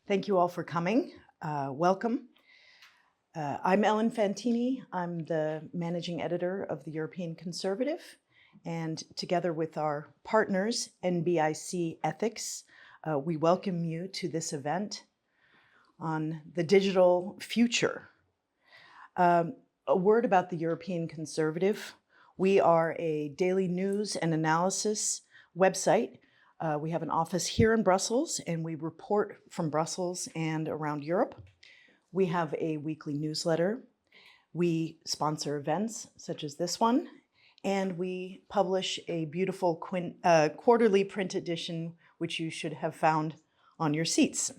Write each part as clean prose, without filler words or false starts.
Thank you all for coming. Welcome. I'm Ellen Fantini. I'm the managing editor of the European Conservative, and together with our partners, NBIC Ethics, we welcome you to this event on the digital future. A word about the European Conservative. We are a daily news and analysis website. We have an office here in Brussels, and we report from Brussels and around Europe. We have a weekly newsletter. We sponsor events such as this one, and we publish a beautiful quarterly print edition, which you should have found on your seats.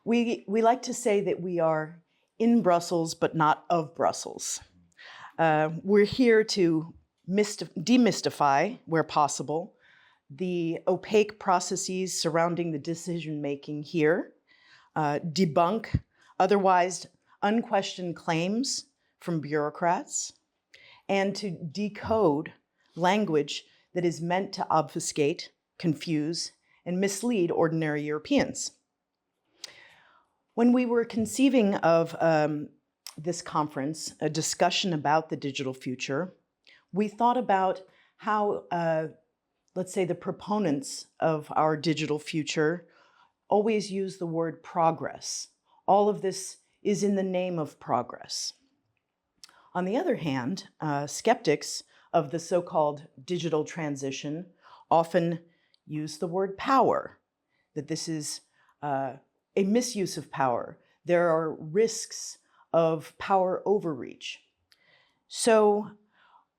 We like to say that we are in Brussels, but not of Brussels. We're here to demystify, where possible, the opaque processes surrounding the decision-making here, debunk otherwise unquestioned claims from bureaucrats, and to decode language that is meant to obfuscate, confuse, and mislead ordinary Europeans. When we were conceiving of this conference, a discussion about the digital future, we thought about how let's say the proponents of our digital future always use the word progress. All of this is in the name of progress. On the other hand, skeptics of the so-called digital transition often use the word power, that this is a misuse of power. There are risks of power overreach. So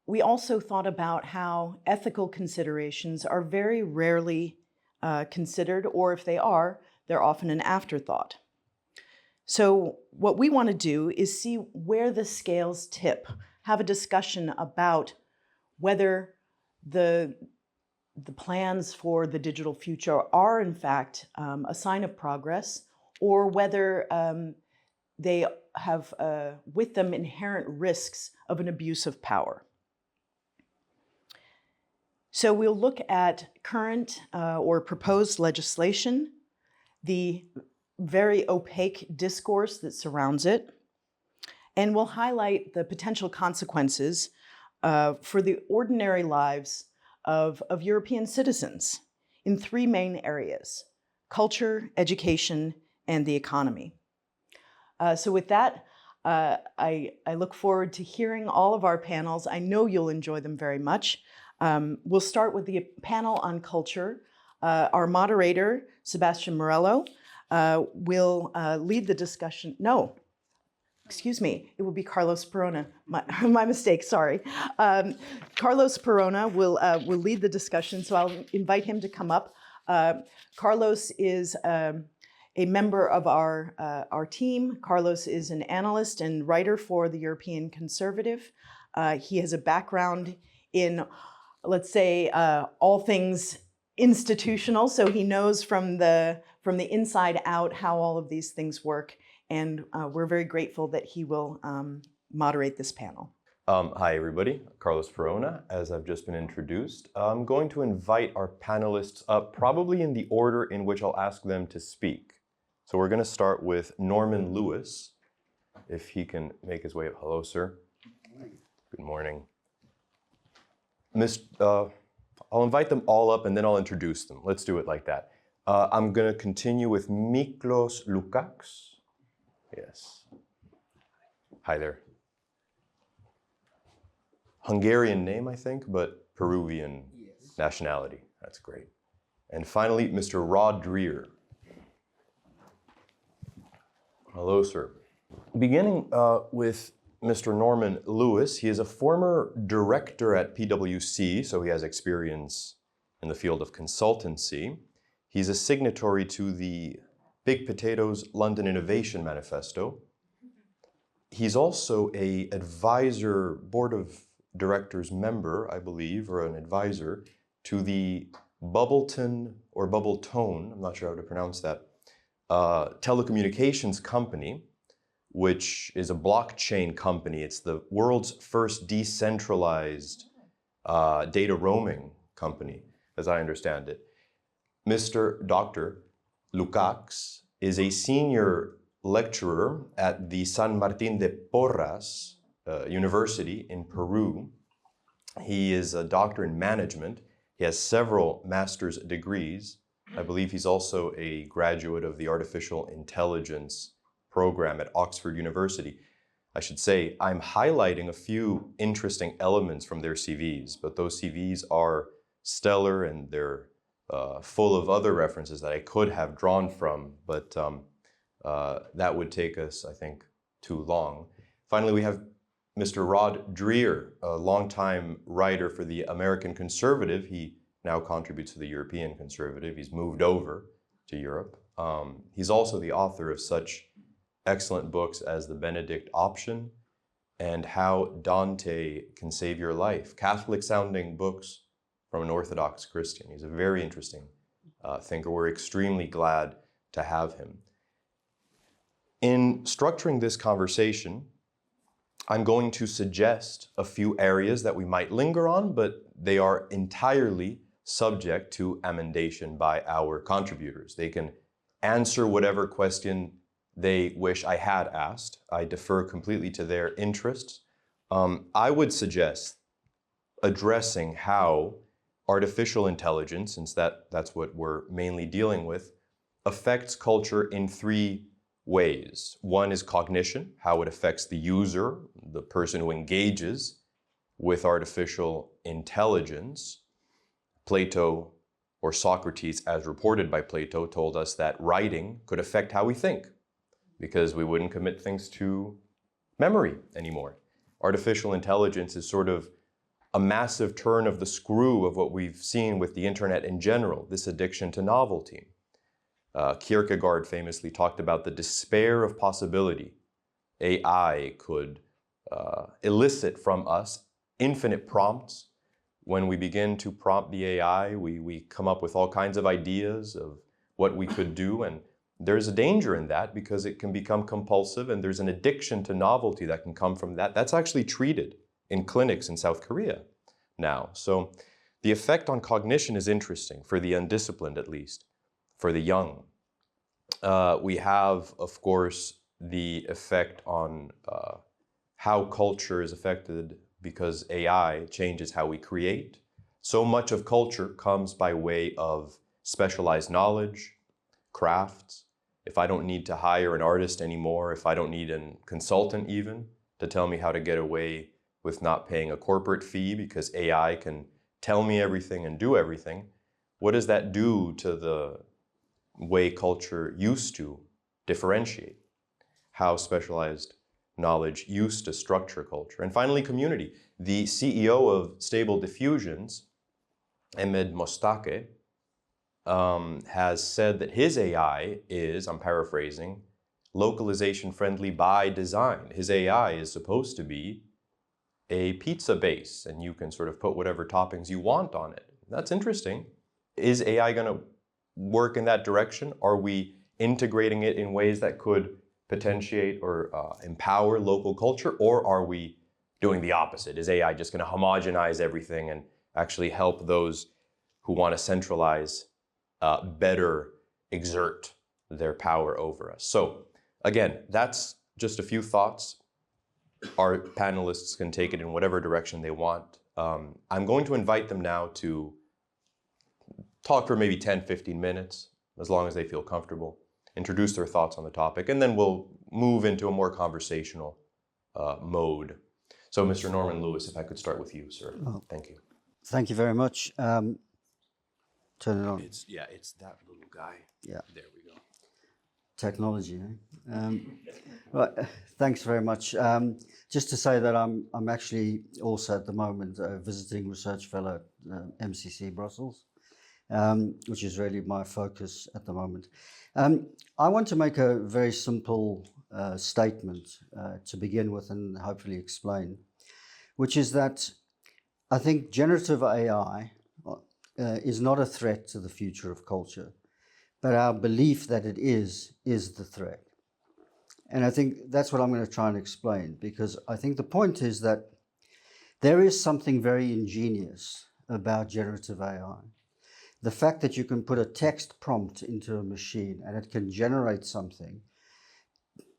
we also thought about how ethical considerations are very rarely considered, or if they are, they're often an afterthought. So what we want to do is see where the scales tip, have a discussion about whether the plans for the digital future are in fact a sign of progress, or whether they have with them inherent risks of an abuse of power. So we'll look at current or proposed legislation, the very opaque discourse that surrounds it, and we'll highlight the potential consequences for the ordinary lives of European citizens in three main areas: culture, education, and the economy. So with that, I look forward to hearing all of our panels. I know you'll enjoy them very much. We'll start with the panel on culture. Our moderator, Sebastian Morello, will lead the discussion. No, excuse me, it will be Carlos Perona. My mistake, sorry. Carlos Perona will lead the discussion, so I'll invite him to come up. Carlos is a member of our team. Carlos is an analyst and writer for the European Conservative. He has a background in, let's say, all things institutional, so he knows from the inside out how all of these things work, and we're very grateful that he will moderate this panel. Hi everybody, Carlos Perona. As I've just been introduced, I'm going to invite our panelists up probably in the order in which I'll ask them to speak. So we're going to start with Norman Lewis, if he can make his way up. Hello, sir. Good morning. I'll invite them all up and then I'll introduce them. Let's do it like that. I'm going to continue with Miklos Lukács. Yes. Hi there. Hungarian name, I think, but Peruvian nationality. That's great. And finally, Mr. Rod Dreer. Hello, sir. Beginning with Mr. Norman Lewis. He is a former director at PwC, so he has experience in the field of consultancy. He's a signatory to the Big Potatoes London Innovation Manifesto. He's also an advisor, board of directors member, I believe, or an advisor to the Bubbleton or Bubbletone, I'm not sure how to pronounce that, telecommunications company, which is a blockchain company. It's the world's first decentralized data roaming company, as I understand it. Dr. Lukács is a senior lecturer at the San Martín de Porras University in Peru. He is a doctor in management. He has several master's degrees. I believe he's also a graduate of the artificial intelligence program at Oxford University. I should say I'm highlighting a few interesting elements from their CVs, but those CVs are stellar and they're full of other references that I could have drawn from, but that would take us, I think, too long. Finally, we have Mr. Rod Dreher, a longtime writer for the American Conservative. He now contributes to the European Conservative. He's moved over to Europe. He's also the author of such excellent books as The Benedict Option and How Dante Can Save Your Life, Catholic-sounding books from an Orthodox Christian. He's a very interesting thinker. We're extremely glad to have him. In structuring this conversation, I'm going to suggest a few areas that we might linger on, but they are entirely subject to amendation by our contributors. They can answer whatever question they wish I had asked. I defer completely to their interests. I would suggest addressing how artificial intelligence, since that's what we're mainly dealing with, affects culture in three ways. One is cognition, how it affects the user, the person who engages with artificial intelligence. Plato, or Socrates, as reported by Plato, told us that writing could affect how we think because we wouldn't commit things to memory anymore. Artificial intelligence is sort of a massive turn of the screw of what we've seen with the internet in general, this addiction to novelty. Kierkegaard famously talked about the despair of possibility. AI could elicit from us infinite prompts. When we begin to prompt the AI, we come up with all kinds of ideas of what we could do, and there's a danger in that because it can become compulsive and there's an addiction to novelty that can come from that. That's actually treated in clinics in South Korea now. So the effect on cognition is interesting, for the undisciplined at least, for the young. We have, of course, the effect on how culture is affected because AI changes how we create. So much of culture comes by way of specialized knowledge, crafts. If I don't need to hire an artist anymore, if I don't need a consultant even to tell me how to get away with not paying a corporate fee because AI can tell me everything and do everything, what does that do to the way culture used to differentiate? How specialized knowledge used to structure culture? And finally, community. The CEO of Stable Diffusions, Ahmed Mostake, has said that his AI is, I'm paraphrasing, localization friendly by design. His AI is supposed to be a pizza base and you can sort of put whatever toppings you want on it. That's interesting. Is AI going to work in that direction? Are we integrating it in ways that could potentiate or empower local culture, or are we doing the opposite? Is AI just going to homogenize everything and actually help those who want to centralize better exert their power over us? So again, that's just a few thoughts. Our panelists can take it in whatever direction they want. I'm going to invite them now to talk for maybe 10, 15 minutes, as long as they feel comfortable, introduce their thoughts on the topic, and then we'll move into a more conversational mode. So Mr. Norman Lewis, if I could start with you, sir. Oh. Thank you. Thank you very much. Turn it on. It's that little guy. Yeah. There we go. Technology. Right. Thanks very much. Just to say that I'm actually also at the moment a visiting research fellow at MCC Brussels, which is really my focus at the moment. I want to make a very simple statement to begin with and hopefully explain, which is that I think generative AI is not a threat to the future of culture, but our belief that it is the threat. And I think that's what I'm going to try and explain, because I think the point is that there is something very ingenious about generative AI. the fact that you can put a text prompt into a machine and it can generate something,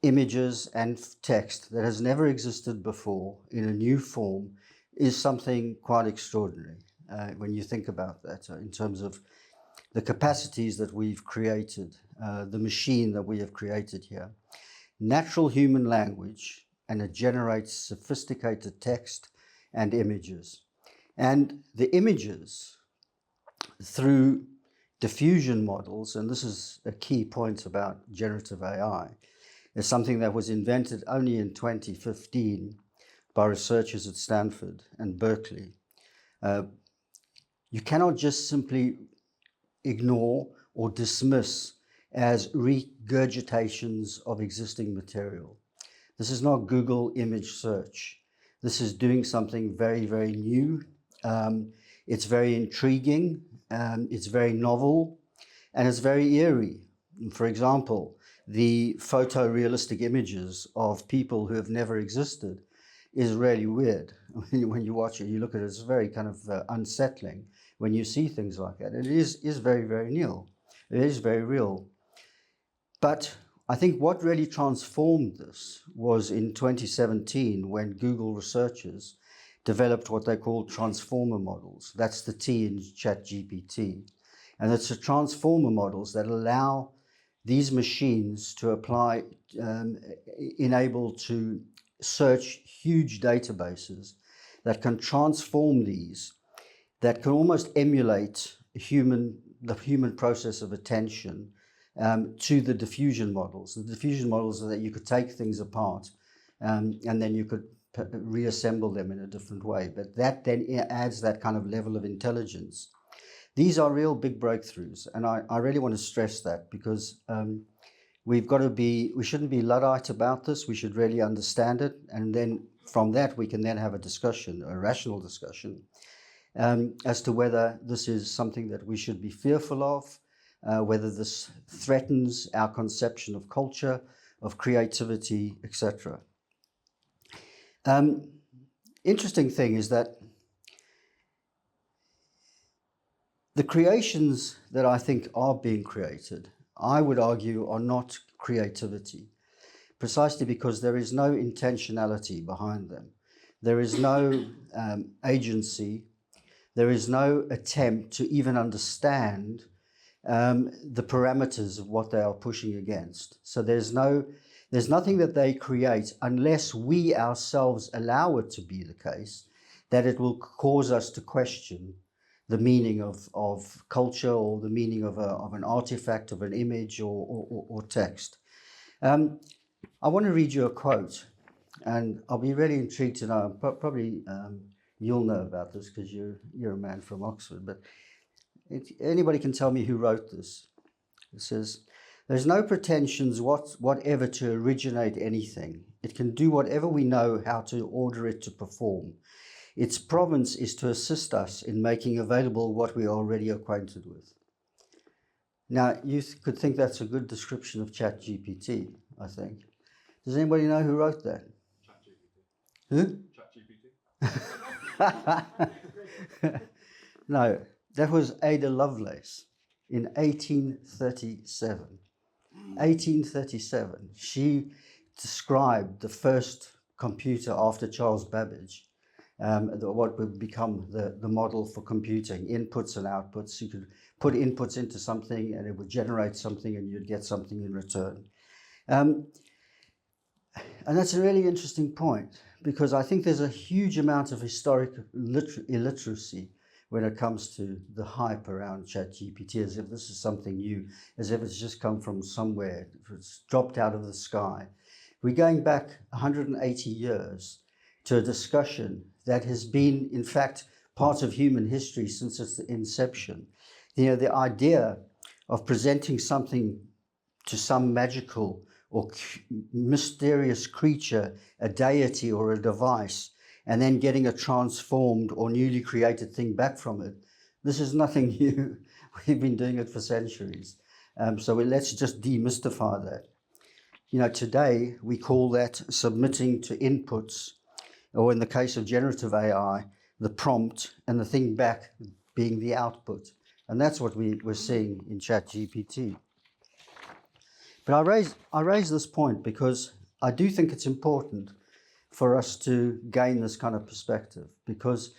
images and text that has never existed before in a new form, is something quite extraordinary when you think about that in terms of the capacities that we've created, the machine that we have created here. Natural human language, and it generates sophisticated text and images. And the images, through diffusion models, and this is a key point about generative AI, is something that was invented only in 2015 by researchers at Stanford and Berkeley. You cannot just simply ignore or dismiss as regurgitations of existing material. This is not Google image search. This is doing something very, very new. It's very intriguing, it's very novel, and it's very eerie. For example, the photorealistic images of people who have never existed is really weird. When you watch it, you look at it, it's very kind of unsettling when you see things like that. It is very, very real. It is very real. But I think what really transformed this was in 2017 when Google researchers developed what they call transformer models. That's the T in ChatGPT. And it's the transformer models that allow these machines to enable to search huge databases that can transform these, that can almost emulate the human process of attention to the diffusion models. The diffusion models are that you could take things apart and then you could reassemble them in a different way. But that then adds that kind of level of intelligence. These are real big breakthroughs, and I really want to stress that because we shouldn't be Luddite about this. We should really understand it, and then from that we can then have a discussion, a rational discussion, as to whether this is something that we should be fearful of, whether this threatens our conception of culture, of creativity, etc. Interesting thing is that the creations that I think are being created, I would argue, are not creativity, precisely because there is no intentionality behind them. There is no agency. There is no attempt to even understand the parameters of what they are pushing against. So there's nothing that they create unless we ourselves allow it to be the case, that it will cause us to question the meaning of culture or the meaning of an artifact, of an image or text. I want to read you a quote, and I'll be really intrigued to know, probably you'll know about this because you're a man from Oxford, but anybody can tell me who wrote this. It says, "There's no pretensions whatever to originate anything. It can do whatever we know how to order it to perform. Its province is to assist us in making available what we are already acquainted with." Now, you could think that's a good description of ChatGPT, I think. Does anybody know who wrote that? ChatGPT. Who? ChatGPT. No, that was Ada Lovelace in 1837. 1837. She described the first computer after Charles Babbage. What would become the model for computing, inputs and outputs. You could put inputs into something and it would generate something and you'd get something in return. And that's a really interesting point because I think there's a huge amount of historic illiteracy when it comes to the hype around ChatGPT, as if this is something new, as if it's just come from somewhere, it's dropped out of the sky. We're going back 180 years to a discussion that has been, in fact, part of human history since its inception. The idea of presenting something to some magical or mysterious creature, a deity or a device, and then getting a transformed or newly created thing back from it, this is nothing new. We've been doing it for centuries. So let's just demystify that. Today we call that submitting to inputs, or in the case of generative AI, the prompt and the thing back being the output. And that's what we're seeing in ChatGPT. But I raise this point because I do think it's important for us to gain this kind of perspective, because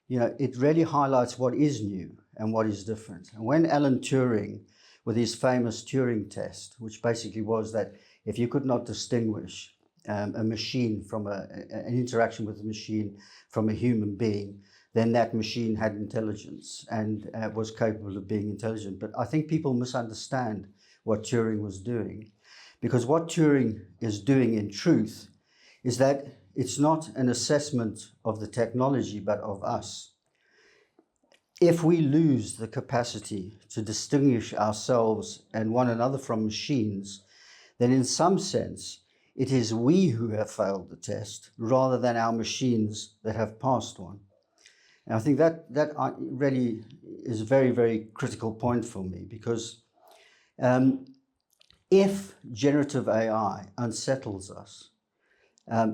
it really highlights what is new and what is different. And when Alan Turing, with his famous Turing test, which basically was that if you could not distinguish a machine from an interaction with a machine from a human being, then that machine had intelligence and was capable of being intelligent. But I think people misunderstand what Turing was doing, because what Turing is doing in truth is that it's not an assessment of the technology, but of us. If we lose the capacity to distinguish ourselves and one another from machines, then in some sense, it is we who have failed the test rather than our machines that have passed one. And I think that really is a very, very critical point for me, because if generative AI unsettles us,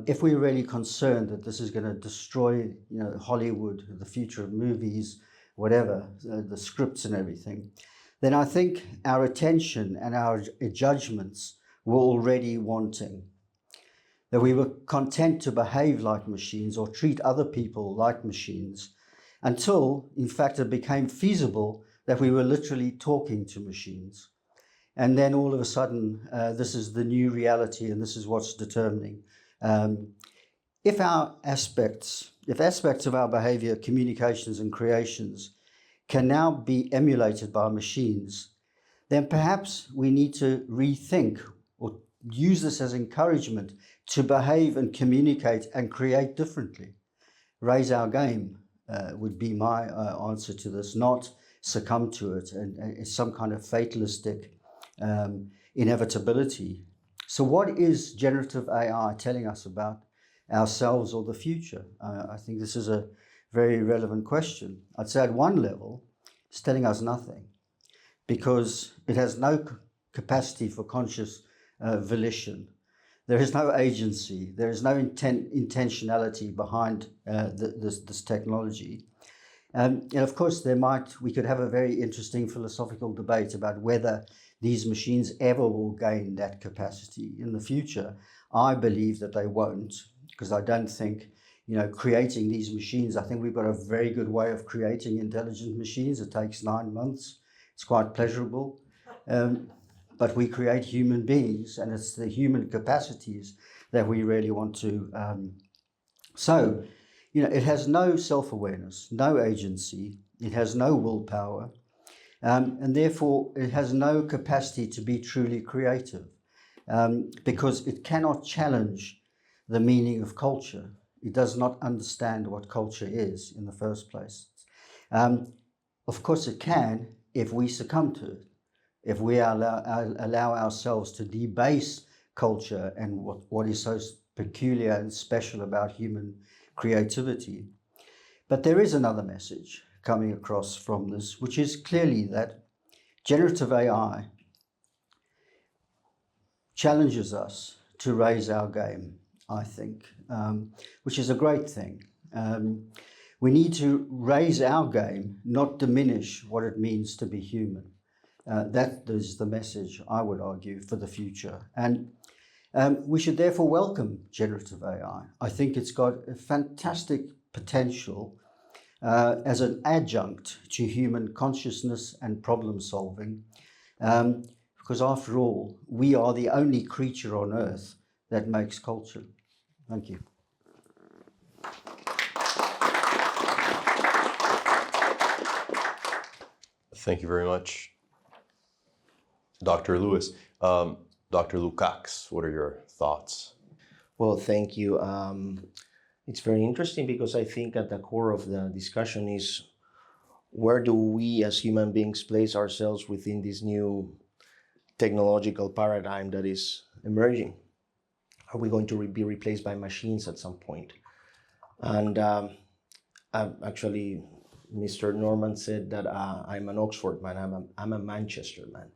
if we're really concerned that this is going to destroy, Hollywood, the future of movies, whatever, the scripts and everything, then I think our attention and our judgments were already wanting. That we were content to behave like machines or treat other people like machines until, in fact, it became feasible that we were literally talking to machines. And then all of a sudden, this is the new reality and this is what's determining. If aspects of our behavior, communications and creations can now be emulated by machines, then perhaps we need to rethink or use this as encouragement to behave and communicate and create differently. Raise our game would be my answer to this, not succumb to it and it's some kind of fatalistic inevitability. So what is generative AI telling us about ourselves or the future? I think this is a very relevant question. I'd say at one level, it's telling us nothing, because it has no capacity for conscious volition. There is no agency. There is no intentionality behind this technology. And of course, we could have a very interesting philosophical debate about whether these machines ever will gain that capacity in the future. I believe that they won't, because I don't think, creating these machines, I think we've got a very good way of creating intelligent machines. It takes 9 months. It's quite pleasurable. But we create human beings, and it's the human capacities that we really want to. It has no self-awareness, no agency. It has no willpower. And therefore, it has no capacity to be truly creative, because it cannot challenge the meaning of culture. It does not understand what culture is in the first place. Of course, it can if we succumb to it, if we allow ourselves to debase culture and what is so peculiar and special about human creativity. But there is another message coming across from this, which is clearly that generative AI challenges us to raise our game, I think, which is a great thing. We need to raise our game, not diminish what it means to be human. That is the message, I would argue, for the future. And we should therefore welcome generative AI. I think it's got a fantastic potential as an adjunct to human consciousness and problem solving, because after all, we are the only creature on Earth that makes culture. Thank you. Thank you very much, Dr. Lewis. Dr. Lukács, what are your thoughts? Well, thank you. It's very interesting because I think at the core of the discussion is, where do we as human beings place ourselves within this new technological paradigm that is emerging? Are we going to be replaced by machines at some point? And actually, Mr. Norman said that I'm an Oxford man, I'm a Manchester man.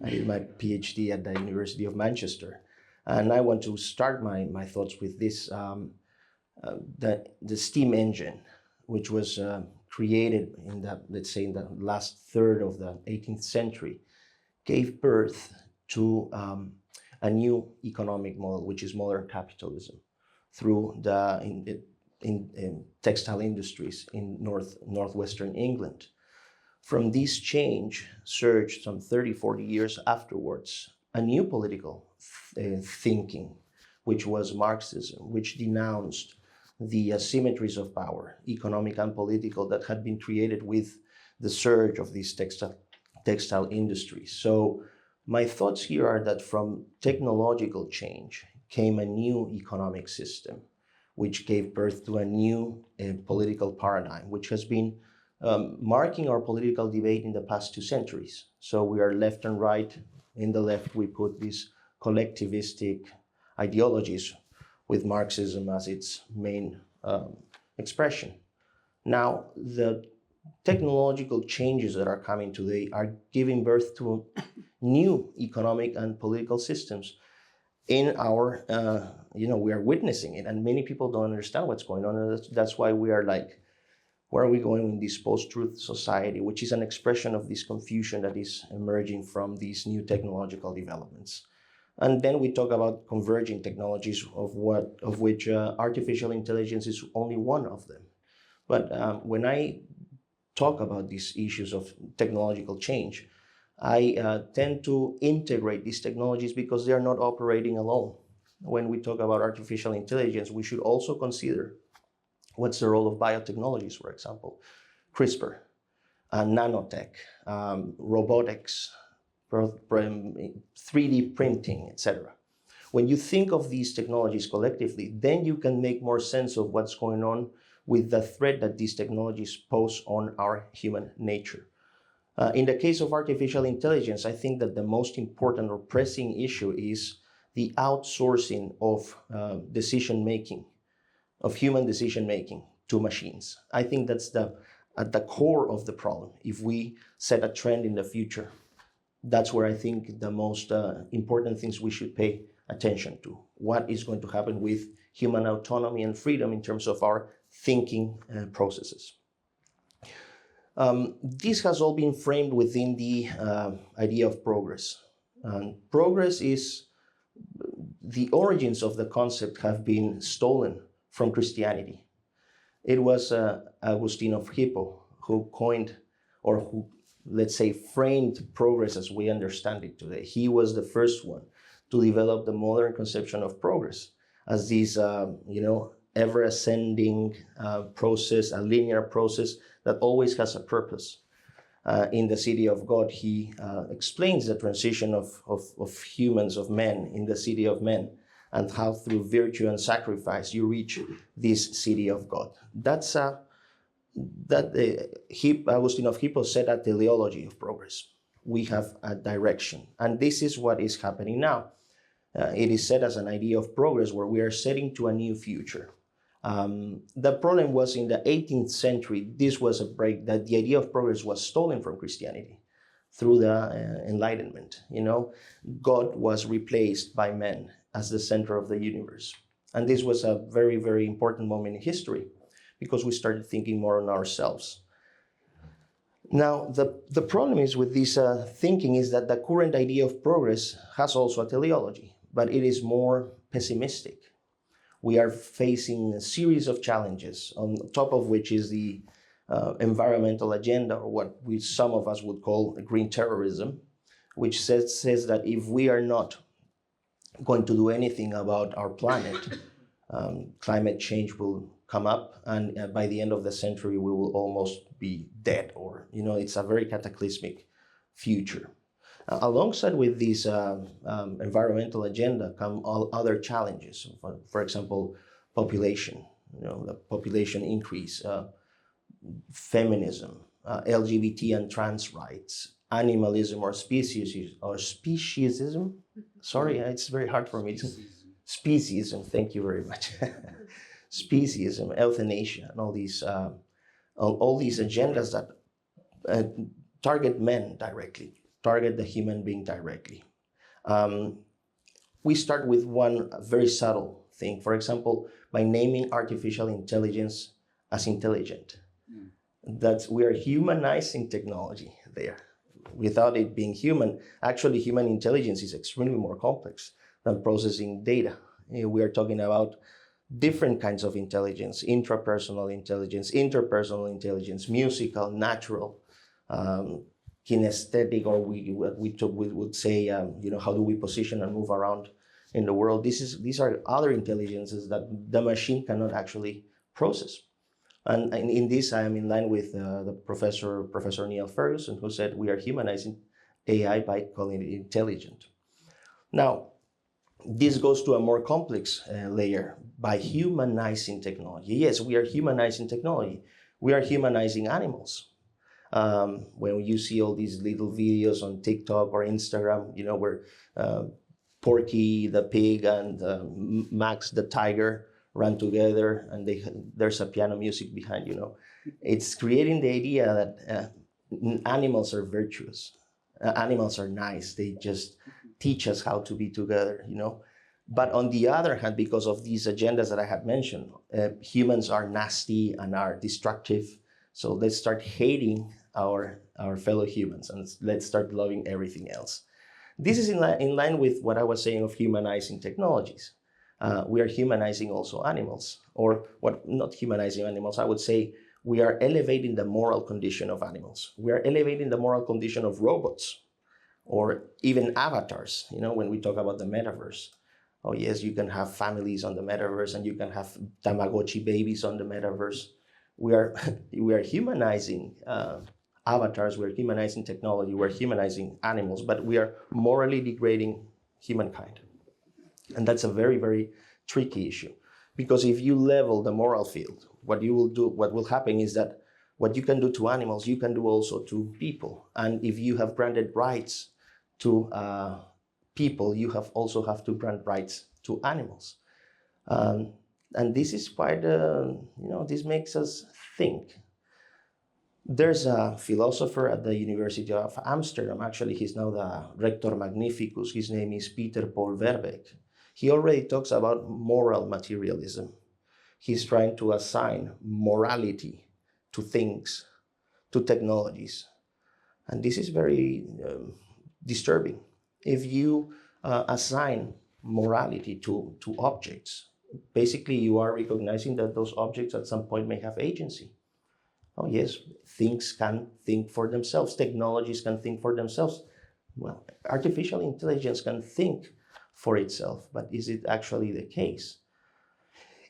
I did my PhD at the University of Manchester. And I want to start my thoughts with this, the steam engine, which was created in the, let's say, in the last third of the 18th century, gave birth to a new economic model, which is modern capitalism, through in textile industries in northwestern England. From this change surged some 30, 40 years afterwards a new political thinking, which was Marxism, which denounced the asymmetries of power, economic and political, that had been created with the surge of these textile industries. So my thoughts here are that from technological change came a new economic system, which gave birth to a new political paradigm, which has been marking our political debate in the past 2 centuries. So we are left and right. In the left, we put these collectivistic ideologies with Marxism as its main expression. Now, the technological changes that are coming today are giving birth to new economic and political systems in our, we are witnessing it, and many people don't understand what's going on. And that's why we are like, where are we going in this post-truth society, which is an expression of this confusion that is emerging from these new technological developments. And then we talk about converging technologies, of which artificial intelligence is only one of them. But when I talk about these issues of technological change, I tend to integrate these technologies because they are not operating alone. When we talk about artificial intelligence, we should also consider what's the role of biotechnologies, for example, CRISPR, nanotech, robotics, 3D printing, etc. When you think of these technologies collectively, then you can make more sense of what's going on with the threat that these technologies pose on our human nature. In the case of artificial intelligence, I think that the most important or pressing issue is the outsourcing of decision-making, of human decision-making to machines. I think that's at the core of the problem. If we set a trend in the future, that's where I think the most important things we should pay attention to. What is going to happen with human autonomy and freedom in terms of our thinking processes. This has all been framed within the idea of progress. Progress is, the origins of the concept have been stolen from Christianity. It was Augustine of Hippo who coined, or who, let's say, framed progress as we understand it today. He was the first one to develop the modern conception of progress as this, ever ascending process, a linear process that always has a purpose. In the City of God, he explains the transition of humans, of men, in the City of Men, and how through virtue and sacrifice you reach this City of God. That's Augustine of Hippo said a teleology of progress. We have a direction, and this is what is happening now. It is said as an idea of progress where we are setting to a new future. The problem was in the 18th century, this was a break, that the idea of progress was stolen from Christianity through the Enlightenment. God was replaced by men as the center of the universe. And this was a very, very important moment in history because we started thinking more on ourselves. Now, the problem is with this thinking is that the current idea of progress has also a teleology, but it is more pessimistic. We are facing a series of challenges, on top of which is the environmental agenda, or what some of us would call green terrorism, which says that if we are not going to do anything about our planet, climate change will come up, and by the end of the century, we will almost be dead, or, it's a very cataclysmic future. Alongside with this environmental agenda come all other challenges. For example, population, the population increase, feminism, LGBT and trans rights, animalism or speciesism. Sorry, it's very hard for me to. Speciesism, thank you very much. Speciesism, euthanasia, and all these agendas that target men directly, target the human being directly. We start with one very subtle thing. For example, by naming artificial intelligence as intelligent. That we are humanizing technology there. Without it being human, actually human intelligence is extremely more complex than processing data. We are talking about different kinds of intelligence: intrapersonal intelligence, interpersonal intelligence, musical, natural, kinesthetic, or we would say, how do we position and move around in the world? These are other intelligences that the machine cannot actually process. And in this, I am in line with Professor Neil Ferguson, who said we are humanizing AI by calling it intelligent. Now, this goes to a more complex layer by humanizing technology. Yes, we are humanizing technology. We are humanizing animals. When you see all these little videos on TikTok or Instagram, where Porky the pig and Max the tiger run together, and there's a piano music behind. It's creating the idea that animals are virtuous, animals are nice. They just teach us how to be together. But on the other hand, because of these agendas that I have mentioned, humans are nasty and are destructive. So let's start hating our fellow humans, and let's start loving everything else. This is in line with what I was saying of humanizing technologies. We are humanizing also animals, or not humanizing animals. I would say we are elevating the moral condition of animals. We are elevating the moral condition of robots, or even avatars. When we talk about the metaverse, oh yes, you can have families on the metaverse, and you can have Tamagotchi babies on the metaverse. We are humanizing avatars. We're humanizing technology. We're humanizing animals, but we are morally degrading humankind. And that's a very, very tricky issue, because if you level the moral field, what will happen is that what you can do to animals, you can do also to people. And if you have granted rights to people, you also have to grant rights to animals. And this is quite, this makes us think. There's a philosopher at the University of Amsterdam. Actually, he's now the Rector Magnificus. His name is Peter Paul Verbeek. He already talks about moral materialism. He's trying to assign morality to things, to technologies. And this is very disturbing. If you assign morality to objects, basically you are recognizing that those objects at some point may have agency. Oh yes, things can think for themselves. Technologies can think for themselves. Well, artificial intelligence can think for itself, but is it actually the case?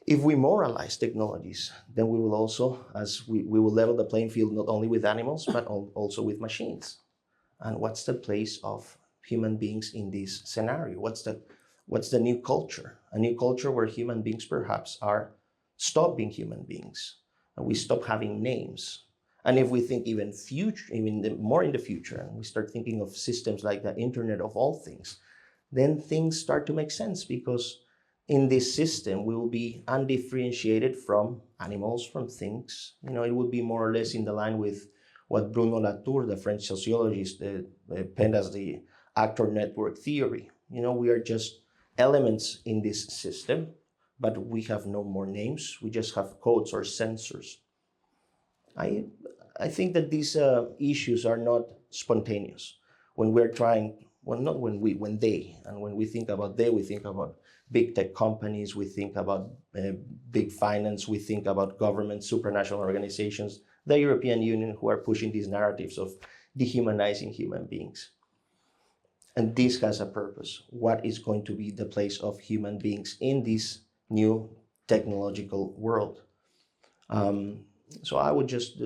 If we moralize technologies, then we will also, we will level the playing field not only with animals, but also with machines. And what's the place of human beings in this scenario? What's the new culture? A new culture where human beings perhaps stop being human beings, and we stop having names. And if we think even more in the future, and we start thinking of systems like the Internet of all things, then things start to make sense, because in this system, we will be undifferentiated from animals, from things. It would be more or less in the line with what Bruno Latour, the French sociologist, penned as the actor network theory. We are just elements in this system, but we have no more names. We just have codes or sensors. I think that these issues are not spontaneous. When we're trying, well, not when they, and when we think about they, we think about big tech companies, we think about big finance, we think about government, supranational organizations, the European Union, who are pushing these narratives of dehumanizing human beings. And this has a purpose. What is going to be the place of human beings in this new technological world? So I would just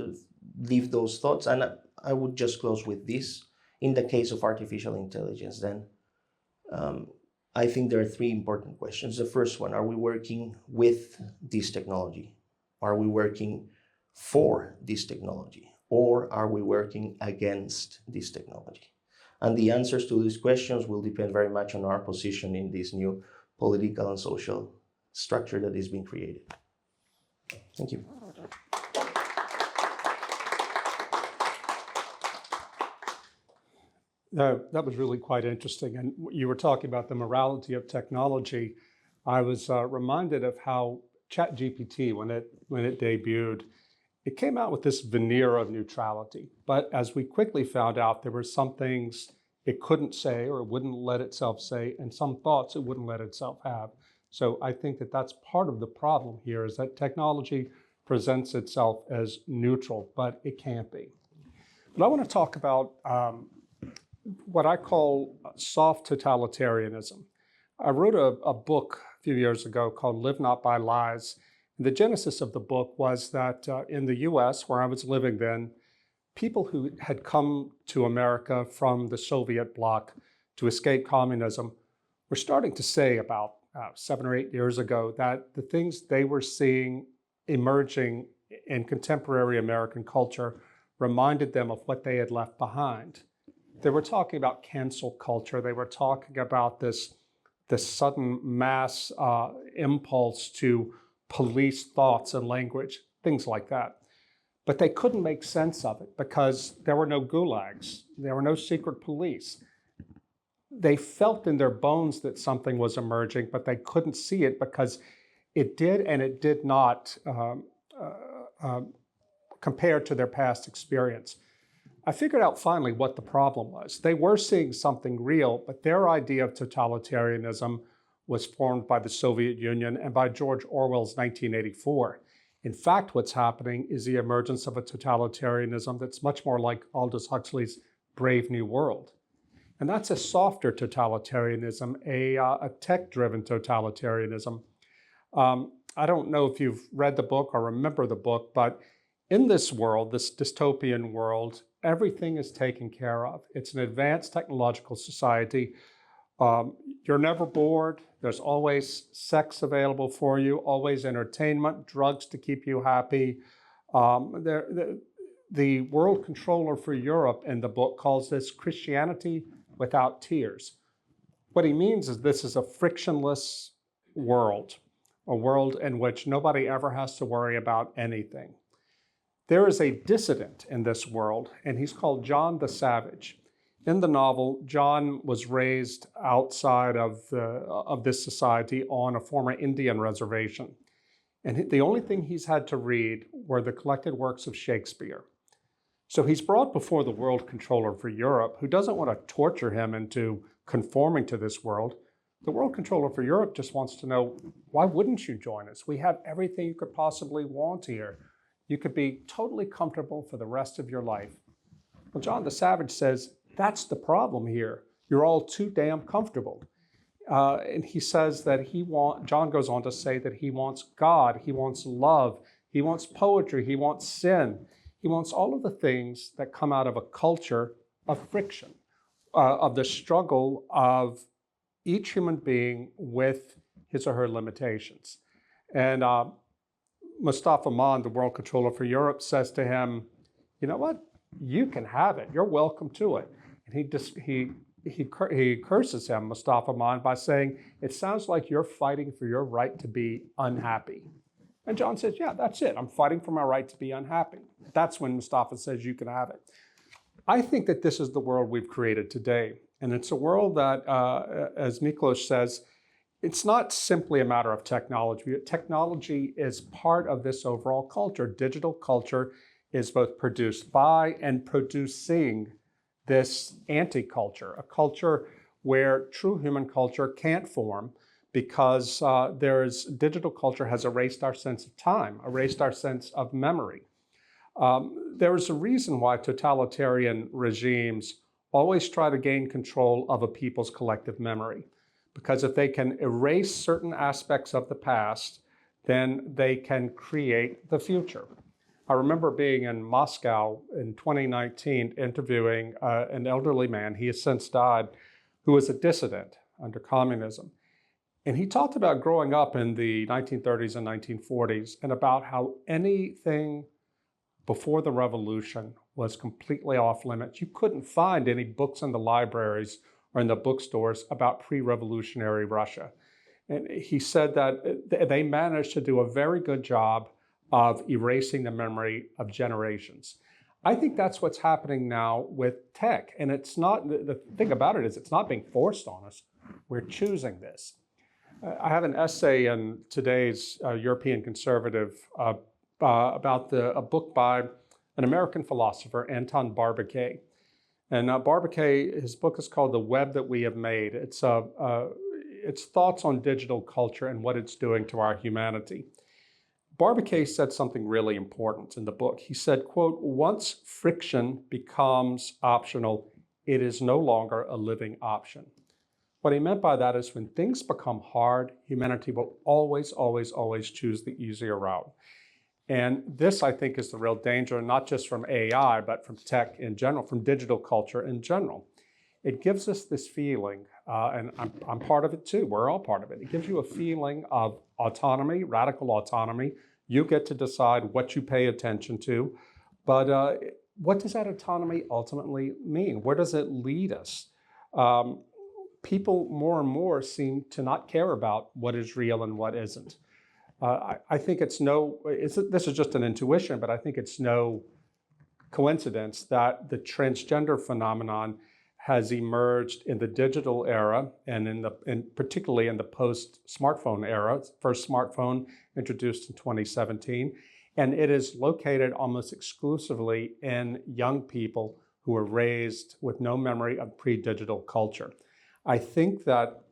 leave those thoughts, and I would just close with this. In the case of artificial intelligence, then, I think there are three important questions. The first one, are we working with this technology? Are we working for this technology? Or are we working against this technology? And the answers to these questions will depend very much on our position in this new political and social structure that is being created. Thank you. That was really quite interesting. And you were talking about the morality of technology. I was reminded of how ChatGPT, when it debuted, it came out with this veneer of neutrality. But as we quickly found out, there were some things it couldn't say or it wouldn't let itself say, and some thoughts it wouldn't let itself have. So I think that that's part of the problem here, is that technology presents itself as neutral, but it can't be. But I want to talk about what I call soft totalitarianism. I wrote a book a few years ago called Live Not by Lies. The genesis of the book was that in the US, where I was living then, people who had come to America from the Soviet bloc to escape communism were starting to say about 7 or 8 years ago that the things they were seeing emerging in contemporary American culture reminded them of what they had left behind. They were talking about cancel culture. They were talking about this sudden mass impulse to police thoughts and language, things like that. But they couldn't make sense of it because there were no gulags. There were no secret police. They felt in their bones that something was emerging, but they couldn't see it because it did and it did not compare to their past experience. I figured out finally what the problem was. They were seeing something real, but their idea of totalitarianism was formed by the Soviet Union and by George Orwell's 1984. In fact, what's happening is the emergence of a totalitarianism that's much more like Aldous Huxley's Brave New World. And that's a softer totalitarianism, a tech-driven totalitarianism. I don't know if you've read the book or remember the book, but in this world, this dystopian world, everything is taken care of. It's an advanced technological society. You're never bored. There's always sex available for you, always entertainment, drugs to keep you happy. The world controller for Europe in the book calls this Christianity without tears. What he means is this is a frictionless world, a world in which nobody ever has to worry about anything. There is a dissident in this world, and he's called John the Savage. In the novel, John was raised outside of this society on a former Indian reservation. And the only thing he's had to read were the collected works of Shakespeare. So he's brought before the world controller for Europe, who doesn't want to torture him into conforming to this world. The world controller for Europe just wants to know, why wouldn't you join us? We have everything you could possibly want here. You could be totally comfortable for the rest of your life. Well, John the Savage says, that's the problem here. You're all too damn comfortable. And he says that John goes on to say that he wants God, he wants love, he wants poetry, he wants sin. He wants all of the things that come out of a culture of friction, of the struggle of each human being with his or her limitations. And Mustafa Mann, the world controller for Europe, says to him, you know what? You can have it. You're welcome to it. And he curses him, Mustafa Mann, by saying, it sounds like you're fighting for your right to be unhappy. And John says, yeah, that's it. I'm fighting for my right to be unhappy. That's when Mustafa says you can have it. I think that this is the world we've created today. And it's a world that, as Miklos says, it's not simply a matter of technology. Technology is part of this overall culture. Digital culture is both produced by and producing this anti-culture, a culture where true human culture can't form because digital culture has erased our sense of time, erased our sense of memory. There is a reason why totalitarian regimes always try to gain control of a people's collective memory. Because if they can erase certain aspects of the past, then they can create the future. I remember being in Moscow in 2019 interviewing an elderly man, he has since died, who was a dissident under communism. And he talked about growing up in the 1930s and 1940s and about how anything before the revolution was completely off limits. You couldn't find any books in the libraries or in the bookstores about pre-revolutionary Russia. And he said that they managed to do a very good job of erasing the memory of generations. I think that's what's happening now with tech. And it's not, the thing about it is it's not being forced on us. We're choosing this. I have an essay in today's European Conservative about a book by an American philosopher, Anton Barbecue. And Barbecue, his book is called The Web That We Have Made. It's thoughts on digital culture and what it's doing to our humanity. Barbecue said something really important in the book. He said, quote, "Once friction becomes optional, it is no longer a living option." What he meant by that is when things become hard, humanity will always, always, always choose the easier route. And this, I think, is the real danger, not just from AI, but from tech in general, from digital culture in general. It gives us this feeling, and I'm part of it too, we're all part of it. It gives you a feeling of autonomy, radical autonomy. You get to decide what you pay attention to, but what does that autonomy ultimately mean? Where does it lead us? People more and more seem to not care about what is real and what isn't. I think this is just an intuition, but I think it's no coincidence that the transgender phenomenon has emerged in the digital era and particularly in the post-smartphone era. First smartphone introduced in 2017, and it is located almost exclusively in young people who were raised with no memory of pre-digital culture. I think that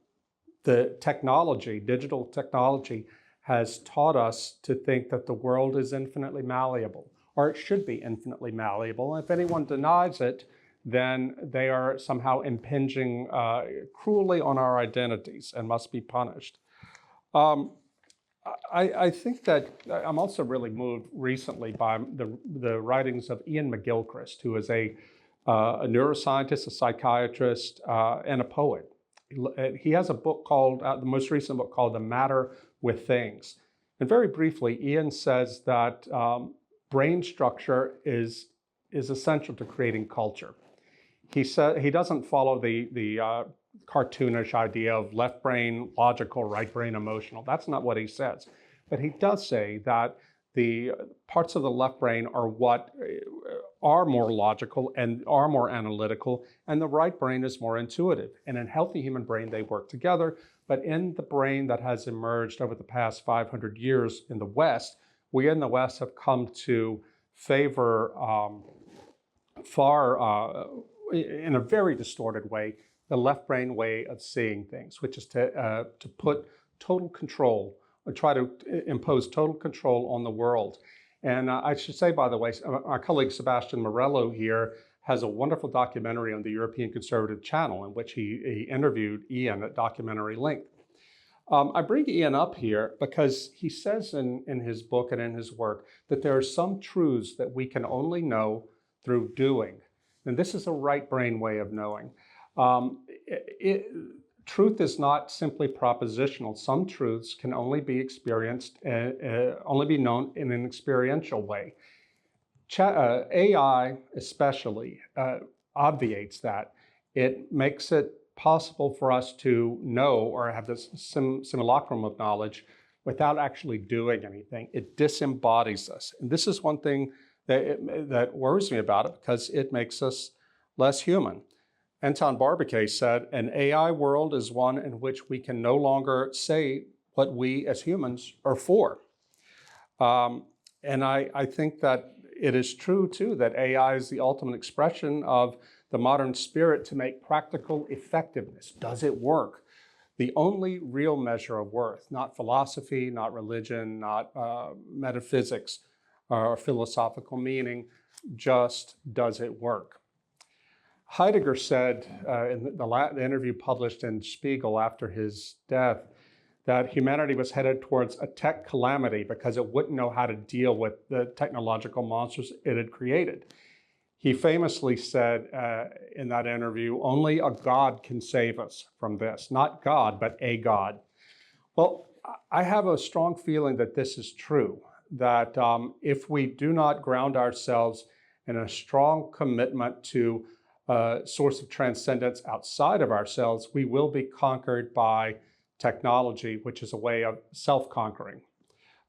the technology, digital technology, has taught us to think that the world is infinitely malleable, or it should be infinitely malleable. And if anyone denies it, then they are somehow impinging cruelly on our identities and must be punished. I think that I'm also really moved recently by the writings of Ian McGilchrist, who is a neuroscientist, a psychiatrist, and a poet. He has a book called, the most recent book called The Matter with Things. And very briefly, Ian says that brain structure is essential to creating culture. He doesn't follow the cartoonish idea of left brain logical, right brain emotional. That's not what he says. But he does say that the parts of the left brain are what are more logical and are more analytical, and the right brain is more intuitive. And in a healthy human brain, they work together. But in the brain that has emerged over the past 500 years in the West, we in the West have come to favor in a very distorted way, the left brain way of seeing things, which is to put total control, or try to impose total control on the world. And I should say, by the way, our colleague Sebastian Morello here has a wonderful documentary on the European Conservative Channel in which he interviewed Ian at documentary length. I bring Ian up here because he says in his book and in his work that there are some truths that we can only know through doing. And this is a right brain way of knowing. Truth is not simply propositional. Some truths can only be experienced, only be known in an experiential way. AI especially obviates that. It makes it possible for us to know or have this simulacrum of knowledge without actually doing anything. It disembodies us. And this is one thing that worries me about it because it makes us less human. Anton Barbecue said, an AI world is one in which we can no longer say what we as humans are for. And I think that it is true, too, that AI is the ultimate expression of the modern spirit to make practical effectiveness. Does it work? The only real measure of worth, not philosophy, not religion, not metaphysics or philosophical meaning, just does it work? Heidegger said in the interview published in Spiegel after his death that humanity was headed towards a tech calamity because it wouldn't know how to deal with the technological monsters it had created. He famously said in that interview, only a God can save us from this. Not God, but a God. Well, I have a strong feeling that this is true, that if we do not ground ourselves in a strong commitment to a source of transcendence outside of ourselves, we will be conquered by technology, which is a way of self-conquering,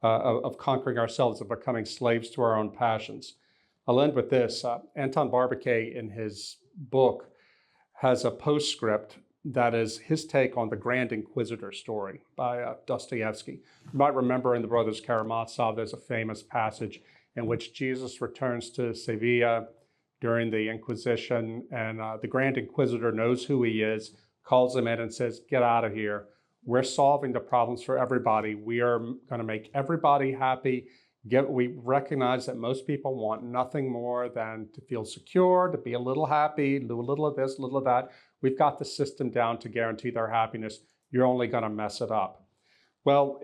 of conquering ourselves, of becoming slaves to our own passions. I'll end with this. Anton Barbecue, in his book, has a postscript that is his take on the Grand Inquisitor story by Dostoevsky. You might remember in the Brothers Karamazov, there's a famous passage in which Jesus returns to Sevilla during the Inquisition, and the Grand Inquisitor knows who he is, calls him in and says, "Get out of here. We're solving the problems for everybody. We are going to make everybody happy. We recognize that most people want nothing more than to feel secure, to be a little happy, do a little of this, a little of that. We've got the system down to guarantee their happiness. You're only going to mess it up." Well,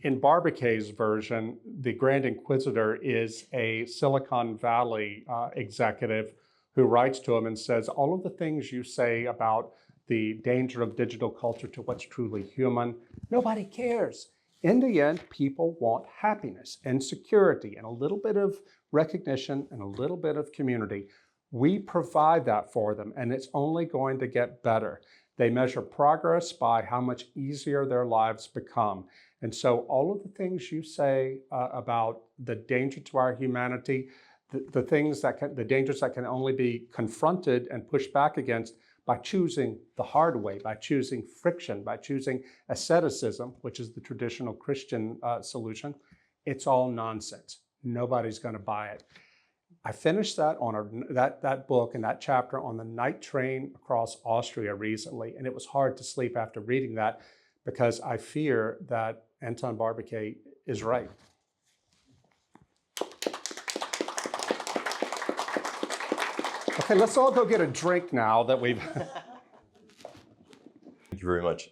in Barbicay's version, the Grand Inquisitor is a Silicon Valley executive who writes to him and says, all of the things you say about the danger of digital culture to what's truly human, nobody cares. In the end, people want happiness and security and a little bit of recognition and a little bit of community. We provide that for them, and it's only going to get better. They measure progress by how much easier their lives become. And so all of the things you say about the danger to our humanity, the dangers that can only be confronted and pushed back against by choosing the hard way, by choosing friction, by choosing asceticism, which is the traditional Christian solution, it's all nonsense. Nobody's going to buy it. I finished that on that book and that chapter on the night train across Austria recently, and it was hard to sleep after reading that because I fear that Anton Barbicay is right. Okay, let's all go get a drink now that we've... Thank you very much.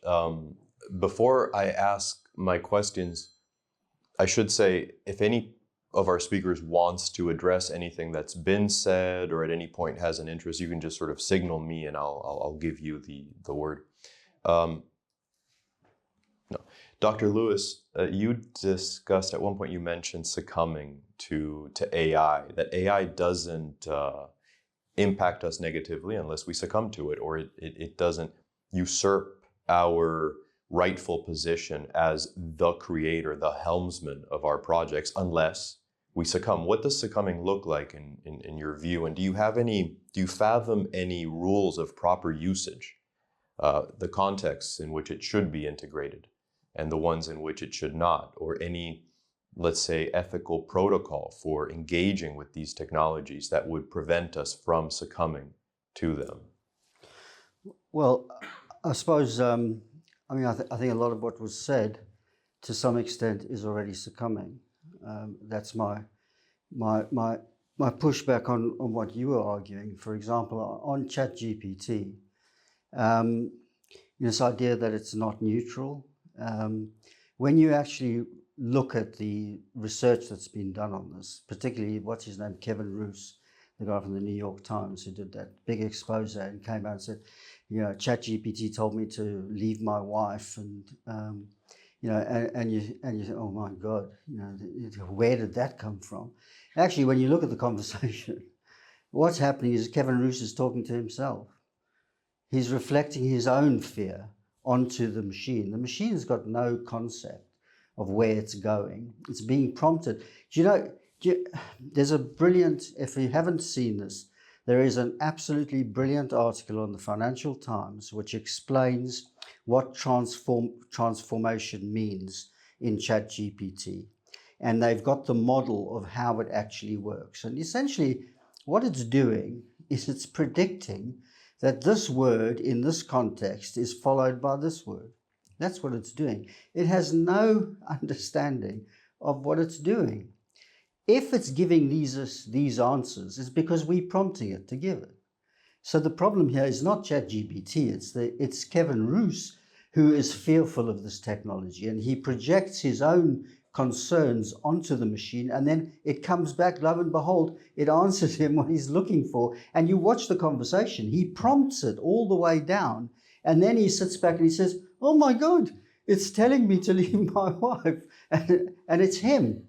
Before I ask my questions, I should say, if any of our speakers wants to address anything that's been said or at any point has an interest, you can just sort of signal me and I'll give you the word. No. Dr. Lewis, you discussed at one point, you mentioned succumbing to AI, that AI doesn't impact us negatively unless we succumb to it, or it doesn't usurp our rightful position as the creator, the helmsman of our projects, unless we succumb. What does succumbing look like in your view? And do you fathom any rules of proper usage, the contexts in which it should be integrated and the ones in which it should not, or any, let's say, ethical protocol for engaging with these technologies that would prevent us from succumbing to them? Well, I suppose, I think a lot of what was said to some extent is already succumbing. That's my pushback on what you were arguing. For example, on ChatGPT, this idea that it's not neutral. When you actually look at the research that's been done on this, particularly, what's his name, Kevin Roose, the guy from the New York Times who did that big expose and came out and said, ChatGPT told me to leave my wife, and and you think, oh my God, where did that come from? Actually, when you look at the conversation, what's happening is Kevin Roose is talking to himself. He's reflecting his own fear onto the machine. The machine's got no concept of where it's going. It's being prompted. There's a brilliant, if you haven't seen this, there is an absolutely brilliant article on the Financial Times which explains what transformation means in ChatGPT. And they've got the model of how it actually works. And essentially, what it's doing is it's predicting that this word in this context is followed by this word. That's what it's doing. It has no understanding of what it's doing. If it's giving these answers, it's because we're prompting it to give it. So the problem here is not ChatGPT, it's Kevin Roose who is fearful of this technology, and he projects his own concerns onto the machine, and then it comes back, lo and behold, it answers him what he's looking for. And you watch the conversation, he prompts it all the way down, and then he sits back and he says, oh my God, it's telling me to leave my wife. And it's him.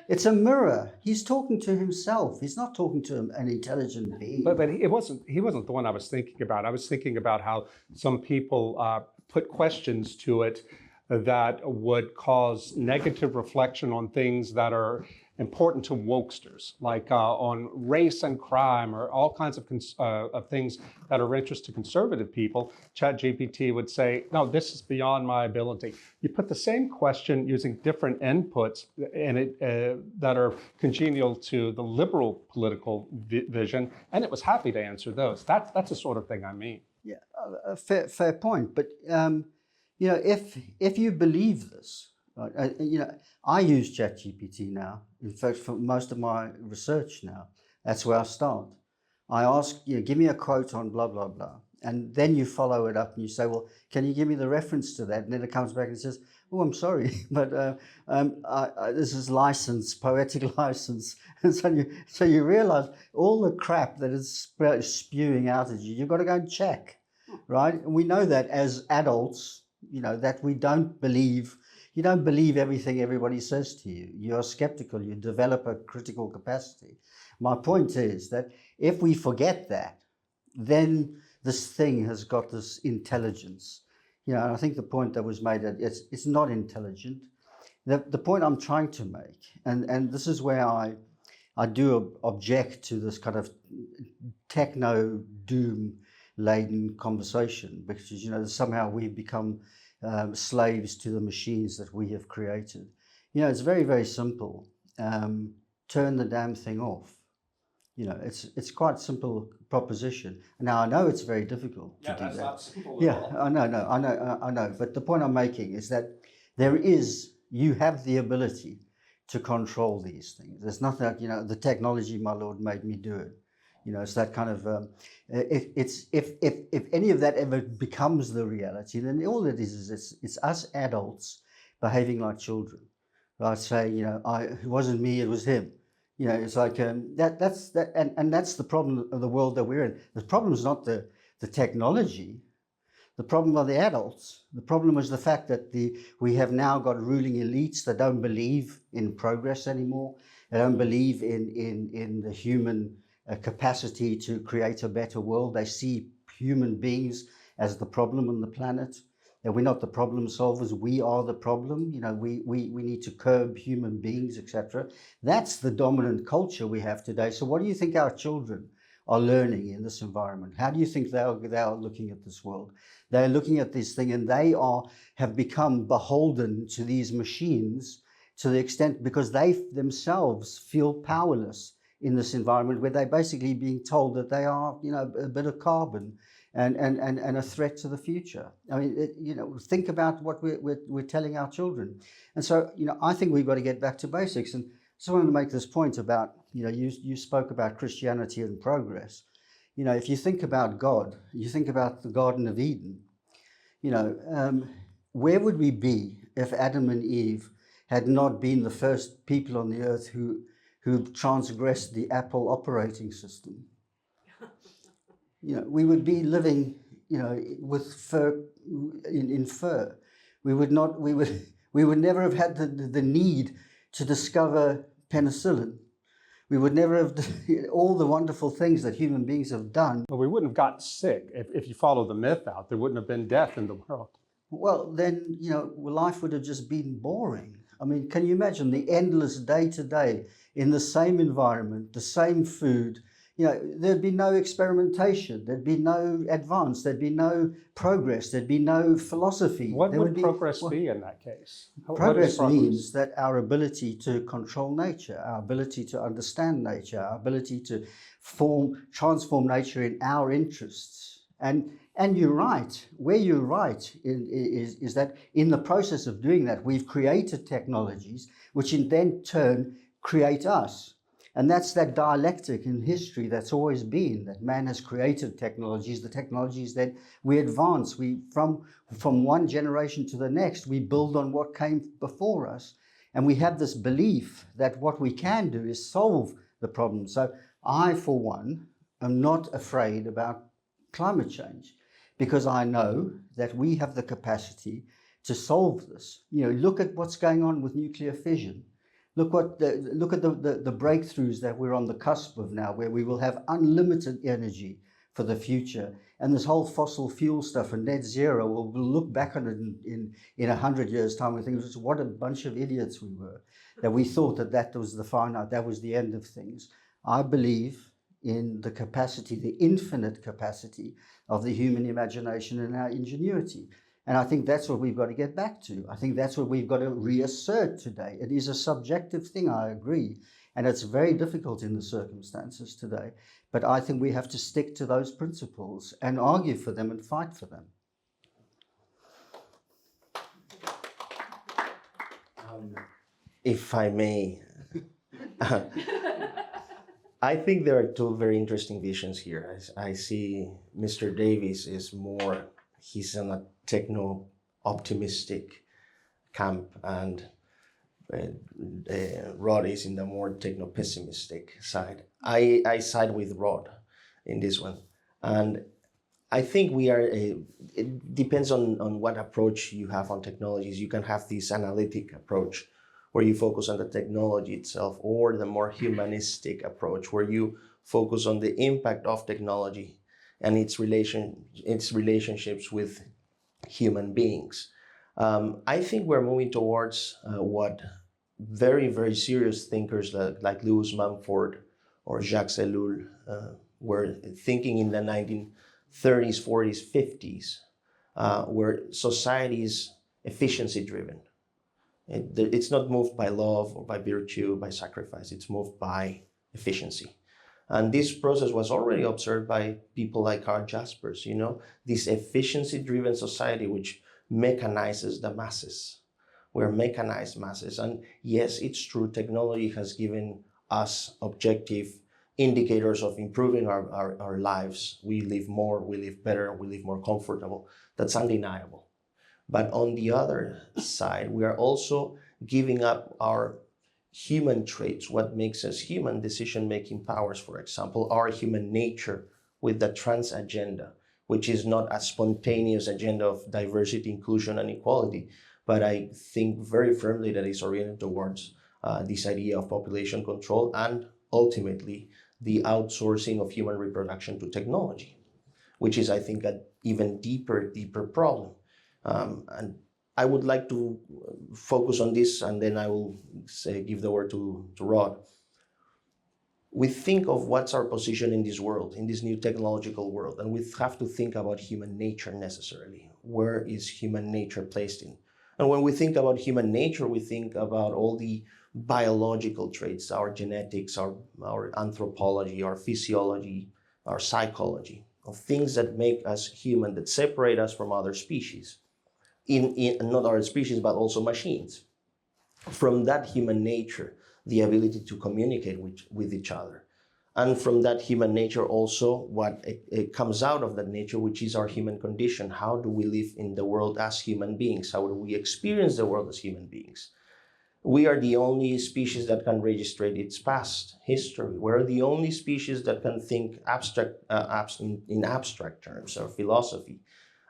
It's a mirror. He's talking to himself. He's not talking to an intelligent being. But he wasn't the one I was thinking about. I was thinking about how some people put questions to it that would cause negative reflection on things that are important to wokesters, like on race and crime or all kinds of things that are of interest to conservative people, ChatGPT would say, no, this is beyond my ability. You put the same question using different inputs in it that are congenial to the liberal political vision, and it was happy to answer those. That's the sort of thing I mean. Yeah, fair point. But you know, if you believe this, right, you know, I use ChatGPT now. In fact, for most of my research now, that's where I start. I ask, you know, give me a quote on blah blah blah, and then you follow it up and you say, well, can you give me the reference to that? And then it comes back and says, oh, I'm sorry, but this is license, poetic license. And so you realize all the crap that is spewing out at you, you've got to go and check, right? And we know that as adults, you know, that we don't believe, you don't believe everything everybody says to you. You're skeptical, you develop a critical capacity. My point is that if we forget that, then this thing has got this intelligence. You know, and I think the point that was made that it's not intelligent. The point I'm trying to make, and this is where I do object to this kind of techno doom laden conversation, because, you know, somehow we've become slaves to the machines that we have created. You know, it's very, very simple. Turn the damn thing off. You know, it's quite a simple proposition. Now, I know it's very difficult to do that. That's not simple Yeah, at all. I know. But the point I'm making is that you have the ability to control these things. There's nothing like, you know, the technology, my Lord, made me do it. You know, it's that kind of, if any of that ever becomes the reality, then all it is it's us adults behaving like children. Right? Saying, you know, it wasn't me, it was him. You know, it's like and that's the problem of the world that we're in. The problem is not the technology. The problem are the adults. The problem is the fact that we have now got ruling elites that don't believe in progress anymore. They don't believe in the human capacity to create a better world. They see human beings as the problem on the planet. That we're not the problem solvers, we are the problem. You know, we need to curb human beings, etc. That's the dominant culture we have today. So what do you think our children are learning in this environment? How do you think they are looking at this world? They're looking at this thing and they have become beholden to these machines to the extent because they themselves feel powerless in this environment where they're basically being told that they are, you know, a bit of carbon and a threat to the future. I mean, you know, think about what we're telling our children. And so, you know, I think we've got to get back to basics. And so I wanted to make this point about, you know, you spoke about Christianity and progress. You know, if you think about God, you think about the Garden of Eden, you know, where would we be if Adam and Eve had not been the first people on the earth who transgressed the Apple operating system? You know, we would be living, you know, with fur in fur. We would never have had the need to discover penicillin. We would never have all the wonderful things that human beings have done. But we wouldn't have gotten sick. If you follow the myth out, there wouldn't have been death in the world. Well, then, you know, life would have just been boring. I mean, can you imagine the endless day to day in the same environment, the same food? You know, there'd be no experimentation, there'd be no advance, there'd be no progress, there'd be no philosophy. What would progress be in that case? Progress means that our ability to control nature, our ability to understand nature, our ability to transform nature in our interests. And you're right, where you're right is that in the process of doing that, we've created technologies which in then turn create us. And that's that dialectic in history that's always been, that man has created technologies, the technologies that we advance. From one generation to the next, we build on what came before us. And we have this belief that what we can do is solve the problem. So I, for one, am not afraid about climate change because I know that we have the capacity to solve this. You know, look at what's going on with nuclear fission. Look at the breakthroughs that we're on the cusp of now, where we will have unlimited energy for the future. And this whole fossil fuel stuff and net zero, we'll look back on it in 100 years' time and think, what a bunch of idiots we were, that we thought that was the finite, that was the end of things. I believe in the capacity, the infinite capacity of the human imagination and our ingenuity. And I think that's what we've got to get back to. I think that's what we've got to reassert today. It is a subjective thing, I agree. And it's very difficult in the circumstances today. But I think we have to stick to those principles and argue for them and fight for them. If I may, I think there are two very interesting visions here. I see Mr. Davies is more, he's in a techno-optimistic camp, and Rod is in the more techno-pessimistic side. I side with Rod in this one. And I think we are, it depends on what approach you have on technologies. You can have this analytic approach where you focus on the technology itself, or the more humanistic approach where you focus on the impact of technology and its relationships with human beings. I think we're moving towards what very, very serious thinkers like Lewis Mumford or Jacques Ellul were thinking in the 1930s, 40s, 50s, where society is efficiency driven. It's not moved by love or by virtue, by sacrifice. It's moved by efficiency. And this process was already observed by people like Karl Jaspers, you know, this efficiency-driven society which mechanizes the masses. We're mechanized masses. And yes, it's true, technology has given us objective indicators of improving our lives. We live more, we live better, we live more comfortable. That's undeniable. But on the other side, we are also giving up our human traits, what makes us human, decision-making powers, for example, our human nature with the trans agenda, which is not a spontaneous agenda of diversity, inclusion, and equality, but I think very firmly that it's oriented towards this idea of population control and ultimately the outsourcing of human reproduction to technology, which is, I think, an even deeper problem. And I would like to focus on this, and then I will give the word to Rod. We think of what's our position in this world, in this new technological world, and we have to think about human nature necessarily. Where is human nature placed in? And when we think about human nature, we think about all the biological traits, our genetics, our anthropology, our physiology, our psychology, of things that make us human, that separate us from other species. Not our species, but also machines. From that human nature, the ability to communicate with each other. And from that human nature also, what it comes out of that nature, which is our human condition. How do we live in the world as human beings? How do we experience the world as human beings? We are the only species that can register its past history. We're the only species that can think in abstract terms or philosophy.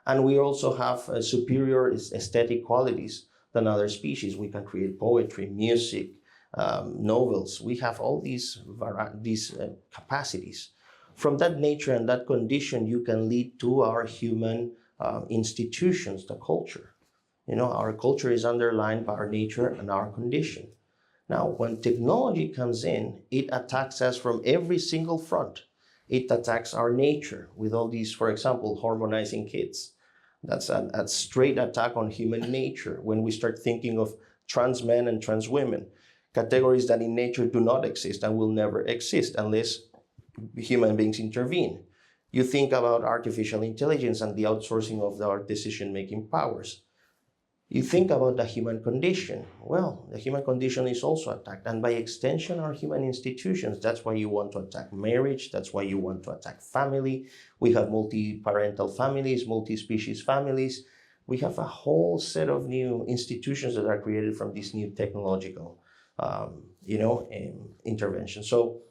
And we also have superior aesthetic qualities than other species. We can create poetry, music, novels. We have all these capacities. From that nature and that condition, you can lead to our human institutions, the culture. You know, our culture is underlined by our nature and our condition. Now, when technology comes in, it attacks us from every single front. It attacks our nature with all these, for example, hormonizing kids. That's a straight attack on human nature when we start thinking of trans men and trans women, categories that in nature do not exist and will never exist unless human beings intervene. You think about artificial intelligence and the outsourcing of our decision-making powers. You think about the human condition. Well, the human condition is also attacked, and by extension, our human institutions. That's why you want to attack marriage. That's why you want to attack family. We have multi-parental families, multi-species families. We have a whole set of new institutions that are created from this new technological, intervention. So,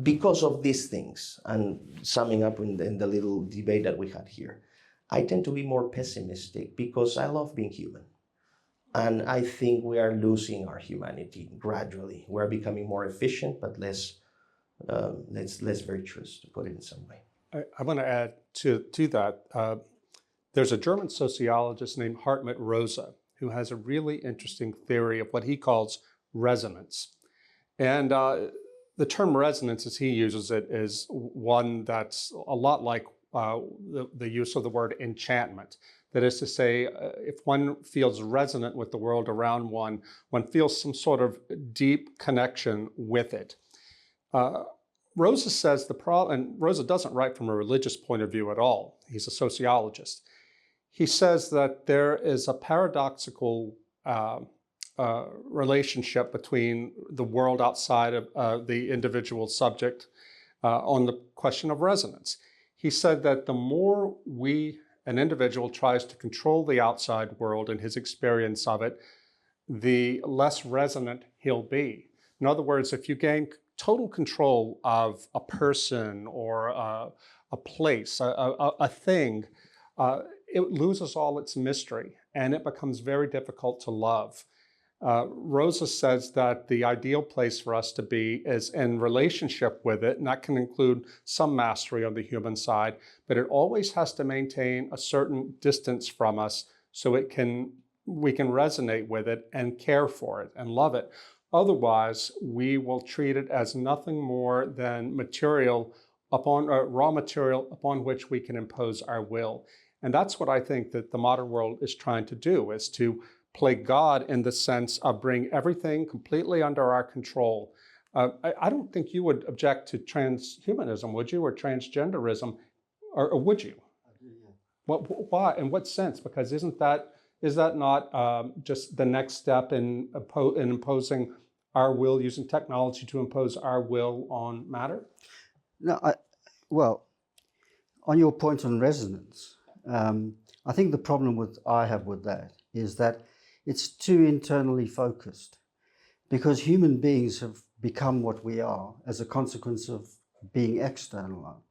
because of these things, and summing up in the little debate that we had here, I tend to be more pessimistic because I love being human. And I think we are losing our humanity gradually. We're becoming more efficient, but less less virtuous, to put it in some way. I want to add to that. There's a German sociologist named Hartmut Rosa who has a really interesting theory of what he calls resonance. And the term resonance, as he uses it, is one that's a lot like the use of the word enchantment. That is to say, if one feels resonant with the world around one, one feels some sort of deep connection with it. Rosa says and Rosa doesn't write from a religious point of view at all. He's a sociologist. He says that there is a paradoxical relationship between the world outside of the individual subject on the question of resonance. He said that the more an individual tries to control the outside world and his experience of it, the less resonant he'll be. In other words, if you gain total control of a person or a place, a thing, it loses all its mystery and it becomes very difficult to love. Rosa says that the ideal place for us to be is in relationship with it, and that can include some mastery on the human side, but it always has to maintain a certain distance from us so we can resonate with it and care for it and love it. Otherwise, we will treat it as nothing more than raw material upon which we can impose our will. And that's what I think that the modern world is trying to do, is to play God in the sense of bring everything completely under our control. I don't think you would object to transhumanism, would you, or transgenderism, or would you? I do, yeah. Why? In what sense? Because is that not just the next step in imposing our will, using technology to impose our will on matter? No, well, on your point on resonance, I think the problem I have with that is that it's too internally focused, because human beings have become what we are as a consequence of being external.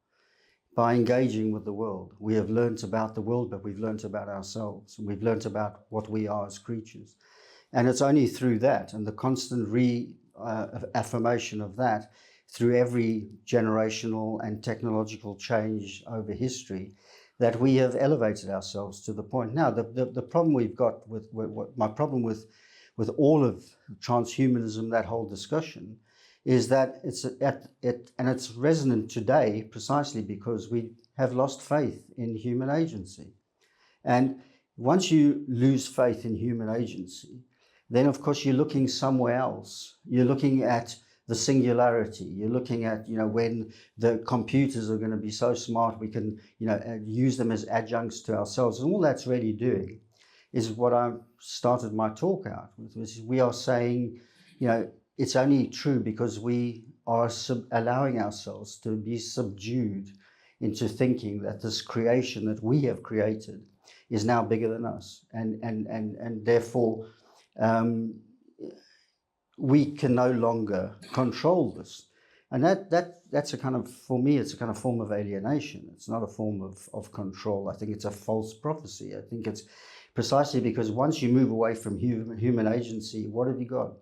By engaging with the world, we have learnt about the world, but we've learnt about ourselves, and we've learnt about what we are as creatures. And it's only through that and the constant reaffirmation of that through every generational and technological change over history that we have elevated ourselves to the point. Now, the problem we've got my problem with all of transhumanism, that whole discussion, is that it's resonant today precisely because we have lost faith in human agency. And once you lose faith in human agency, then of course you're looking somewhere else. You're looking at the singularity. You're looking at, when the computers are going to be so smart we can, use them as adjuncts to ourselves. And all that's really doing is what I started my talk out with, which is we are saying, it's only true because we are allowing ourselves to be subdued into thinking that this creation that we have created is now bigger than us. And therefore, we can no longer control this. And that's a kind of, for me, it's a kind of form of alienation. It's not a form of control. I think it's a false prophecy. I think it's precisely because once you move away from human agency, what have you got?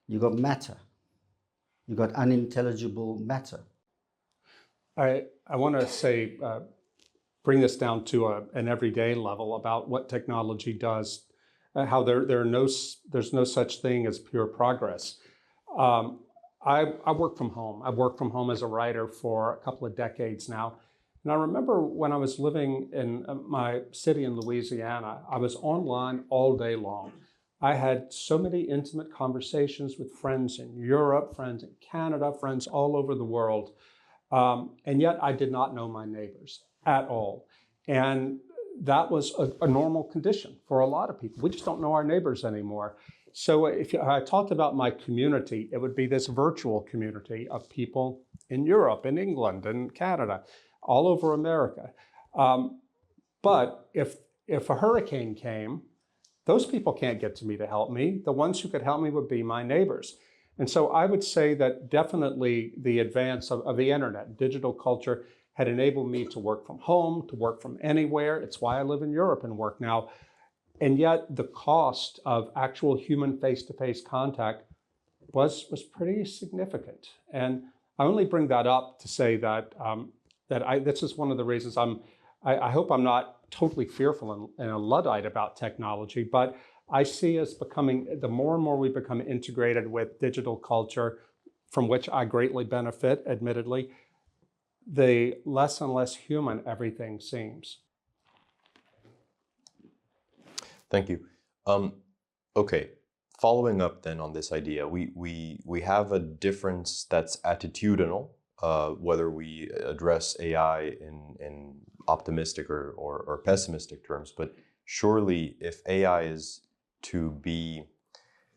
You've got matter. You've got unintelligible matter. I want to say, bring this down to an everyday level about what technology does, how there's no such thing as pure progress. I work from home. I've worked from home as a writer for a couple of decades now. And I remember when I was living in my city in Louisiana, I was online all day long. I had so many intimate conversations with friends in Europe, friends in Canada, friends all over the world. And yet I did not know my neighbors at all. And that was a normal condition for a lot of people. We just don't know our neighbors anymore. So if I talked about my community, it would be this virtual community of people in Europe, in England, in Canada, all over America. But if a hurricane came, those people can't get to me to help me. The ones who could help me would be my neighbors. And so I would say that definitely the advance of the internet, digital culture, had enabled me to work from home, to work from anywhere. It's why I live in Europe and work now. And yet the cost of actual human face-to-face contact was pretty significant. And I only bring that up to say that this is one of the reasons I hope I'm not totally fearful and a Luddite about technology, but I see us becoming, the more and more we become integrated with digital culture, from which I greatly benefit, admittedly, the less and less human everything seems. Thank you. Okay, following up then on this idea, we have a difference that's attitudinal, whether we address AI in optimistic or pessimistic terms, but surely if AI is to be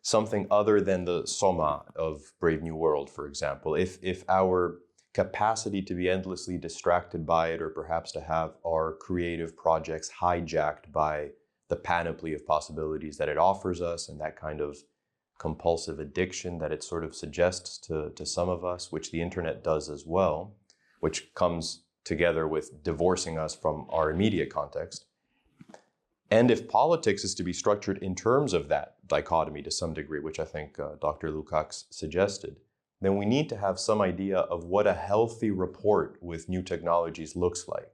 something other than the soma of Brave New World, for example, if our capacity to be endlessly distracted by it, or perhaps to have our creative projects hijacked by the panoply of possibilities that it offers us and that kind of compulsive addiction that it sort of suggests to some of us, which the internet does as well, which comes together with divorcing us from our immediate context. And if politics is to be structured in terms of that dichotomy to some degree, which I think Dr. Lukács suggested, then we need to have some idea of what a healthy rapport with new technologies looks like.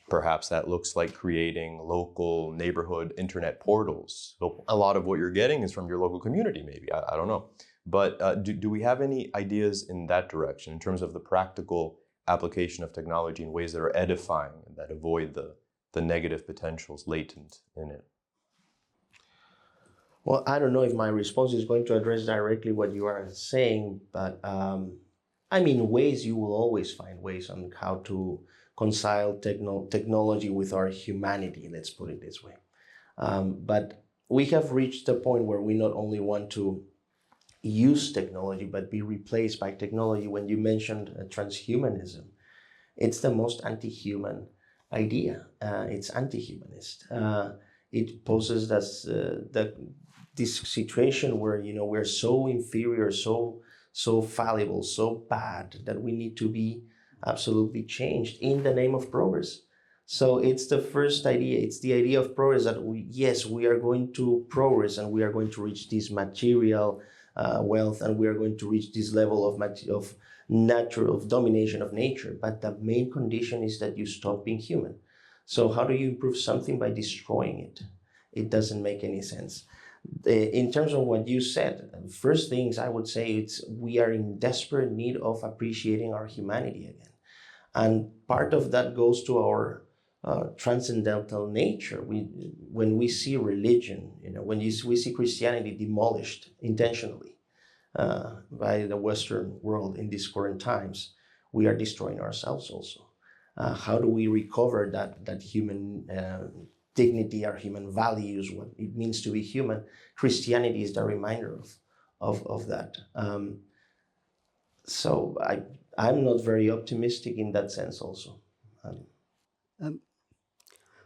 Perhaps that looks like creating local neighborhood internet portals. So a lot of what you're getting is from your local community, maybe, I don't know. But do we have any ideas in that direction in terms of the practical application of technology in ways that are edifying and that avoid the negative potentials latent in it? Well, I don't know if my response is going to address directly what you are saying, but I mean, ways, you will always find ways on how to reconcile technology with our humanity, let's put it this way. But we have reached a point where we not only want to use technology, but be replaced by technology. When you mentioned transhumanism, it's the most anti-human idea. It's anti-humanist. It poses us this situation where, you know, we're so inferior, so fallible, so bad that we need to be absolutely changed in the name of progress. So it's the first idea. It's the idea of progress that we are going to progress and we are going to reach this material wealth and we are going to reach this level of domination of nature. But the main condition is that you stop being human. So how do you improve something by destroying it? It doesn't make any sense. In terms of what you said, first things I would say we are in desperate need of appreciating our humanity again. And part of that goes to our transcendental nature. When we see religion, you know, we see Christianity demolished intentionally by the Western world in these current times, we are destroying ourselves also. How do we recover that human dignity, our human values, what it means to be human? Christianity is the reminder of that. So I'm not very optimistic in that sense also.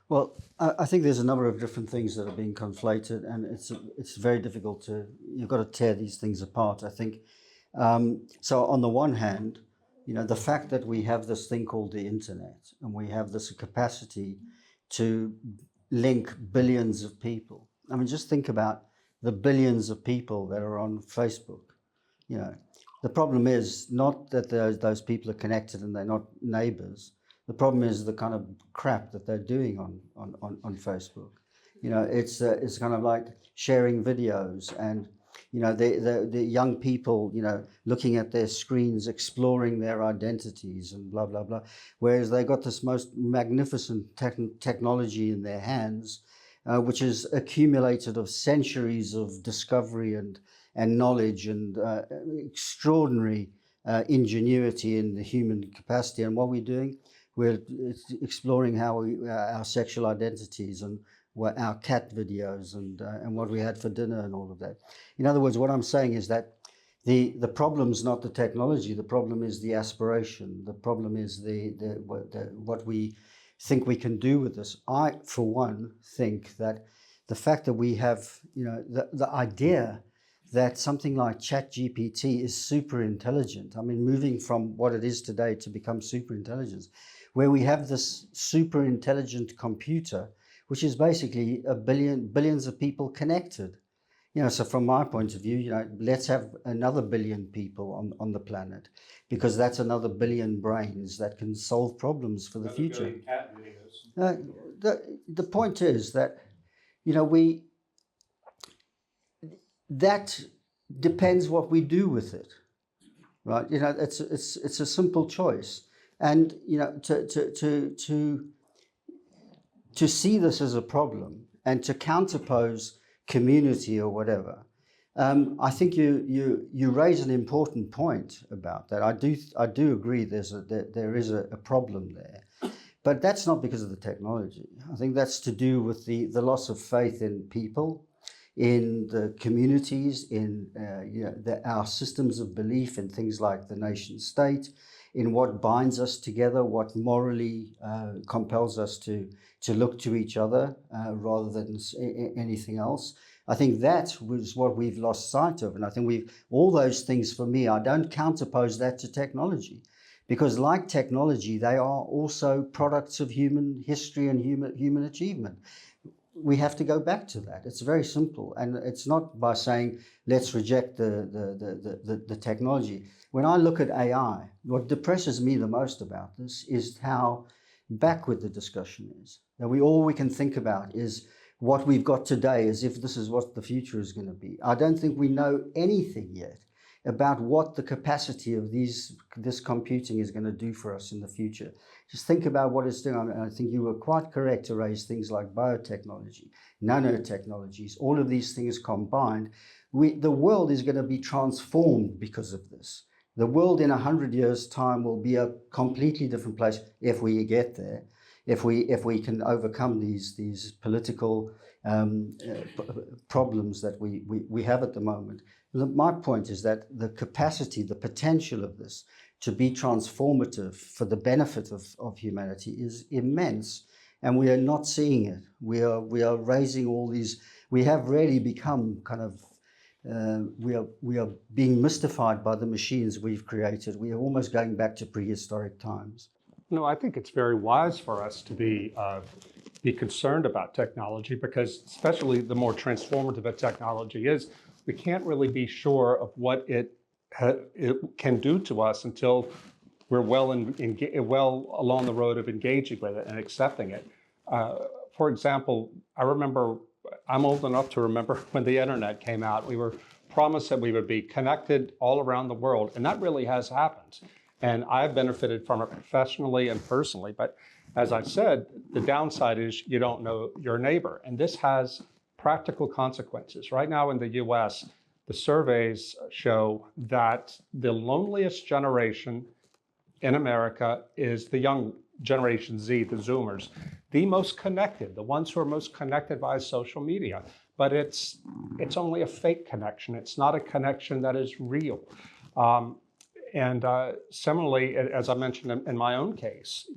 Well, I think there's a number of different things that are being conflated, and it's very difficult you've got to tear these things apart, I think. So on the one hand, you know, the fact that we have this thing called the internet, and we have this capacity to link billions of people. I mean, just think about the billions of people that are on Facebook. You know, the problem is not that those people are connected and they're not neighbors. The problem is the kind of crap that they're doing on Facebook. You know, it's kind of like sharing videos and, you know, the young people, you know, looking at their screens, exploring their identities and blah, blah, blah. Whereas they got this most magnificent technology in their hands, which is accumulated of centuries of discovery and knowledge and extraordinary ingenuity in the human capacity. And what we're doing, we're exploring how our sexual identities and our cat videos and what we had for dinner and all of that. In other words, what I'm saying is that the problem's not the technology. The problem is the aspiration. The problem is what we think we can do with this. I, for one, think that the fact that we have, you know, the idea that something like ChatGPT is super intelligent. I mean, moving from what it is today to become super intelligence, where we have this super intelligent computer, which is basically billions of people connected. So from my point of view, let's have another billion people on the planet, because that's another billion brains that can solve problems for the future. Cat videos. The point is that, that depends what we do with it, right? It's a simple choice, and to see this as a problem and to counterpose community or whatever. I think you raise an important point about that. I do agree there is a problem there, but that's not because of the technology. I think that's to do with the loss of faith in people, in the communities, in our systems of belief in things like the nation state, in what binds us together, what morally compels us to look to each other rather than anything else. I think that was what we've lost sight of. And I think all those things, for me, I don't counterpose that to technology, because like technology, they are also products of human history and human achievement. We have to go back to that. It's very simple. And it's not by saying, let's reject the technology. When I look at AI, what depresses me the most about this is how backward the discussion is. That all we can think about is what we've got today, as if this is what the future is going to be. I don't think we know anything yet about what the capacity of this computing is going to do for us in the future. Just think about what it's doing. I think you were quite correct to raise things like biotechnology, nanotechnologies, all of these things combined. The world is going to be transformed because of this. The world in 100 years' time will be a completely different place if we get there, if we can overcome these political problems that we have at the moment. My point is that the capacity, the potential of this to be transformative for the benefit of humanity is immense, and we are not seeing it. We are raising all these. We have really become kind of. We are being mystified by the machines we've created. We are almost going back to prehistoric times. No, I think it's very wise for us to be concerned about technology, because especially the more transformative a technology is, we can't really be sure of what it can do to us until we're well along the road of engaging with it and accepting it. For example, I'm old enough to remember when the internet came out. We were promised that we would be connected all around the world, and that really has happened. And I've benefited from it professionally and personally. But as I said, the downside is you don't know your neighbor. And this has practical consequences. Right now in the US, the surveys show that the loneliest generation in America is the young Generation Z, the Zoomers, the most connected, the ones who are most connected via social media. But it's only a fake connection. It's not a connection that is real. And similarly, as I mentioned in my own case,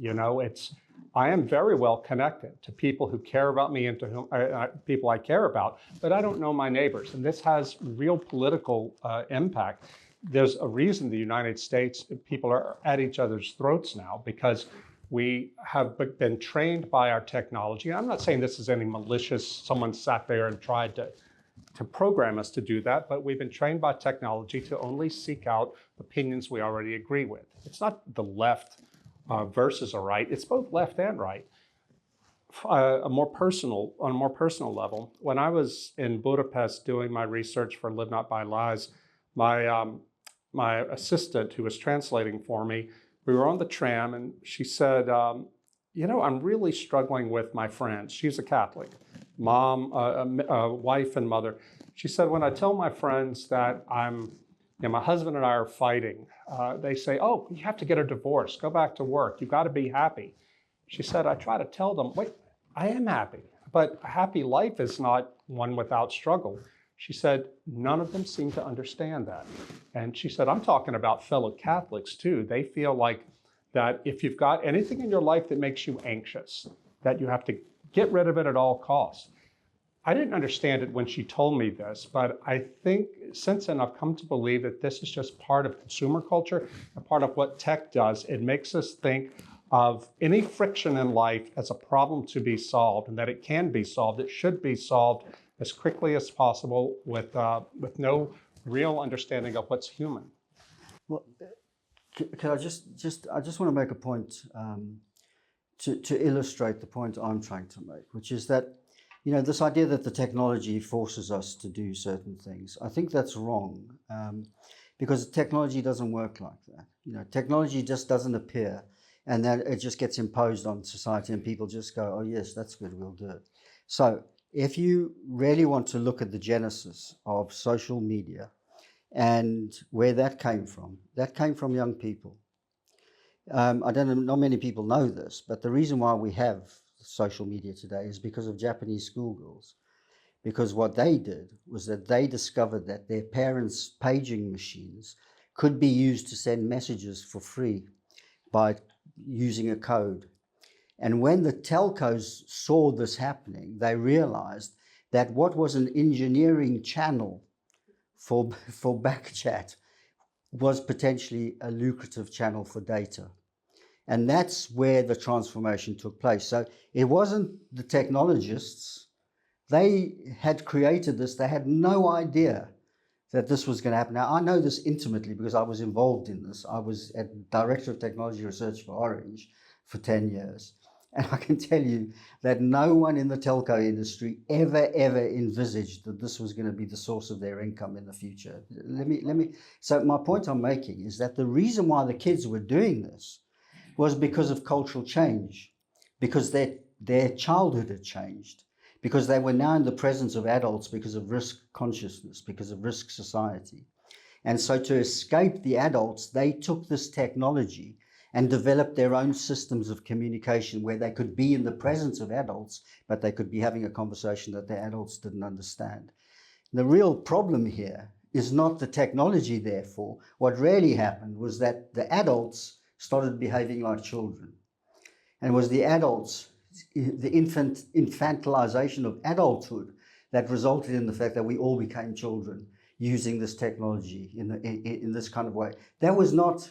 I am very well connected to people who care about me and to whom people I care about, but I don't know my neighbors. And this has real political impact. There's a reason the United States, people are at each other's throats now, because we have been trained by our technology. I'm not saying this is any malicious, someone sat there and tried to program us to do that, but we've been trained by technology to only seek out opinions we already agree with. It's not the left versus a right, it's both left and right. On a more personal level, when I was in Budapest doing my research for Live Not by Lies, my assistant who was translating for me, we were on the tram and she said, I'm really struggling with my friends. She's a Catholic, mom, wife and mother. She said, when I tell my friends that my husband and I are fighting, they say, oh, you have to get a divorce, go back to work, you've got to be happy. She said, I try to tell them, wait, I am happy, but a happy life is not one without struggle. She said, none of them seem to understand that. And she said, I'm talking about fellow Catholics too. They feel like that if you've got anything in your life that makes you anxious, that you have to get rid of it at all costs. I didn't understand it when she told me this, but I think since then I've come to believe that this is just part of consumer culture, a part of what tech does. It makes us think of any friction in life as a problem to be solved, and that it can be solved, it should be solved as quickly as possible with no real understanding of what's human. Well, can I I just want to make a point to illustrate the point I'm trying to make, which is that, this idea that the technology forces us to do certain things, I think that's wrong, because technology doesn't work like that. Technology just doesn't appear and then it just gets imposed on society and people just go, oh yes, that's good, we'll do it. So if you really want to look at the genesis of social media and where that came from young people. I don't know, not many people know this, but the reason why we have social media today is because of Japanese schoolgirls. Because what they did was that they discovered that their parents' paging machines could be used to send messages for free by using a code. And when the telcos saw this happening, they realized that what was an engineering channel for backchat was potentially a lucrative channel for data. And that's where the transformation took place. So it wasn't the technologists. They had created this. They had no idea that this was going to happen. Now, I know this intimately because I was involved in this. I was Director of Technology Research for Orange for 10 years. And I can tell you that no one in the telco industry ever envisaged that this was going to be the source of their income in the future. So my point I'm making is that the reason why the kids were doing this was because of cultural change, because their childhood had changed, because they were now in the presence of adults because of risk consciousness, because of risk society. And so to escape the adults, they took this technology and developed their own systems of communication where they could be in the presence of adults, but they could be having a conversation that the adults didn't understand. The real problem here is not the technology, therefore. What really happened was that the adults started behaving like children. And it was the adults, the infantilization of adulthood that resulted in the fact that we all became children using this technology in this kind of way. That was not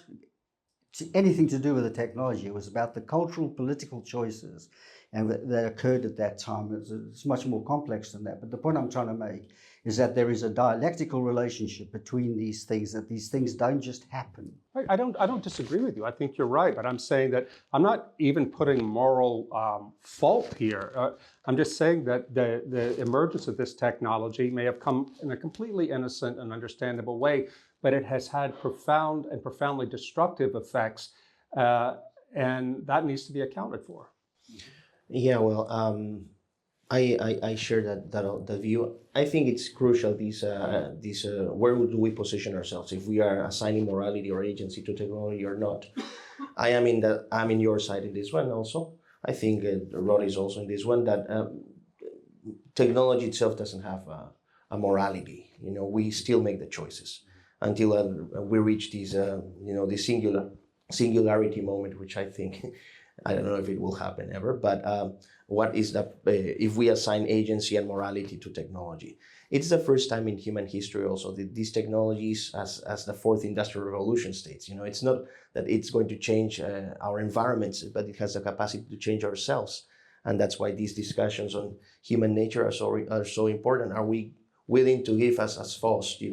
anything to do with the technology. It was about the cultural, political choices and that occurred at that time. It's much more complex than that. But the point I'm trying to make is that there is a dialectical relationship between these things, that these things don't just happen. I don't disagree with you. I think you're right, but I'm saying that I'm not even putting moral fault here. I'm just saying that the emergence of this technology may have come in a completely innocent and understandable way, but it has had profound and profoundly destructive effects, and that needs to be accounted for. Yeah, well, I share that view. I think it's crucial. Where do we position ourselves? If we are assigning morality or agency to technology or not? I'm in your side in this one also. I think Rod is also in this one, that technology itself doesn't have a morality. We still make the choices until we reach this singularity moment, which I think. I don't know if it will happen ever, but what is if we assign agency and morality to technology? It's the first time in human history also that these technologies, as the fourth industrial revolution states, it's not that it's going to change our environments, but it has the capacity to change ourselves. And that's why these discussions on human nature are so important. Are we willing to give as FOST,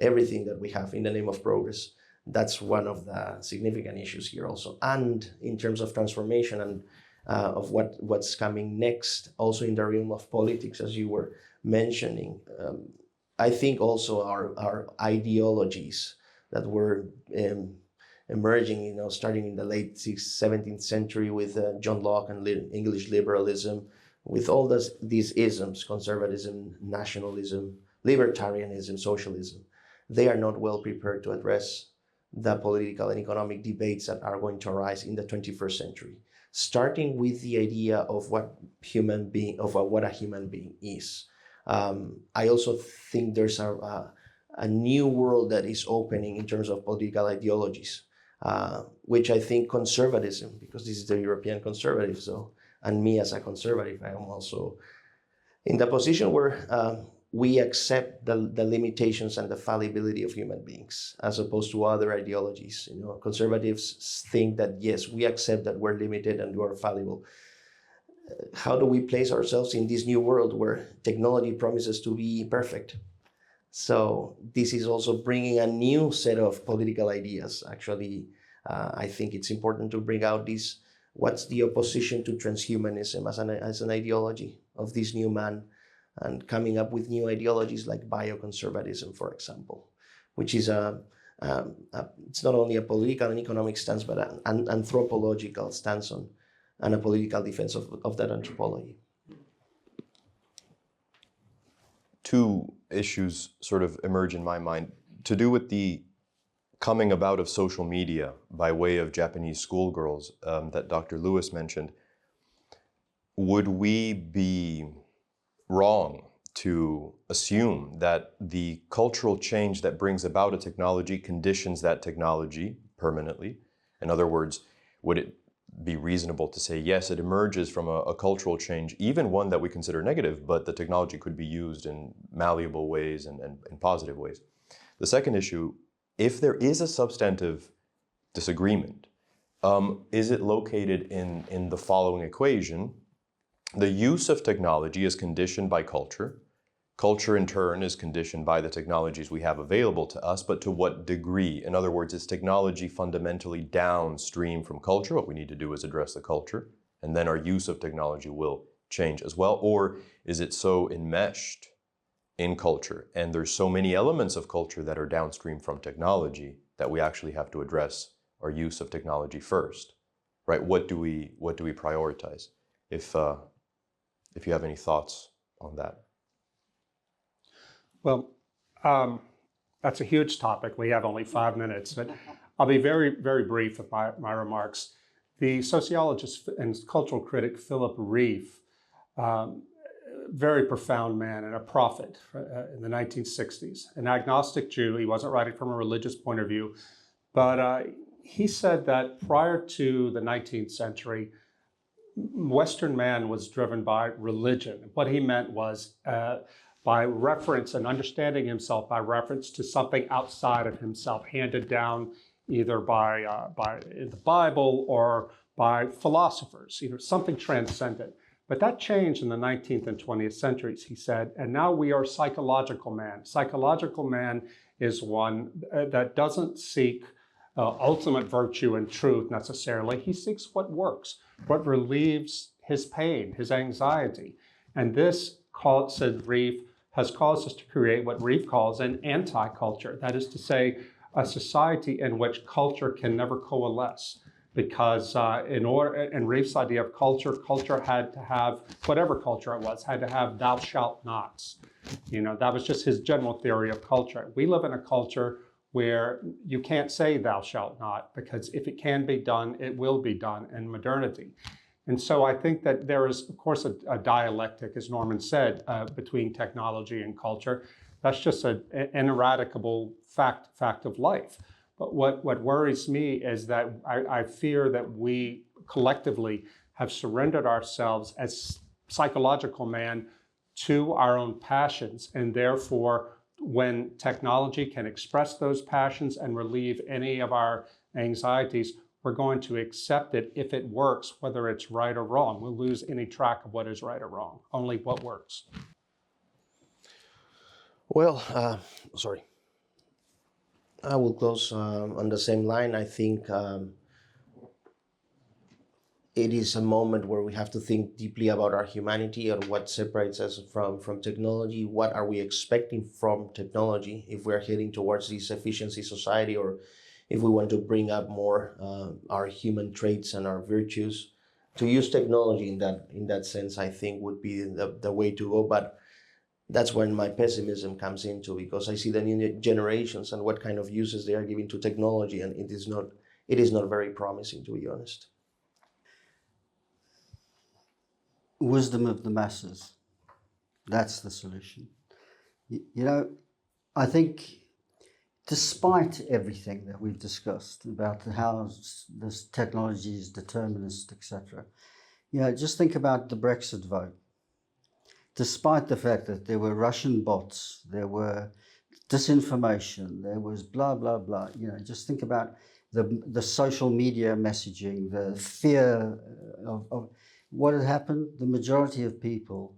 everything that we have in the name of progress? That's one of the significant issues here also. And in terms of transformation and of what's coming next, also in the realm of politics, as you were mentioning, I think also our ideologies that were emerging, starting in the late 17th century with John Locke and English liberalism, with all these isms, conservatism, nationalism, libertarianism, socialism, they are not well prepared to address the political and economic debates that are going to arise in the 21st century, starting with the idea of what a human being is. I also think there's a new world that is opening in terms of political ideologies, which I think conservatism, because this is the European conservative, and me as a conservative, I am also in the position where we accept the limitations and the fallibility of human beings, as opposed to other ideologies. Conservatives think that, yes, we accept that we're limited and we're fallible. how do we place ourselves in this new world where technology promises to be perfect? So this is also bringing a new set of political ideas. Actually, I think it's important to bring out this, what's the opposition to transhumanism as an ideology of this new man, and coming up with new ideologies like bioconservatism, for example, which is it's not only a political and economic stance, but an anthropological stance on, and a political defense of that anthropology. Two issues sort of emerge in my mind to do with the coming about of social media by way of Japanese schoolgirls that Dr. Lewis mentioned. Would we be wrong to assume that the cultural change that brings about a technology conditions that technology permanently? In other words, would it be reasonable to say, yes, it emerges from a cultural change, even one that we consider negative, but the technology could be used in malleable ways and in positive ways? The second issue, if there is a substantive disagreement, is it located in the following equation? The use of technology is conditioned by culture. Culture, in turn, is conditioned by the technologies we have available to us, but to what degree? In other words, is technology fundamentally downstream from culture? What we need to do is address the culture, and then our use of technology will change as well. Or is it so enmeshed in culture, and there's so many elements of culture that are downstream from technology that we actually have to address our use of technology first, right? What do we prioritize? If you have any thoughts on that. Well, that's a huge topic. We have only 5 minutes, but I'll be very, very brief with my remarks. The sociologist and cultural critic Philip Rieff, very profound man and a prophet in the 1960s, an agnostic Jew. He wasn't writing from a religious point of view, but he said that prior to the 19th century, Western man was driven by religion. What he meant was by reference and understanding himself by reference to something outside of himself, handed down either by the Bible or by philosophers, something transcendent. But that changed in the 19th and 20th centuries, he said, and now we are psychological man. Psychological man is one that doesn't seek ultimate virtue and truth necessarily. He seeks what works, what relieves his pain, his anxiety. And this, said Rieff, has caused us to create what Rieff calls an anti-culture. That is to say, a society in which culture can never coalesce. Because in Rieff's idea of culture had to have, whatever culture it was, had to have thou shalt nots. That was just his general theory of culture. We live in a culture where you can't say thou shalt not, because if it can be done, it will be done in modernity. And so I think that there is, of course, a dialectic, as Norman said, between technology and culture. That's just an ineradicable fact of life. But what worries me is that I fear that we collectively have surrendered ourselves as psychological man to our own passions, and therefore when technology can express those passions and relieve any of our anxieties, we're going to accept it if it works, whether it's right or wrong. We'll lose any track of what is right or wrong, only what works. Well, I will close on the same line. I think it is a moment where we have to think deeply about our humanity and what separates us from technology. What are we expecting from technology if we're heading towards this efficiency society, or if we want to bring up more our human traits and our virtues? To use technology in that sense, I think would be the way to go. But that's when my pessimism comes into, because I see the new generations and what kind of uses they are giving to technology, and it is not very promising, to be honest. Wisdom of the masses. That's the solution. I think despite everything that we've discussed about how this technology is determinist, etc., just think about the Brexit vote. Despite the fact that there were Russian bots, there were disinformation, there was blah, blah, blah. Just think about the social media messaging, the fear of what had happened? The majority of people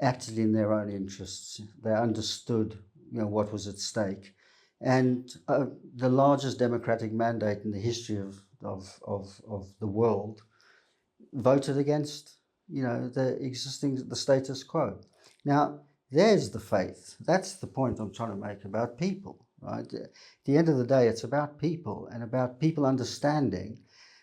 acted in their own interests. They understood, what was at stake, and the largest democratic mandate in the history of the world voted against, the status quo. Now, there's the faith. That's the point I'm trying to make about people, right? At the end of the day, it's about people and about people understanding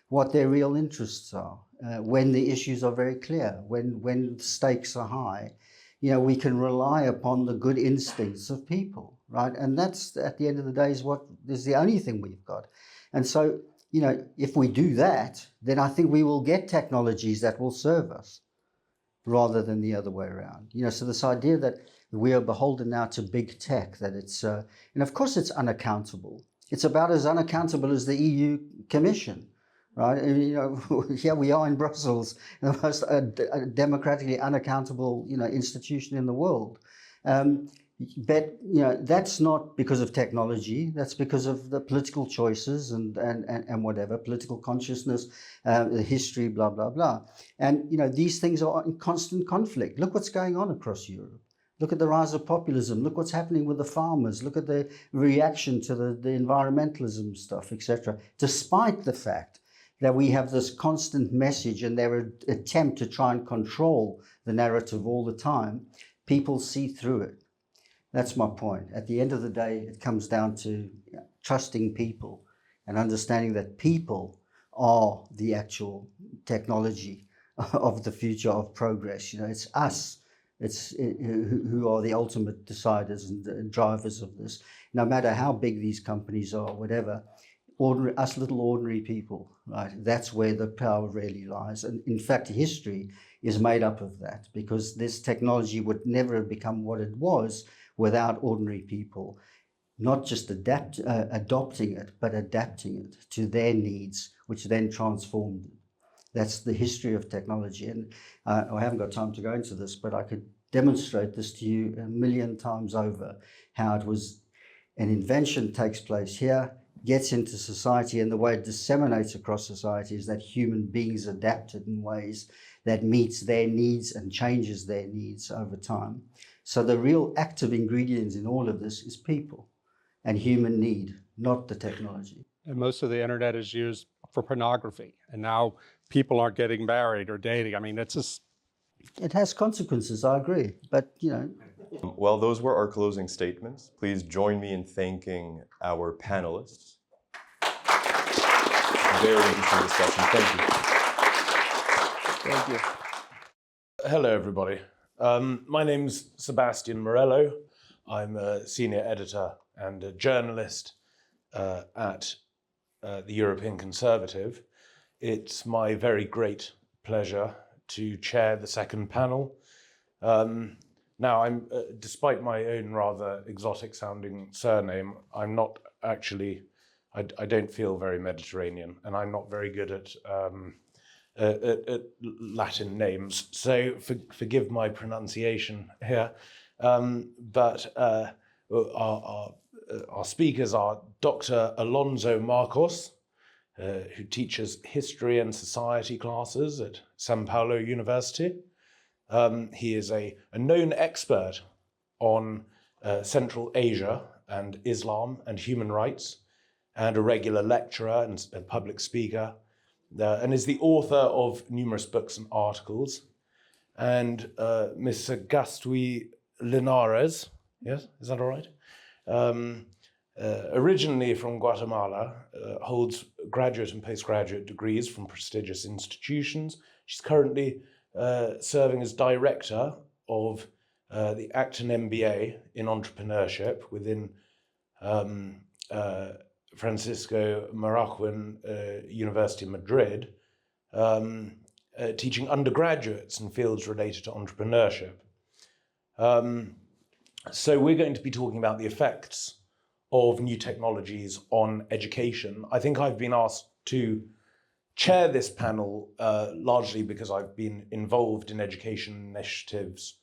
what their real interests are. When the issues are very clear, when the stakes are high, we can rely upon the good instincts of people, right? And that's, at the end of the day, is the only thing we've got. And so, if we do that, then I think we will get technologies that will serve us rather than the other way around. So this idea that we are beholden now to big tech, that it's, and of course it's unaccountable. It's about as unaccountable as the EU Commission, right? And, here we are in Brussels, the most democratically unaccountable, institution in the world. But that's not because of technology. That's because of the political choices and whatever, political consciousness, the history, blah blah blah. And these things are in constant conflict. Look what's going on across Europe. Look at the rise of populism. Look what's happening with the farmers. Look at the reaction to the environmentalism stuff, etc. Despite the fact that we have this constant message and their attempt to try and control the narrative all the time, people see through it. That's my point. At the end of the day, it comes down to trusting people and understanding that people are the actual technology of the future of progress. It's us. Who are the ultimate deciders and drivers of this. No matter how big these companies are, whatever, us little ordinary people, right? That's where the power really lies. And in fact, history is made up of that, because this technology would never have become what it was without ordinary people, not just adopting it, but adapting it to their needs, which then transformed it. That's the history of technology. And I haven't got time to go into this, but I could demonstrate this to you 1,000,000 times over, how it was an invention takes place here, gets into society, and the way it disseminates across society is that human beings adapted in ways that meets their needs and changes their needs over time. So the real active ingredients in all of this is people and human need, not the technology. And most of the internet is used for pornography. And now people aren't getting married or dating. I mean, it's just... It has consequences, I agree. But, Well, those were our closing statements. Please join me in thanking our panelists. Very interesting discussion. Thank you. Thank you. Hello, everybody. My name's Sebastian Morello. I'm a senior editor and a journalist at the European Conservative. It's my very great pleasure to chair the second panel. Now, despite my own rather exotic-sounding surname, I'm not actually. I don't feel very Mediterranean, and I'm not very good at Latin names, so forgive my pronunciation here. But our speakers are Dr. Alonso Marcos, who teaches history and society classes at São Paulo University. He is a known expert on Central Asia and Islam and human rights, and a regular lecturer and public speaker, and is the author of numerous books and articles. And Ms. Gastui Linares, yes, is that all right? Originally from Guatemala, holds graduate and postgraduate degrees from prestigious institutions. She's currently serving as director of the Acton MBA in entrepreneurship within Francisco Marroquin University of Madrid, teaching undergraduates in fields related to entrepreneurship. So we're going to be talking about the effects of new technologies on education. I think I've been asked to chair this panel largely because I've been involved in education initiatives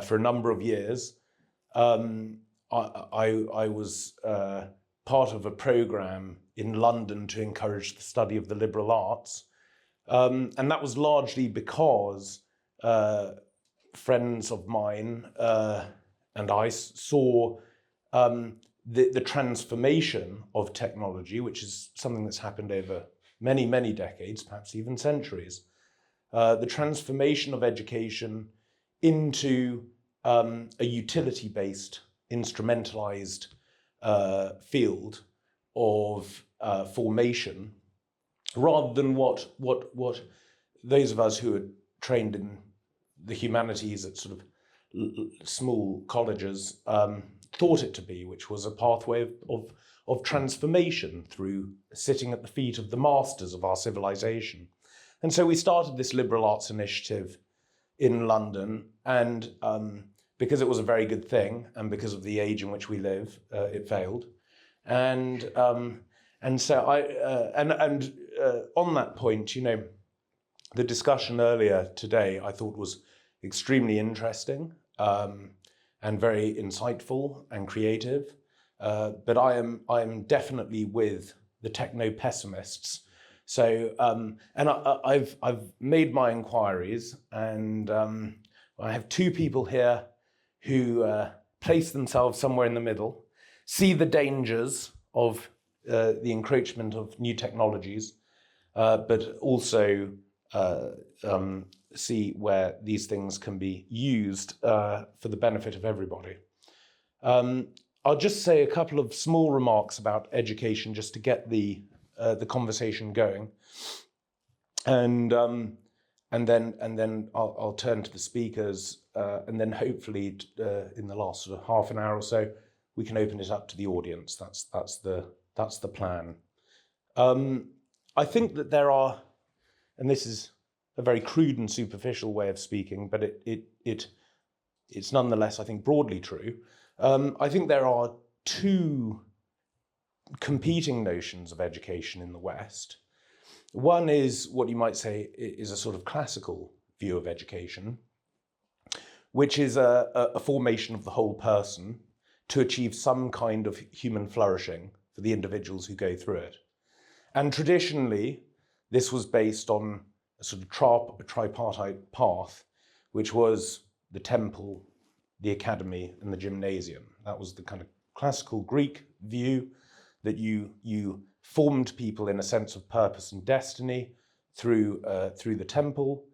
for a number of years. I was part of a program in London to encourage the study of the liberal arts, And that was largely because friends of mine and I saw the transformation of technology, which is something that's happened over many, many decades, perhaps even centuries. The transformation of education into a utility-based, instrumentalized field of formation, rather than what those of us who are trained in the humanities at sort of small colleges thought it to be, which was a pathway of transformation through sitting at the feet of the masters of our civilization. And so we started this liberal arts initiative in London, and because it was a very good thing, and because of the age in which we live, it failed. And so on that point, you know, the discussion earlier today I thought was extremely interesting and very insightful and creative. But I am definitely with the techno-pessimists. So I've made my inquiries, and I have two people here who place themselves somewhere in the middle, see the dangers of the encroachment of new technologies, but also see where these things can be used for the benefit of everybody. I'll just say a couple of small remarks about education just to get the conversation going, and then I'll turn to the speakers, and then hopefully in the last sort of half an hour or so we can open it up to the audience. That's the plan. I think that there are, and this is a very crude and superficial way of speaking, but it's nonetheless, I think, broadly true. I think there are two competing notions of education in the West. One is what you might say is a sort of classical view of education, which is a formation of the whole person to achieve some kind of human flourishing for the individuals who go through it. And traditionally, this was based on a sort of tripartite path, which was the temple, the academy, and the gymnasium. That was the kind of classical Greek view, that you formed people in a sense of purpose and destiny through the temple.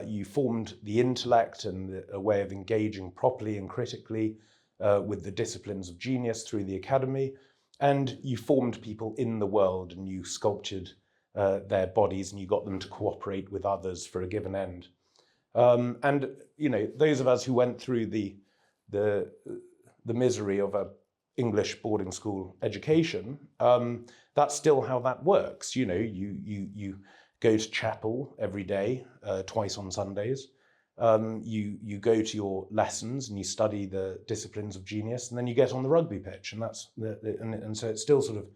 You formed the intellect and a way of engaging properly and critically with the disciplines of genius through the academy. And you formed people in the world, and you sculptured their bodies, and you got them to cooperate with others for a given end. And you know, those of us who went through the misery of a English boarding school education, that's still how that works. You know, you go to chapel every day, twice on Sundays. You go to your lessons and you study the disciplines of genius, and then you get on the rugby pitch, and and so it still sort of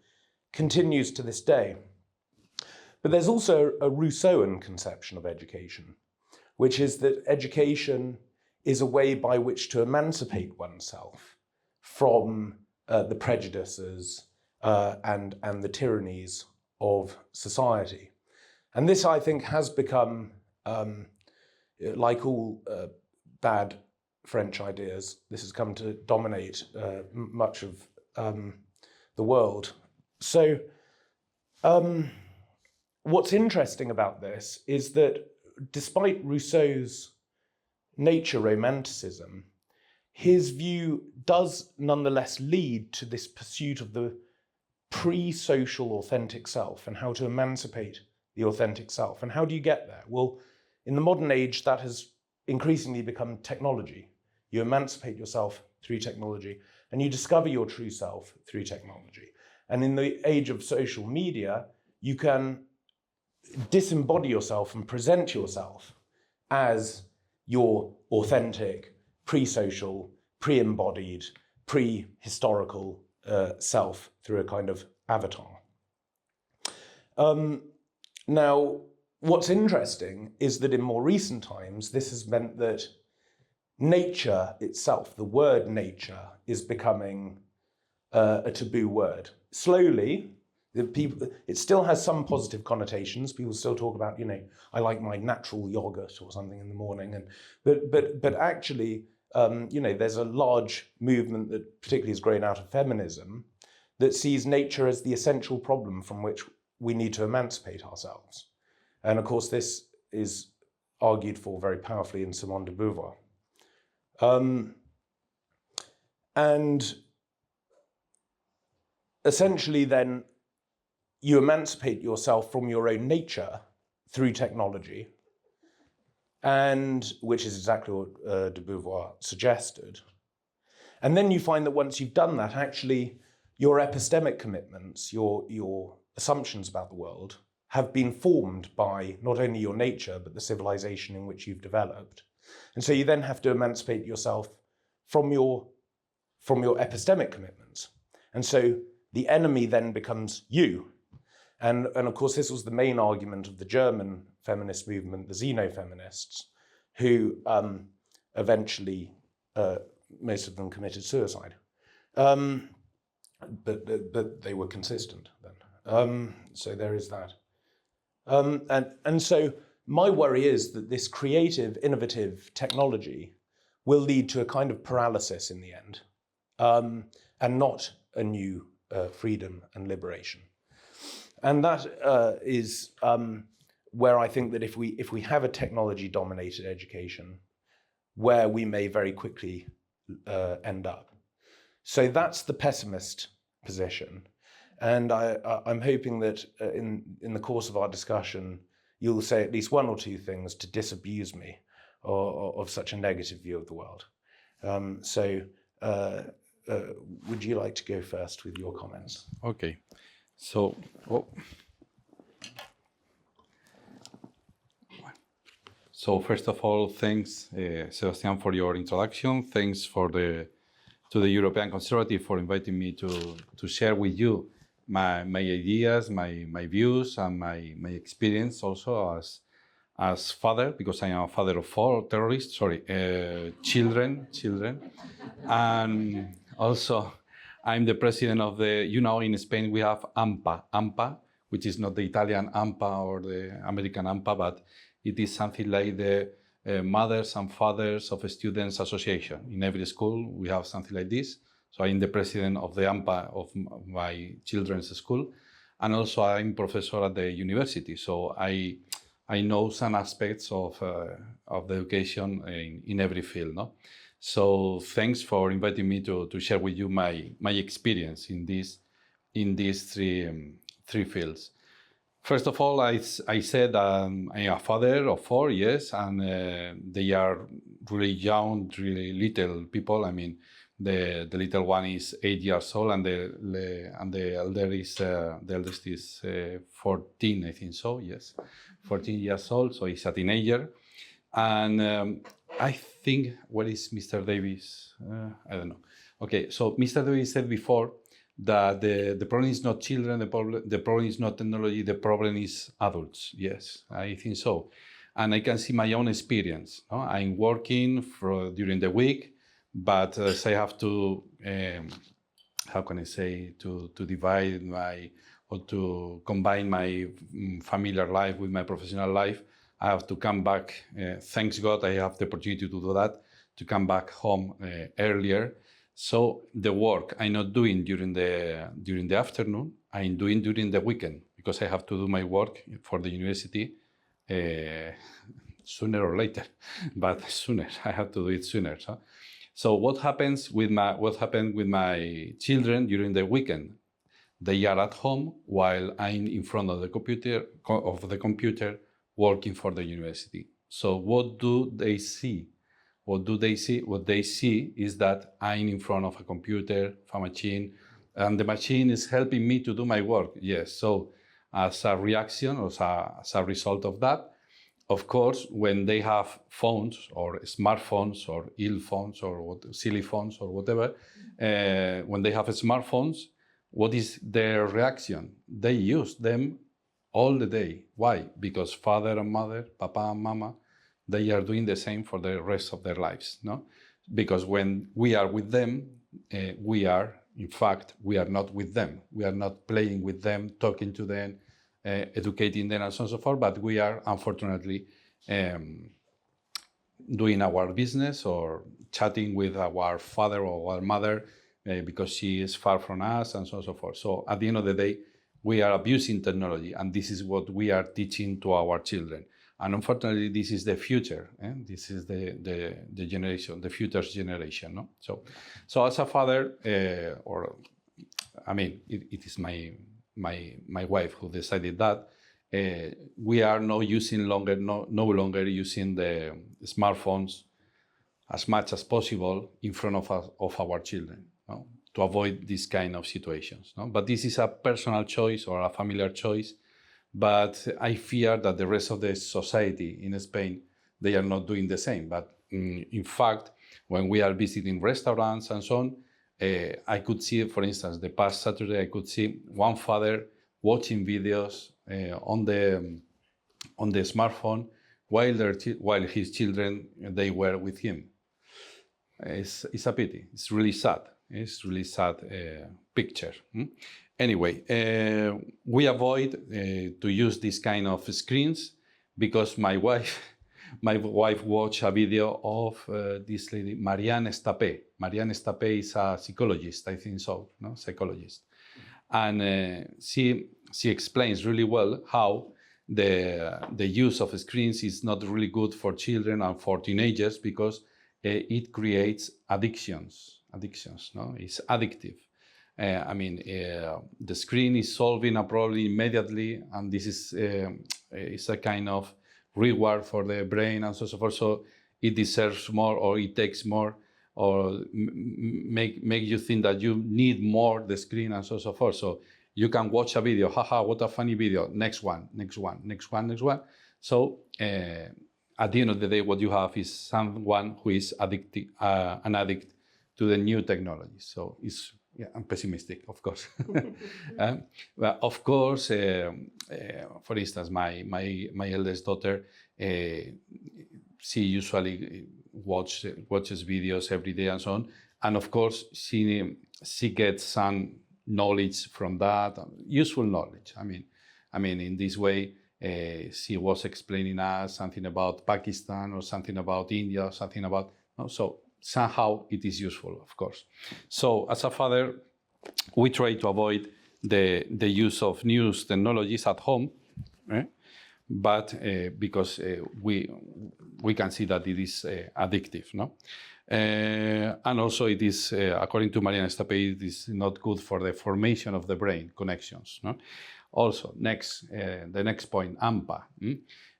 continues to this day. But there's also a Rousseauan conception of education, which is that education is a way by which to emancipate oneself from the prejudices and the tyrannies of society. And this, I think, has become, like all bad French ideas, this has come to dominate much of the world. So what's interesting about this is that despite Rousseau's nature romanticism, his view does nonetheless lead to this pursuit of the pre-social authentic self and how to emancipate the authentic self. And how do you get there? Well, in the modern age, that has increasingly become technology. You emancipate yourself through technology, and you discover your true self through technology. And in the age of social media, you can disembody yourself and present yourself as your authentic, pre-social, pre-embodied, pre-historical self through a kind of avatar. Now, what's interesting is that in more recent times, this has meant that nature itself, the word nature, is becoming a taboo word. Slowly, It still has some positive connotations. People still talk about, I like my natural yogurt or something in the morning, but actually, there's a large movement that particularly has grown out of feminism that sees nature as the essential problem from which we need to emancipate ourselves. And of course, this is argued for very powerfully in Simone de Beauvoir. And essentially then, you emancipate yourself from your own nature through technology, and which is exactly what de Beauvoir suggested. And then you find that once you've done that, actually, your epistemic commitments, your assumptions about the world, have been formed by not only your nature, but the civilization in which you've developed. And so you then have to emancipate yourself from your epistemic commitments. And so the enemy then becomes you. And of course, this was the main argument of the German feminist movement, the xenofeminists, who eventually, most of them committed suicide. But they were consistent then. So there is that. And so my worry is that this creative, innovative technology will lead to a kind of paralysis in the end, and not a new freedom and liberation. And that is where I think that if we have a technology-dominated education, where we may very quickly end up. So that's the pessimist position. And I'm hoping that in the course of our discussion, you'll say at least one or two things to disabuse me of such a negative view of the world. Would you like to go first with your comments? Okay. So, so first of all, thanks, Sebastian, for your introduction. Thanks to the European Conservative for inviting me to share with you my ideas, my views, and my experience also as father, because I am a father of four terrorists. Children, and also. I'm the president of in Spain we have AMPA, which is not the Italian AMPA or the American AMPA, but it is something like the Mothers and Fathers of Students Association. In every school we have something like this. So I'm the president of the AMPA of my children's school, and also I'm professor at the university. So I know some aspects of the education in every field. No? So thanks for inviting me to share with you my experience in these three fields. First of all, I said I'm a father of four, yes, and they are really young, really little people. I mean, the little one is 8 years old, and the eldest is 14, I think so. Yes, 14 years old. So he's a teenager, and I think, where is Mr. Davis? I don't know. Okay, so Mr. Davis said before that the problem is not children, the problem is not technology, the problem is adults. Yes, I think so. And I can see my own experience. No? I'm working during the week, but I have to, how can I say, to divide or to combine my familiar life with my professional life. I have to come back. Thanks God, I have the opportunity to do that, to come back home earlier. So the work I'm not doing during the afternoon, I'm doing during the weekend, because I have to do my work for the university sooner or later, but sooner. I have to do it sooner. So what happened with my children during the weekend? They are at home while I'm in front of the computer working for the university. So what do they see? What they see is that I'm in front of a computer, of a machine, and the machine is helping me to do my work. Yes, so as a reaction, or as a result of that, of course, when they have phones or smartphones or ill phones or silly phones or whatever, when they have smartphones, what is their reaction? They use them all the day. Why? Because father and mother, papa and mama, they are doing the same for the rest of their lives, no? Because when we are with them, we are in fact, we are not with them. We are not playing with them, talking to them, educating them, and so on and so forth, but we are, unfortunately, doing our business or chatting with our father or our mother because she is far from us, and so on and so forth. So at the end of the day, we are abusing technology, and this is what we are teaching to our children. And unfortunately, this is the future. This is the generation, the future's generation. No? So as a father, it is my wife who decided that. We are no longer using the smartphones as much as possible in front of our children, no? To avoid these kind of situations. No? But this is a personal choice or a familiar choice. But I fear that the rest of the society in Spain, they are not doing the same. But in fact, when we are visiting restaurants and so on, I could see, for instance, the past Saturday, I could see one father watching videos on the smartphone while his children, they were with him. It's a pity. It's really sad. It's really sad picture. Anyway, we avoid to use this kind of screens because my wife watched a video of this lady, Marianne Estapé. Marianne Estapé is a psychologist, I think so, no? Psychologist. And she explains really well how the use of screens is not really good for children and for teenagers because it creates addictions. No? It's addictive. The screen is solving a problem immediately, and this is a kind of reward for the brain and so forth. So it deserves more, or it takes more, or make you think that you need more the screen and so forth. So you can watch a video, haha, what a funny video. Next one. So at the end of the day, what you have is someone who is an addict to the new technology. So it's, yeah, I'm pessimistic, of course. But of course, for instance, my eldest daughter, she usually watches videos every day and so on. And of course, she gets some knowledge from that, useful knowledge. In this way, she was explaining us something about Pakistan or something about India or something about, no? So somehow it is useful, of course. So as a father, we try to avoid the use of new technologies at home, but because we can see that it is addictive, no? And also it is, according to Marianne Estapé, it is not good for the formation of the brain connections, no? Also, the next point, AMPA.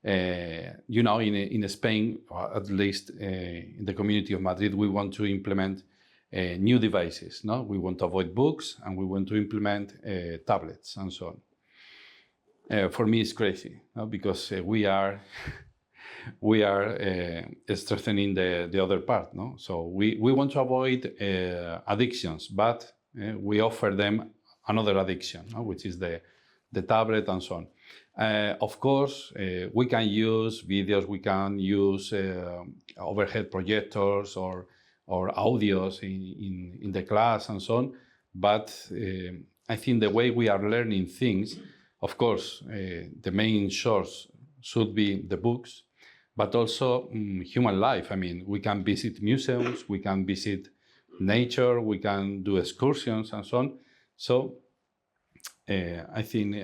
In Spain, or at least in the community of Madrid, we want to implement new devices. No, we want to avoid books, and we want to implement tablets and so on. For me, it's crazy, no? Because we are strengthening the other part. No, so we want to avoid addictions, but we offer them another addiction, no? Which is the tablet and so on. Of course, we can use videos, we can use overhead projectors or audios in the class and so on. But I think the way we are learning things, of course, the main source should be the books, but also human life. We can visit museums, we can visit nature, we can do excursions and so on. So I think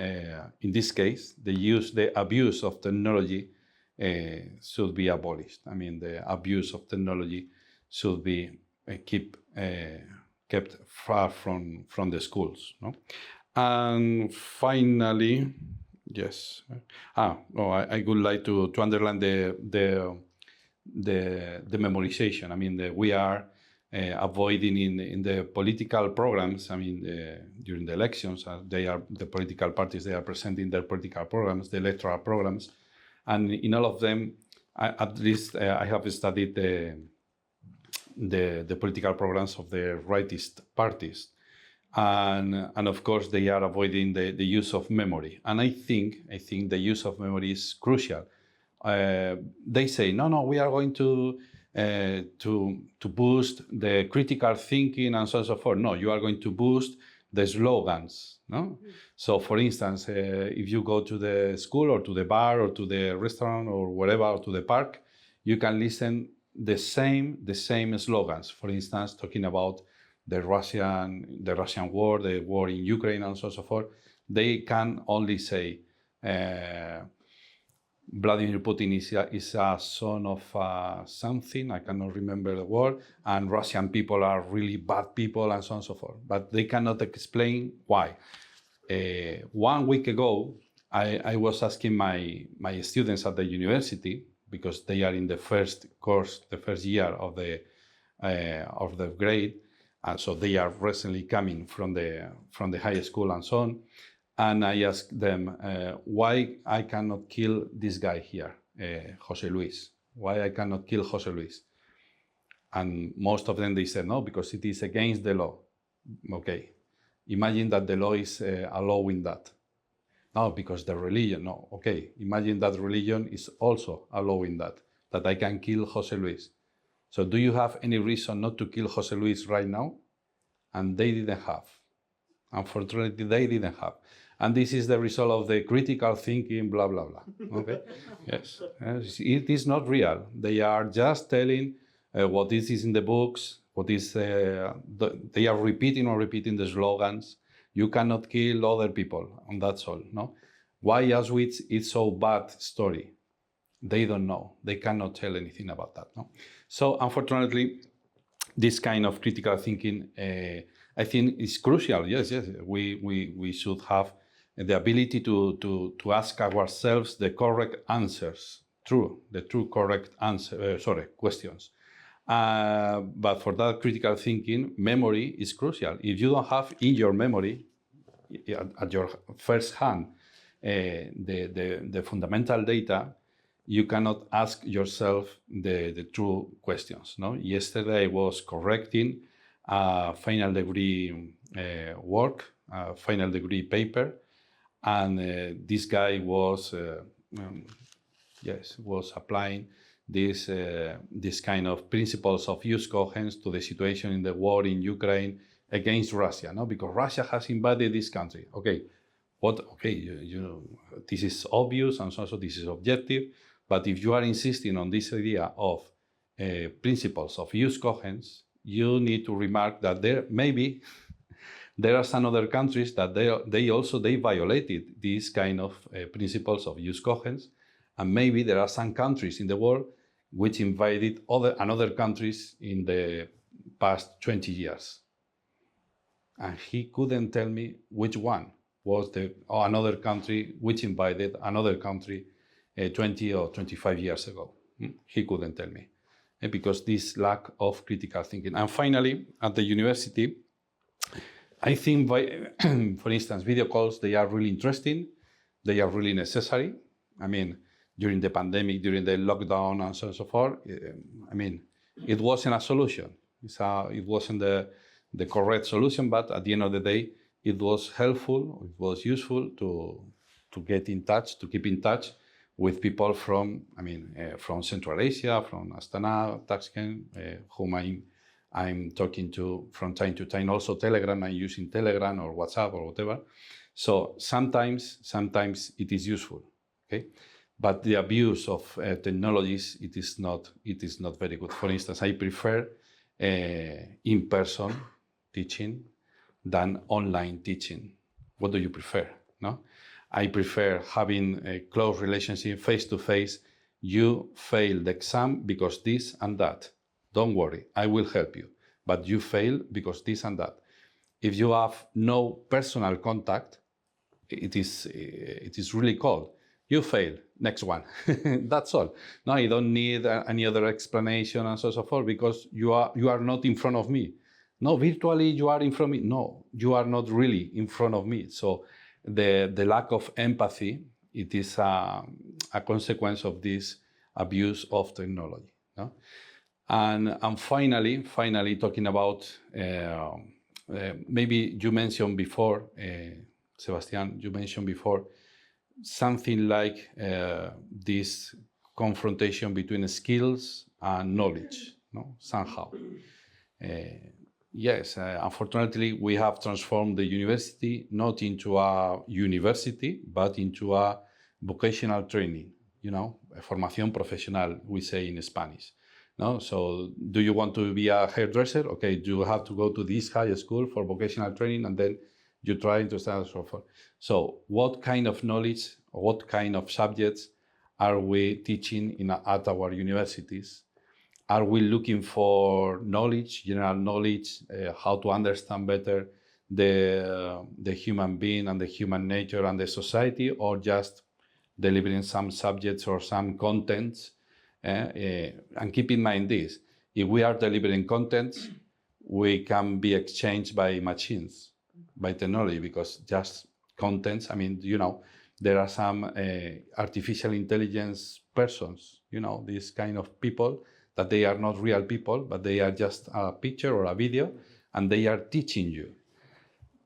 in this case, the abuse of technology should be abolished. The abuse of technology should be kept far from the schools. No? And finally, yes. I would like to underline the memorization. We are avoiding in the political programs. During the elections, the political parties, they are presenting their political programs, the electoral programs, and in all of them, at least I have studied the political programs of the rightist parties, and of course they are avoiding the use of memory. And I think the use of memory is crucial. They say no, we are going to to boost the critical thinking and so on and so forth. No, you are going to boost the slogans. No? So, for instance, if you go to the school or to the bar or to the restaurant or wherever, or to the park, you can listen the same slogans. For instance, talking about the Russian war, the war in Ukraine, and so on and so forth. They can only say Vladimir Putin is a son of something, I cannot remember the word, and Russian people are really bad people, and so on and so forth. But they cannot explain why. 1 week ago, I was asking my students at the university, because they are in the first course, the first year of the grade, and so they are recently coming from the high school and so on. And I asked them why I cannot kill this guy here, Jose Luis. Why I cannot kill Jose Luis? And most of them, they said, no, because it is against the law. Okay, imagine that the law is allowing that. No, because the religion, no. Okay, imagine that religion is also allowing that I can kill Jose Luis. So do you have any reason not to kill Jose Luis right now? And they didn't have. Unfortunately, they didn't have. And this is the result of the critical thinking, blah, blah, blah. Okay? Yes. It is not real. They are just telling what this is in the books, what is, they are repeating the slogans. You cannot kill other people, and that's all. No? Why Auschwitz is so bad story? They don't know. They cannot tell anything about that. No? So unfortunately, this kind of critical thinking, I think, is crucial. Yes, we should have the ability to ask ourselves the correct answers, correct questions. But for that critical thinking, memory is crucial. If you don't have in your memory, at your first hand, the fundamental data, you cannot ask yourself the true questions. No? Yesterday I was correcting a final degree work, a final degree paper, and this guy was applying this kind of principles of use coherence to the situation in the war in Ukraine against Russia, no? Because Russia has invaded this country. Okay, this is obvious and so this is objective, but if you are insisting on this idea of principles of use coherence, you need to remark that there are some other countries that they violated these kind of principles of use coherence, and maybe there are some countries in the world which invaded other countries in the past 20 years. And he couldn't tell me which one was another country which invaded another country 20 or 25 years ago. He couldn't tell me, because this lack of critical thinking. And finally, at the university, I think, for instance, video calls, they are really interesting. They are really necessary. I mean, during the pandemic, during the lockdown, and so on and so forth, I mean, it wasn't a solution. It wasn't the correct solution, but at the end of the day, it was helpful, it was useful to get in touch, to keep in touch with people from Central Asia, from Astana, Tashkent, whom I'm talking to from time to time. Also Telegram, I'm using Telegram or WhatsApp or whatever. So sometimes it is useful, okay? But the abuse of technologies, it is not very good. For instance, I prefer in-person teaching than online teaching. What do you prefer? No? I prefer having a close relationship, face-to-face. You fail the exam because this and that. Don't worry, I will help you. But you fail because this and that. If you have no personal contact, it is really cold. You fail, next one. That's all. No, you don't need any other explanation and so forth, because you are not in front of me. No, virtually you are in front of me. No, you are not really in front of me. So the lack of empathy, it is a consequence of this abuse of technology. No? And finally, talking about, maybe you mentioned before, Sebastian, you mentioned before, something like this confrontation between skills knowledge, no? Somehow. Yes, unfortunately, we have transformed the university not into a university, but into a vocational training, a formación profesional, we say in Spanish. No? So do you want to be a hairdresser? Okay, you have to go to this high school for vocational training, and then you try to start so forth. So what kind of knowledge, what kind of subjects are we teaching at our universities? Are we looking for knowledge, general knowledge, how to understand better the human being and the human nature and the society, or just delivering some subjects or some contents? And keep in mind this, if we are delivering contents, we can be exchanged by machines, by technology, because just contents, there are some artificial intelligence persons, these kind of people, that they are not real people, but they are just a picture or a video, and they are teaching you.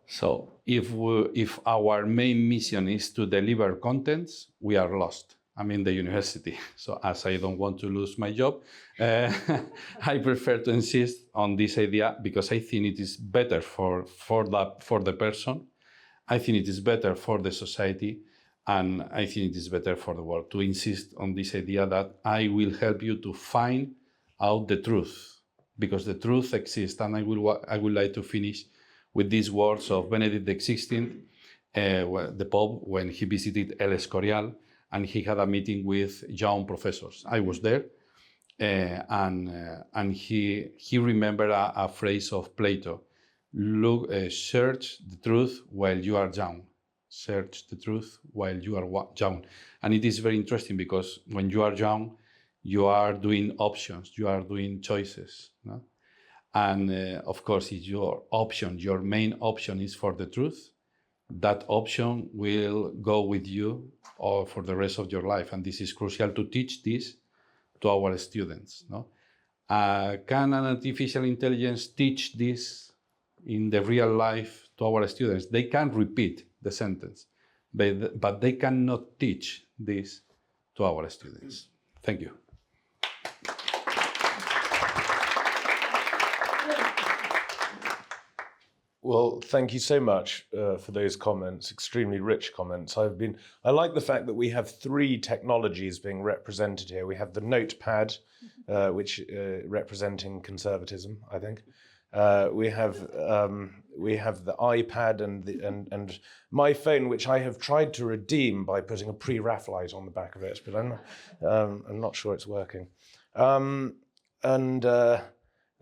So if our main mission is to deliver contents, we are lost. I'm in the university, so as I don't want to lose my job, I prefer to insist on this idea because I think it is better for the person. I think it is better for the society, and I think it is better for the world to insist on this idea that I will help you to find out the truth, because the truth exists. And I would like to finish with these words of Benedict XVI, the Pope, when he visited El Escorial, and he had a meeting with young professors. I was there, and he remembered a phrase of Plato: "Look, search the truth while you are young. Search the truth while you are young." And it is very interesting because when you are young, you are doing options, you are doing choices. No? And of course, if your main option is for the truth, that option will go with you or for the rest of your life. And this is crucial to teach this to our students. No? Can an artificial intelligence teach this in the real life to our students? They can repeat the sentence, but they cannot teach this to our students. Thank you. Well, thank you so much for those comments, extremely rich comments. I like the fact that we have three technologies being represented here. We have the notepad, which representing conservatism, I think. We have the iPad and my phone, which I have tried to redeem by putting a pre-Raphaelite on the back of it, but I'm not sure it's working.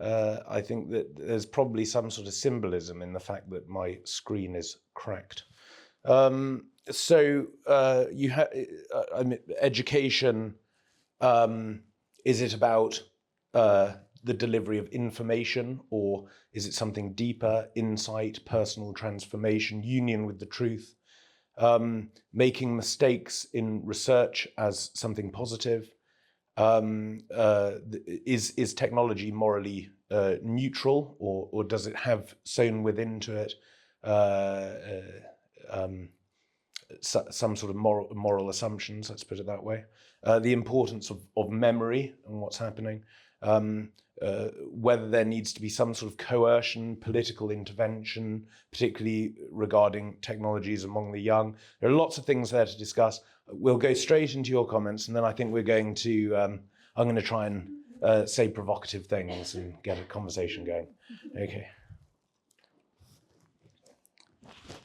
I think that there's probably some sort of symbolism in the fact that my screen is cracked. You have education. Is it about the delivery of information, or is it something deeper, insight, personal transformation, union with the truth, making mistakes in research as something positive? Is technology morally neutral, or does it have sewn within to it some sort of moral assumptions, let's put it that way? The importance of memory and what's happening, whether there needs to be some sort of coercion, political intervention, particularly regarding technologies among the young. There are lots of things there to discuss. We'll go straight into your comments, and then I think we're going to, I'm going to try and say provocative things and get a conversation going. Okay.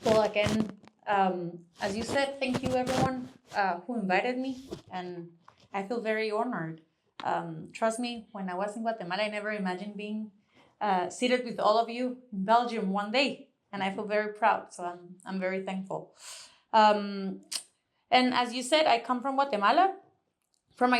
Well, again, as you said, thank you everyone who invited me, and I feel very honored. Trust me, when I was in Guatemala, I never imagined being seated with all of you in Belgium one day, and I feel very proud, so I'm very thankful. And as you said, I come from Guatemala, from a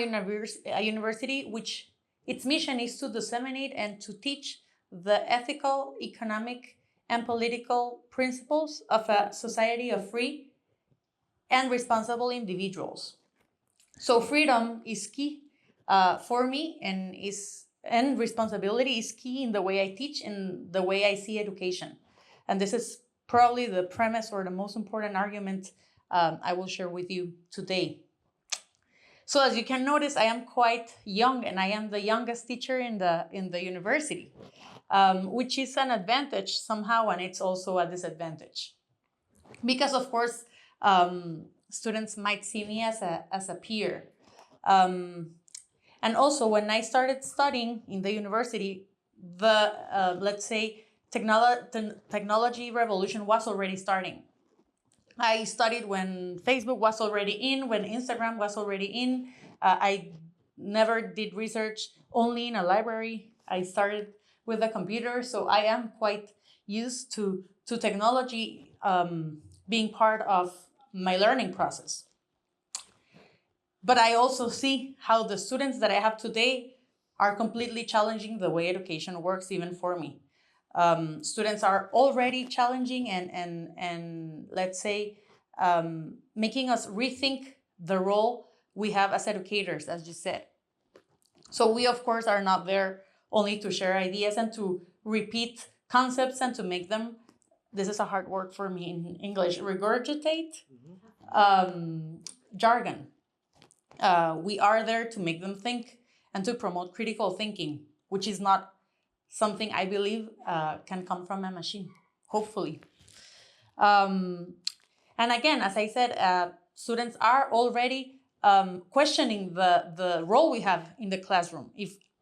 university which its mission is to disseminate and to teach the ethical, economic, and political principles of a society of free and responsible individuals. So freedom is key for me, and responsibility is key in the way I teach and the way I see education. And this is probably the premise or the most important argument I will share with you today. So as you can notice, I am quite young, and I am the youngest teacher in the university, which is an advantage somehow, and it's also a disadvantage. Because of course, students might see me as a peer. And also when I started studying in the university, the, let's say, technology revolution was already starting. I studied when Facebook was already in, when Instagram was already in. I never did research only in a library. I started with a computer, so I am quite used to technology being part of my learning process. But I also see how the students that I have today are completely challenging the way education works, even for me. Students are already challenging and let's say, making us rethink the role we have as educators, as you said. So we, of course, are not there only to share ideas and to repeat concepts and to make them, this is a hard word for me in English, regurgitate jargon. We are there to make them think and to promote critical thinking, which is not something I believe can come from a machine, hopefully. And again, as I said, students are already questioning the role we have in the classroom.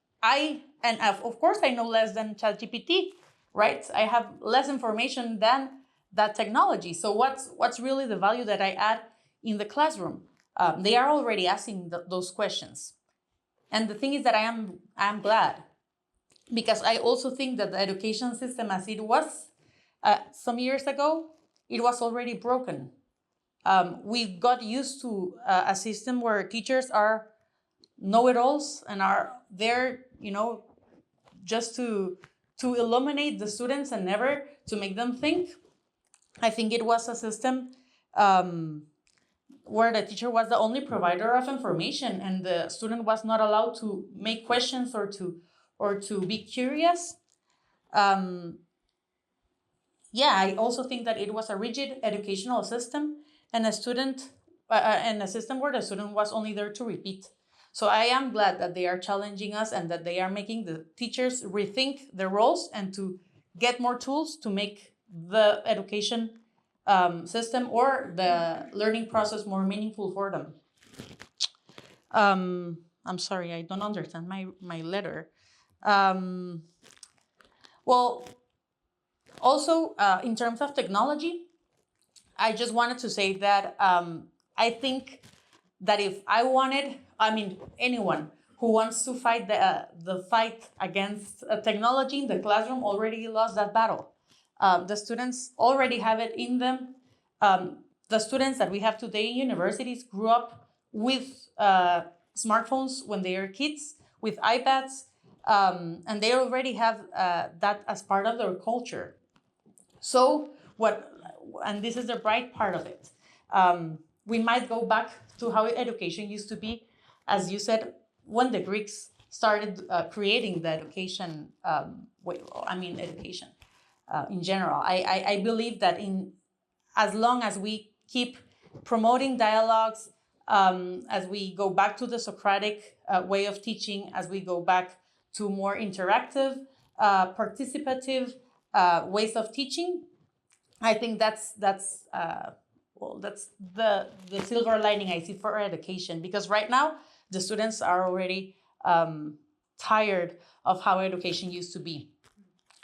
Of course I know less than ChatGPT, right? I have less information than that technology. So what's really the value that I add in the classroom? They are already asking those questions. And the thing is that I'm glad, because I also think that the education system as it was some years ago, it was already broken. We got used to a system where teachers are know-it-alls and are there, just to illuminate the students and never to make them think. I think it was a system where the teacher was the only provider of information and the student was not allowed to make questions or to be curious. I also think that it was a rigid educational system and a system where the student was only there to repeat. So I am glad that they are challenging us and that they are making the teachers rethink their roles and to get more tools to make the education system or the learning process more meaningful for them. I'm sorry, I don't understand my letter. Also, in terms of technology, I just wanted to say that I think that if anyone who wants to fight the fight against technology in the classroom already lost that battle. The students already have it in them. The students that we have today in universities grew up with smartphones when they were kids, with iPads, and they already have that as part of their culture. So and this is the bright part of it. We might go back to how education used to be, as you said, when the Greeks started creating the education, education in general. I believe that as long as we keep promoting dialogues, as we go back to the Socratic way of teaching, as we go back to more interactive, participative ways of teaching, I think that's the silver lining I see for education, because right now the students are already tired of how education used to be.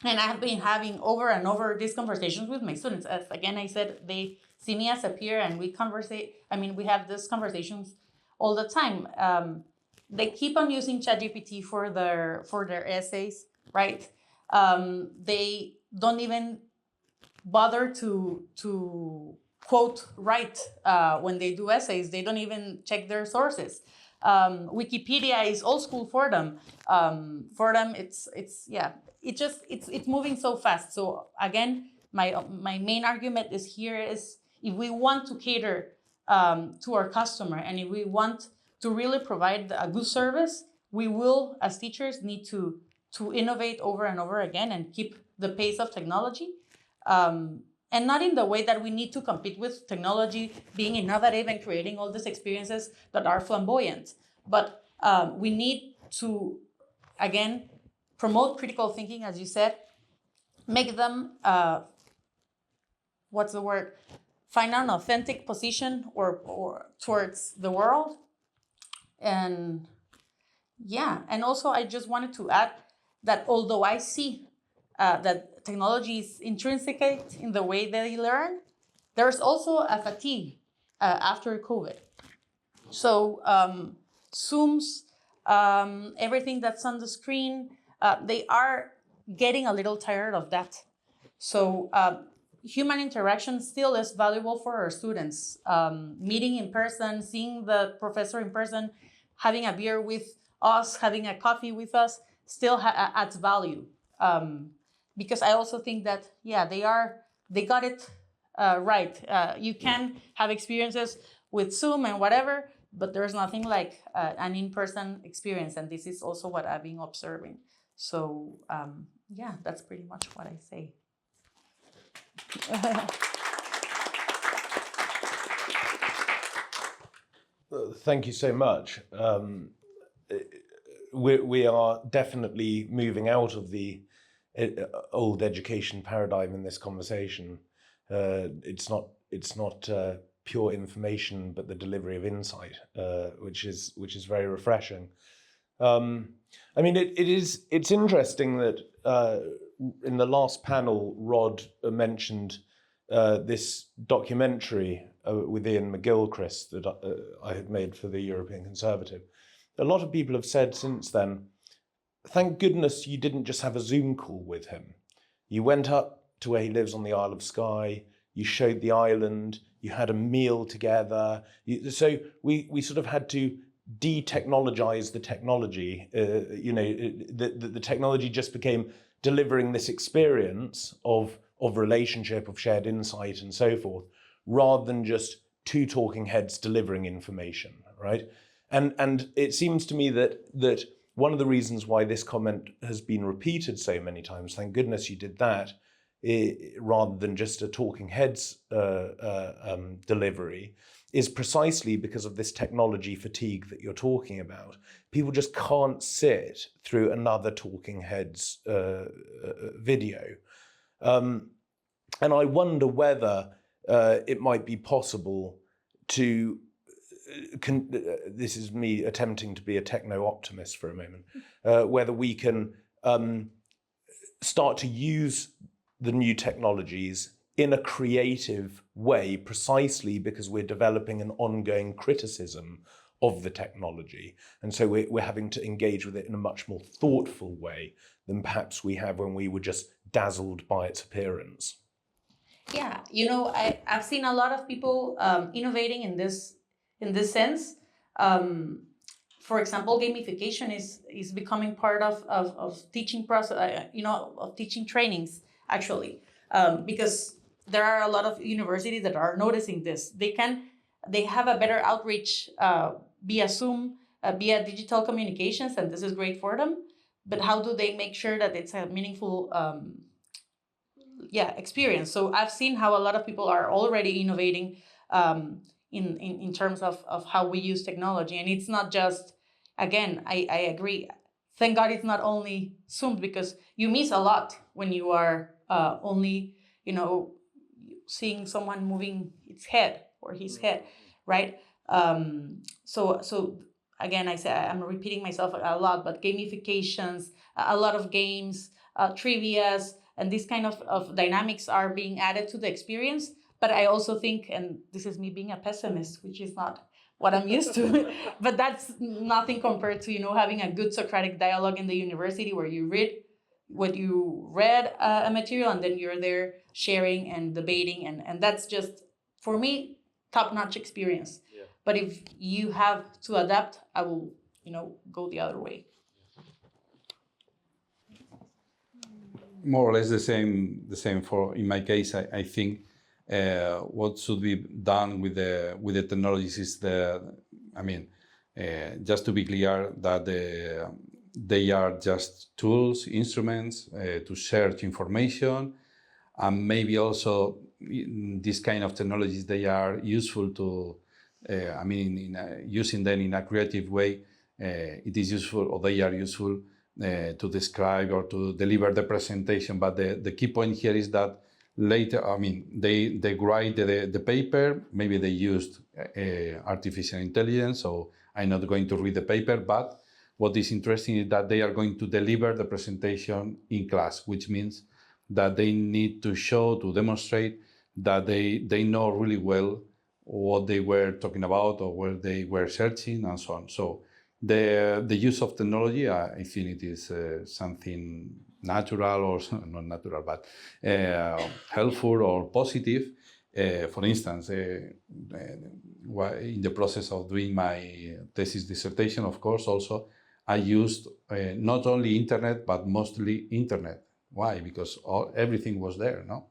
And I have been having over and over these conversations with my students. As again, I said, they see me as a peer and we have these conversations all the time. They keep on using ChatGPT for their essays, right? They don't even bother to quote write when they do essays. They don't even check their sources. Wikipedia is old school for them. It's moving so fast. So again, my main argument is if we want to cater to our customer and if we want to really provide a good service, we will, as teachers, need to innovate over and over again and keep the pace of technology. and not in the way that we need to compete with technology, being innovative and creating all these experiences that are flamboyant. But we need to, again, promote critical thinking, as you said, make them, find an authentic position or towards the world. And yeah, and also I just wanted to add that although I see that technology is intrinsic in the way they learn, there's also a fatigue after COVID. So Zooms, everything that's on the screen, they are getting a little tired of that. So human interaction still is valuable for our students. Meeting in person, seeing the professor in person, having a beer with us, having a coffee with us, still adds value. Because I also think that, yeah, they got it right. You can have experiences with Zoom and whatever, but there's nothing like an in-person experience. And this is also what I've been observing. So yeah, that's pretty much what I say. Thank you so much. We are definitely moving out of the old education paradigm in this conversation. It's not pure information, but the delivery of insight, which is very refreshing. I mean, it's interesting that in the last panel, Rod mentioned this documentary with Ian McGilchrist that I had made for the European Conservative. A lot of people have said since then, thank goodness you didn't just have a Zoom call with him. You went up to where he lives on the Isle of Skye, you showed the island, you had a meal together. So we sort of had to de-technologize the technology. The technology just became delivering this experience of relationship, of shared insight and so forth, rather than just two talking heads delivering information, right? And it seems to me that one of the reasons why this comment has been repeated so many times, thank goodness you did that, rather than just a talking heads delivery, is precisely because of this technology fatigue that you're talking about. People just can't sit through another talking heads video. And I wonder whether it might be possible to, this is me attempting to be a techno-optimist for a moment, whether we can start to use the new technologies in a creative way, precisely because we're developing an ongoing criticism of the technology. And so we're having to engage with it in a much more thoughtful way than perhaps we have when we were just dazzled by its appearance. Yeah, I've seen a lot of people innovating in this sense. For example, gamification is becoming part of teaching process, of teaching trainings, actually, because there are a lot of universities that are noticing this. They have a better outreach via Zoom, via digital communications, and this is great for them. But how do they make sure that it's a meaningful experience? So I've seen how a lot of people are already innovating in terms of how we use technology. And it's not just, again, I agree. Thank God it's not only Zoom, because you miss a lot when you are only, seeing someone moving its head or his head, right? So again, I'm repeating myself a lot, but gamifications, a lot of games, trivias, and these kind of dynamics are being added to the experience. But I also think, and this is me being a pessimist, which is not what I'm used to, but that's nothing compared to, having a good Socratic dialogue in the university where you read what you read a material and then you're there sharing and debating. And that's just, for me, top-notch experience. Yeah. But if you have to adapt, I will, go the other way. More or less the same for, in my case, I think what should be done with the technologies is just to be clear that they are just tools, instruments to search information, and maybe also these kind of technologies, they are useful to, using them in a creative way, it is useful, or they are useful to describe or to deliver the presentation. But the key point here is that later, they write the paper, maybe they used artificial intelligence, so I'm not going to read the paper, but what is interesting is that they are going to deliver the presentation in class, which means that they need to show, to demonstrate that they know really well what they were talking about or where they were searching and so on. So the use of technology, I think it is something natural, or not natural, but helpful or positive. For instance, in the process of doing my thesis dissertation, of course, also I used not only internet, but mostly internet. Why? Because everything was there, no?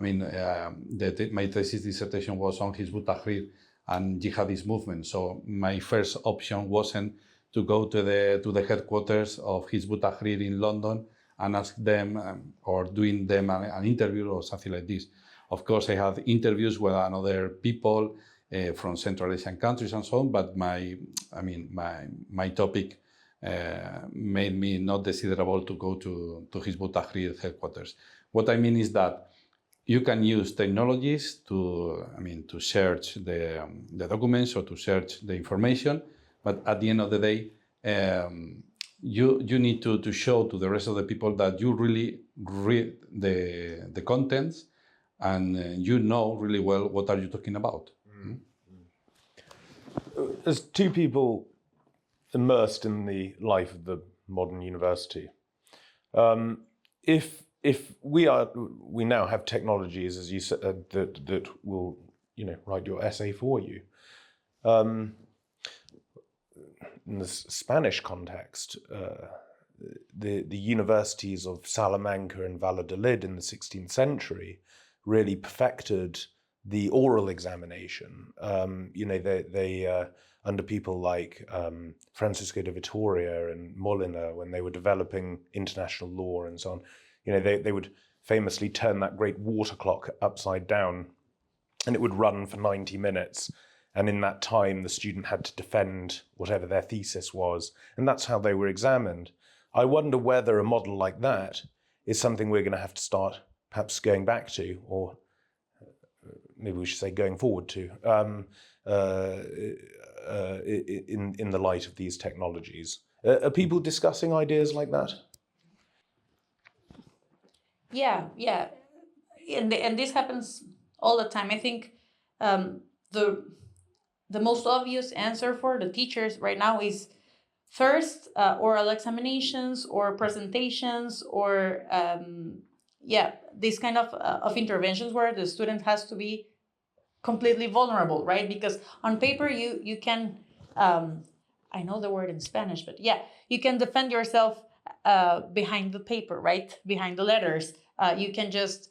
My thesis dissertation was on Hizb ut-Tahrir and jihadist movement. So my first option wasn't to go to the headquarters of Hizb ut-Tahrir in London and ask them or doing them an interview or something like this. Of course, I had interviews with other people from Central Asian countries and so on, but my topic made me not desirable to go to Hizb ut-Tahrir headquarters. What I mean is that you can use technologies to search the documents or to search the information, but at the end of the day, you need to show to the rest of the people that you really read the contents and you know really well what are you talking about. As two people immersed in the life of the modern university, if we now have technologies, as you said, that will write your essay for you. In the Spanish context, the universities of Salamanca and Valladolid in the 16th century really perfected the oral examination. They under people like Francisco de Vitoria and Molina, when they were developing international law and so on, they would famously turn that great water clock upside down, and it would run for 90 minutes. And in that time, the student had to defend whatever their thesis was, and that's how they were examined. I wonder whether a model like that is something we're going to have to start perhaps going back to, or maybe we should say going forward to, in the light of these technologies. Are people discussing ideas like that? Yeah, and this happens all the time. I think the most obvious answer for the teachers right now is first oral examinations or presentations or this kind of interventions where the student has to be completely vulnerable, right? Because on paper you can I know the word in Spanish, but you can defend yourself behind the paper, right? Behind the letters. You can just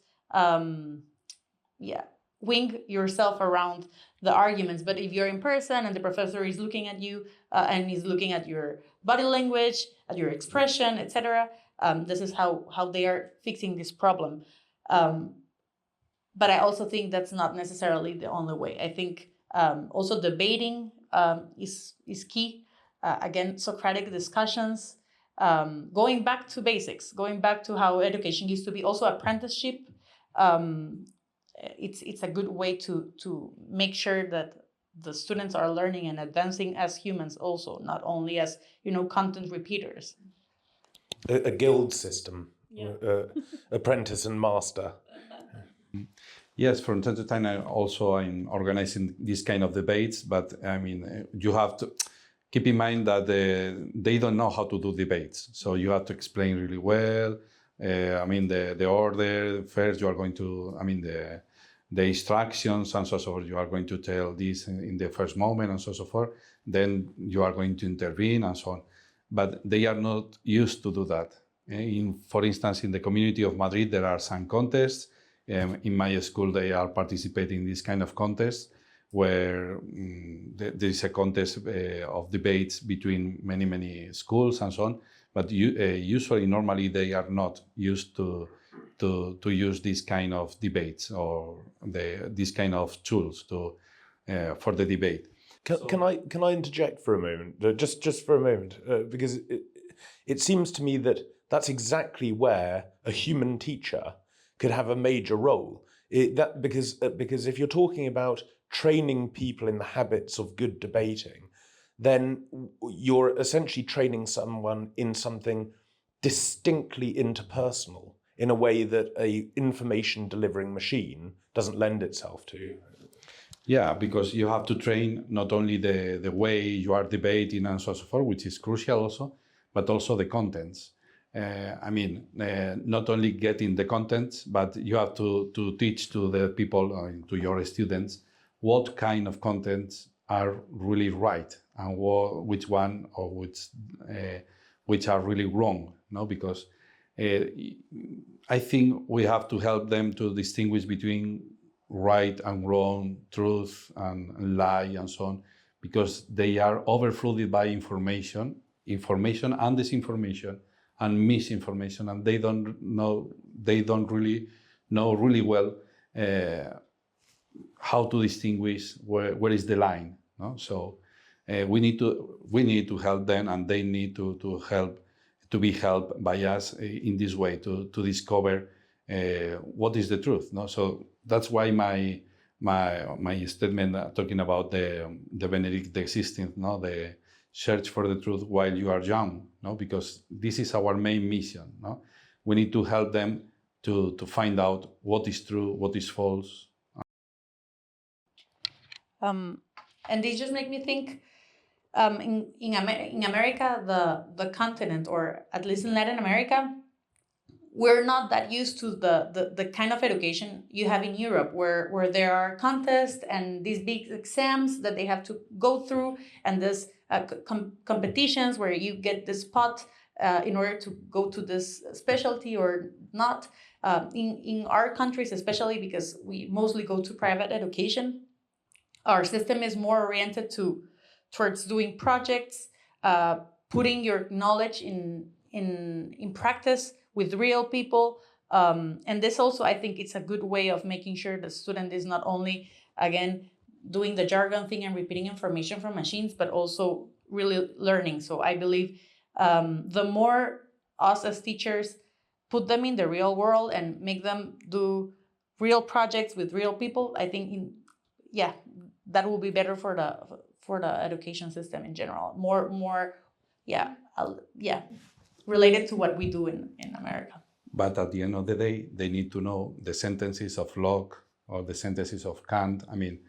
wing yourself around the arguments. But if you're in person and the professor is looking at you and is looking at your body language, at your expression, etc., this is how they are fixing this problem. But I also think that's not necessarily the only way. I think also debating is key. Again, Socratic discussions, going back to basics, going back to how education used to be, also apprenticeship. It's a good way to make sure that the students are learning and advancing as humans also, not only as content repeaters. A guild system, apprentice and master. Yes, from time to time I'm organizing these kind of debates, but you have to keep in mind that they don't know how to do debates. So you have to explain really well. The order, first you are going to, the instructions and so forth, you are going to tell this in the first moment and so forth. Then you are going to intervene and so on. But they are not used to do that. For instance, in the community of Madrid, there are some contests. In my school, they are participating in this kind of contests where there is a contest of debates between many schools and so on. But usually, normally, they are not used to to use this kind of debates or this kind of tools for the debate. Can I interject for a moment? Just for a moment, because it seems to me that that's exactly where a human teacher could have a major role. Because if you're talking about training people in the habits of good debating, then you're essentially training someone in something distinctly interpersonal in a way that a information delivering machine doesn't lend itself to. Yeah, because you have to train not only the way you are debating and so on and so forth, which is crucial also, but also the contents. Not only getting the contents, but you have to teach to the people, to your students, what kind of contents are really right and which one or which are really wrong. No, because I think we have to help them to distinguish between right and wrong, truth and lie, and so on, because they are overflooded by information and disinformation and misinformation, and they don't really know really well how to distinguish where is the line. No? So we need to help them, and they need to be helped by us in this way to discover what is the truth. No? So that's why my statement talking about the Benedict existence, no, the search for the truth while you are young, no, because this is our main mission. No, we need to help them to find out what is true, what is false. And this just make me think. In America, the continent, or at least in Latin America, we're not that used to the kind of education you have in Europe, where there are contests and these big exams that they have to go through, and this competitions where you get this spot in order to go to this specialty or not. In our countries, especially because we mostly go to private education, our system is more oriented towards doing projects, putting your knowledge in practice with real people. And this also, I think it's a good way of making sure the student is not only, again, doing the jargon thing and repeating information from machines, but also really learning. So I believe the more us as teachers put them in the real world and make them do real projects with real people, I think, that will be better for the education system in general. More, related to what we do in America. But at the end of the day, they need to know the sentences of Locke or the sentences of Kant. I mean,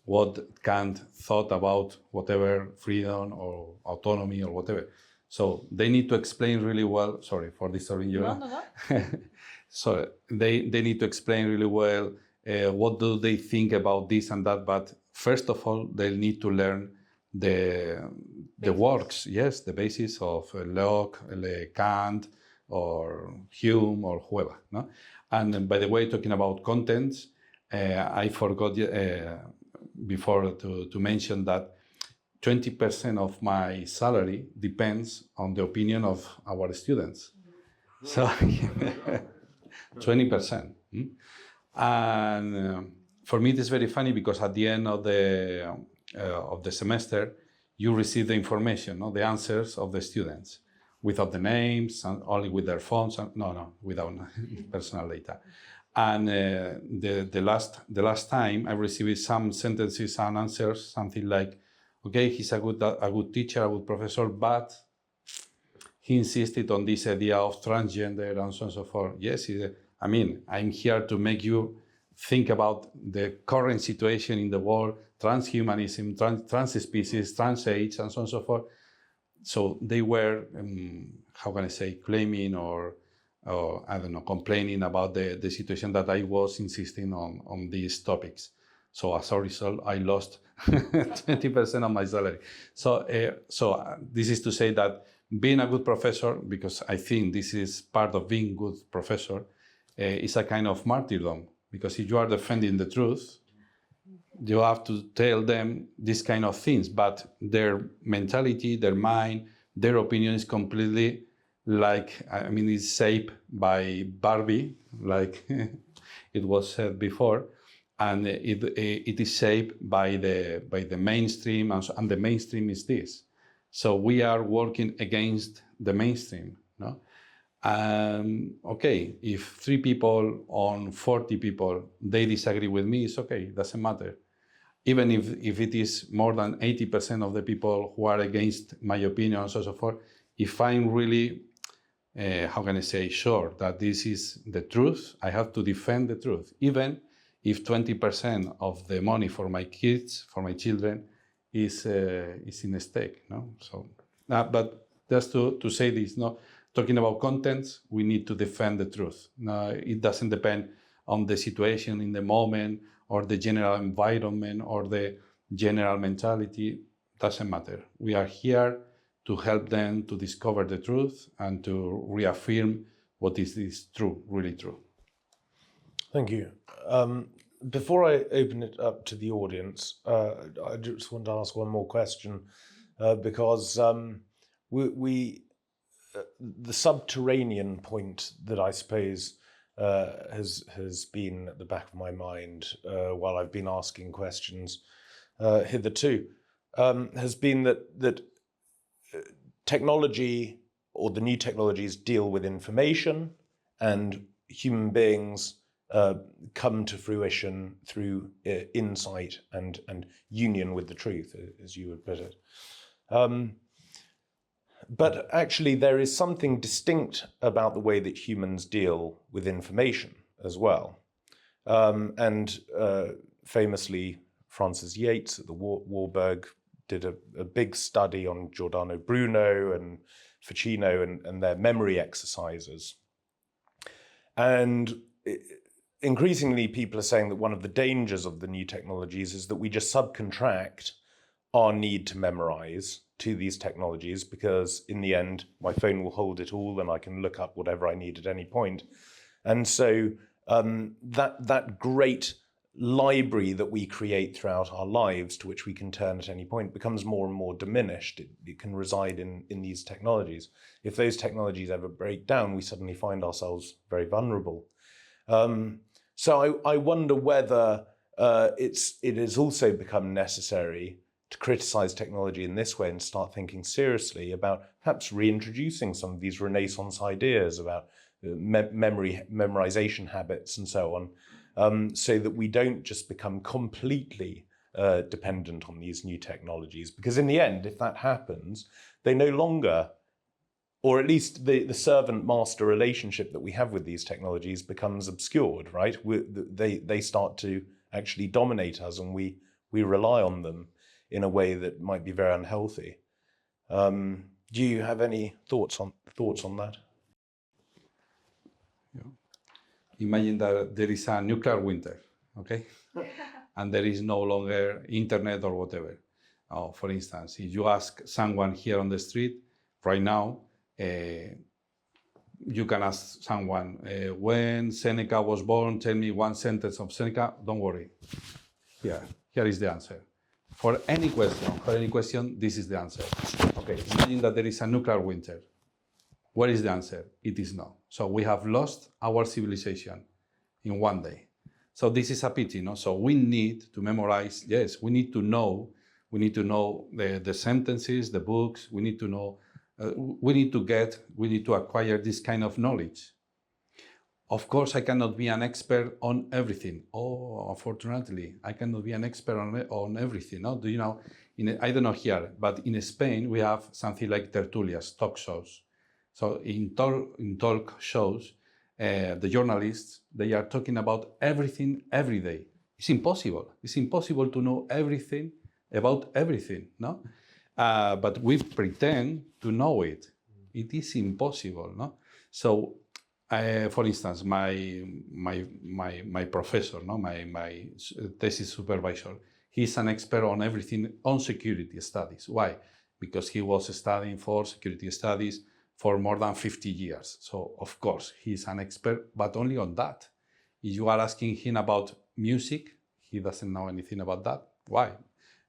what Kant thought about whatever freedom or autonomy or whatever. So they need to explain really well. Sorry for disturbing you. No. So they need to explain really well what do they think about this and that. But first of all, they need to learn the works, yes, the basis of Locke, Kant, or Hume, or whoever. No? And by the way, talking about contents, I forgot before to mention that 20% of my salary depends on the opinion of our students. So 20%. And for me, it is very funny because at the end of the semester, you receive the information, no? The answers of the students, without the names, and only with their phones. Without personal data. And the last time I received some sentences and answers, something like, okay, he's a good teacher, a good professor, but he insisted on this idea of transgender and so on and so forth. Yes, I'm here to make you think about the current situation in the world, transhumanism, trans species, trans age, and so on and so forth. So they were, claiming or complaining about the situation that I was insisting on these topics. So as a result, I lost 20% of my salary. So this is to say that being a good professor, because I think this is part of being a good professor, is a kind of martyrdom. Because if you are defending the truth, you have to tell them these kind of things, but their mentality, their mind, their opinion is completely like, I mean, it's shaped by Barbie, like it was said before, and it is shaped by the mainstream, and the mainstream is this. So we are working against the mainstream, no? Okay, if 3 people on 40 people, they disagree with me, it's okay, it doesn't matter. Even if it is more than 80% of the people who are against my opinion and so forth, if I'm really, how can I say, sure that this is the truth, I have to defend the truth, even if 20% of the money for my kids, for my children, is in stake. No, so but just to say this, no, talking about contents, we need to defend the truth. No, it doesn't depend on the situation in the moment or the general environment or the general mentality. Doesn't matter. We are here to help them to discover the truth and to reaffirm what is true, really true. Thank you. Before I open it up to the audience, I just want to ask one more question because the subterranean point that I suppose has been at the back of my mind while I've been asking questions hitherto has been that technology, or the new technologies, deal with information, and human beings come to fruition through insight and union with the truth, as you would put it. But actually, there is something distinct about the way that humans deal with information as well. Famously, Francis Yates at the Warburg did a big study on Giordano Bruno and Ficino and their memory exercises. And increasingly, people are saying that one of the dangers of the new technologies is that we just subcontract our need to memorize to these technologies, because in the end, my phone will hold it all and I can look up whatever I need at any point. And so that great library that we create throughout our lives, to which we can turn at any point, becomes more and more diminished. It can reside in these technologies. If those technologies ever break down, we suddenly find ourselves very vulnerable. So I wonder whether it has also become necessary to criticize technology in this way and start thinking seriously about perhaps reintroducing some of these Renaissance ideas about memorization habits and so on, so that we don't just become completely dependent on these new technologies. Because in the end, if that happens, they no longer, or at least the servant-master relationship that we have with these technologies becomes obscured, right? They start to actually dominate us, and we rely on them in a way that might be very unhealthy. Do you have any thoughts on that? Imagine that there is a nuclear winter, okay? And there is no longer internet or whatever. For instance, if you ask someone here on the street right now, you can ask someone, when Seneca was born, tell me one sentence of Seneca. Don't worry. Here is the answer. For any question, this is the answer. Okay, imagine that there is a nuclear winter. What is the answer? It is no. So we have lost our civilization in one day. So this is a pity, no? So we need to memorize. Yes, we need to know. We need to know the sentences, the books. We need to know. We need to acquire this kind of knowledge. Of course, I cannot be an expert on everything. Oh, unfortunately, I cannot be an expert on everything. No? Do you know? I don't know here, but in Spain we have something like tertulias, talk shows. So in talk shows, the journalists, they are talking about everything every day. It's impossible. It's impossible to know everything about everything. No, but we pretend to know it. It is impossible. No, so. For instance, my professor, no, my thesis supervisor, he's an expert on everything on security studies. Why? Because he was studying for security studies for more than 50 years. So of course he's an expert, but only on that. If you are asking him about music, he doesn't know anything about that. Why?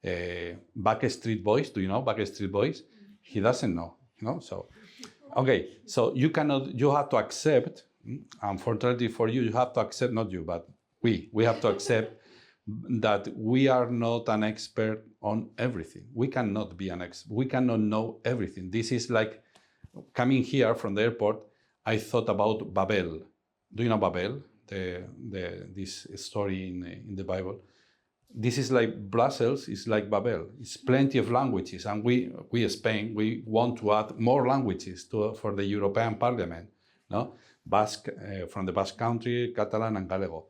Backstreet Boys, do you know Backstreet Boys? He doesn't know. So Okay, so you cannot, you have to accept, unfortunately for you, you have to accept, not you, but we have to accept that we are not an expert on everything. We cannot be an expert. We cannot know everything. This is like coming here from the airport, I thought about Babel. Do you know Babel? This story in the Bible. This is like Brussels is like Babel. It's plenty of languages, and we Spain, we want to add more languages for the European Parliament. No, Basque from the Basque Country, Catalan and Gallego.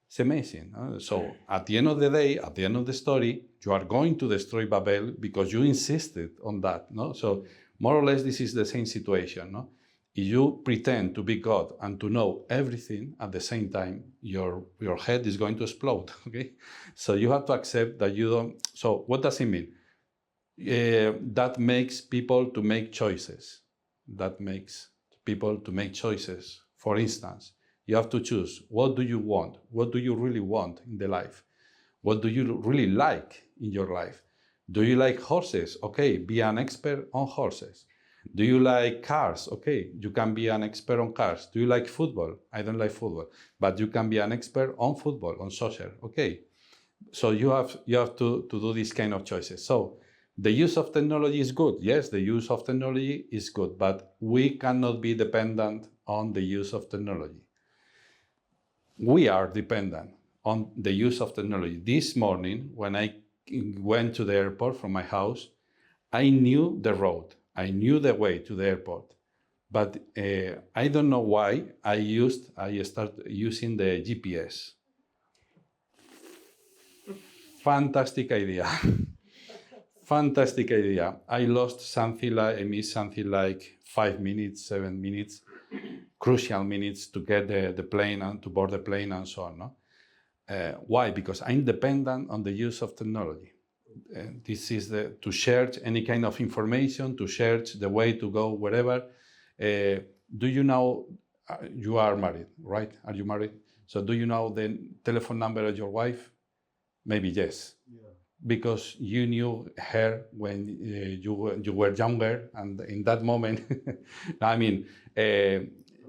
It's amazing. So at the end of the day, at the end of the story, you are going to destroy Babel because you insisted on that. No, so more or less this is the same situation. No, if you pretend to be God and to know everything at the same time, your head is going to explode. Okay, so you have to accept that you don't. So what does it mean? That makes people to make choices. That makes people to make choices. For instance, you have to choose, what do you want? What do you really want in the life? What do you really like in your life? Do you like horses? Okay, be an expert on horses. Do you like cars? Okay, you can be an expert on cars. Do you like football? I don't like football, but you can be an expert on football, on soccer. Okay, so you have to do these kind of choices. So the use of technology is good. Yes, the use of technology is good, but we cannot be dependent on the use of technology. We are dependent on the use of technology. This morning, when I went to the airport from my house, I knew the road. I knew the way to the airport. But I don't know why I started using the GPS. Fantastic idea. Fantastic idea. I missed something like 5 minutes, 7 minutes, crucial minutes to get the plane and to board the plane and so on. No? Why? Because I'm dependent on the use of technology. This is to search any kind of information, to search the way to go wherever. Do you know, you are married, right? Are you married? So do you know the telephone number of your wife? Maybe yes. Yeah. Because you knew her when you were younger, and in that moment, I mean,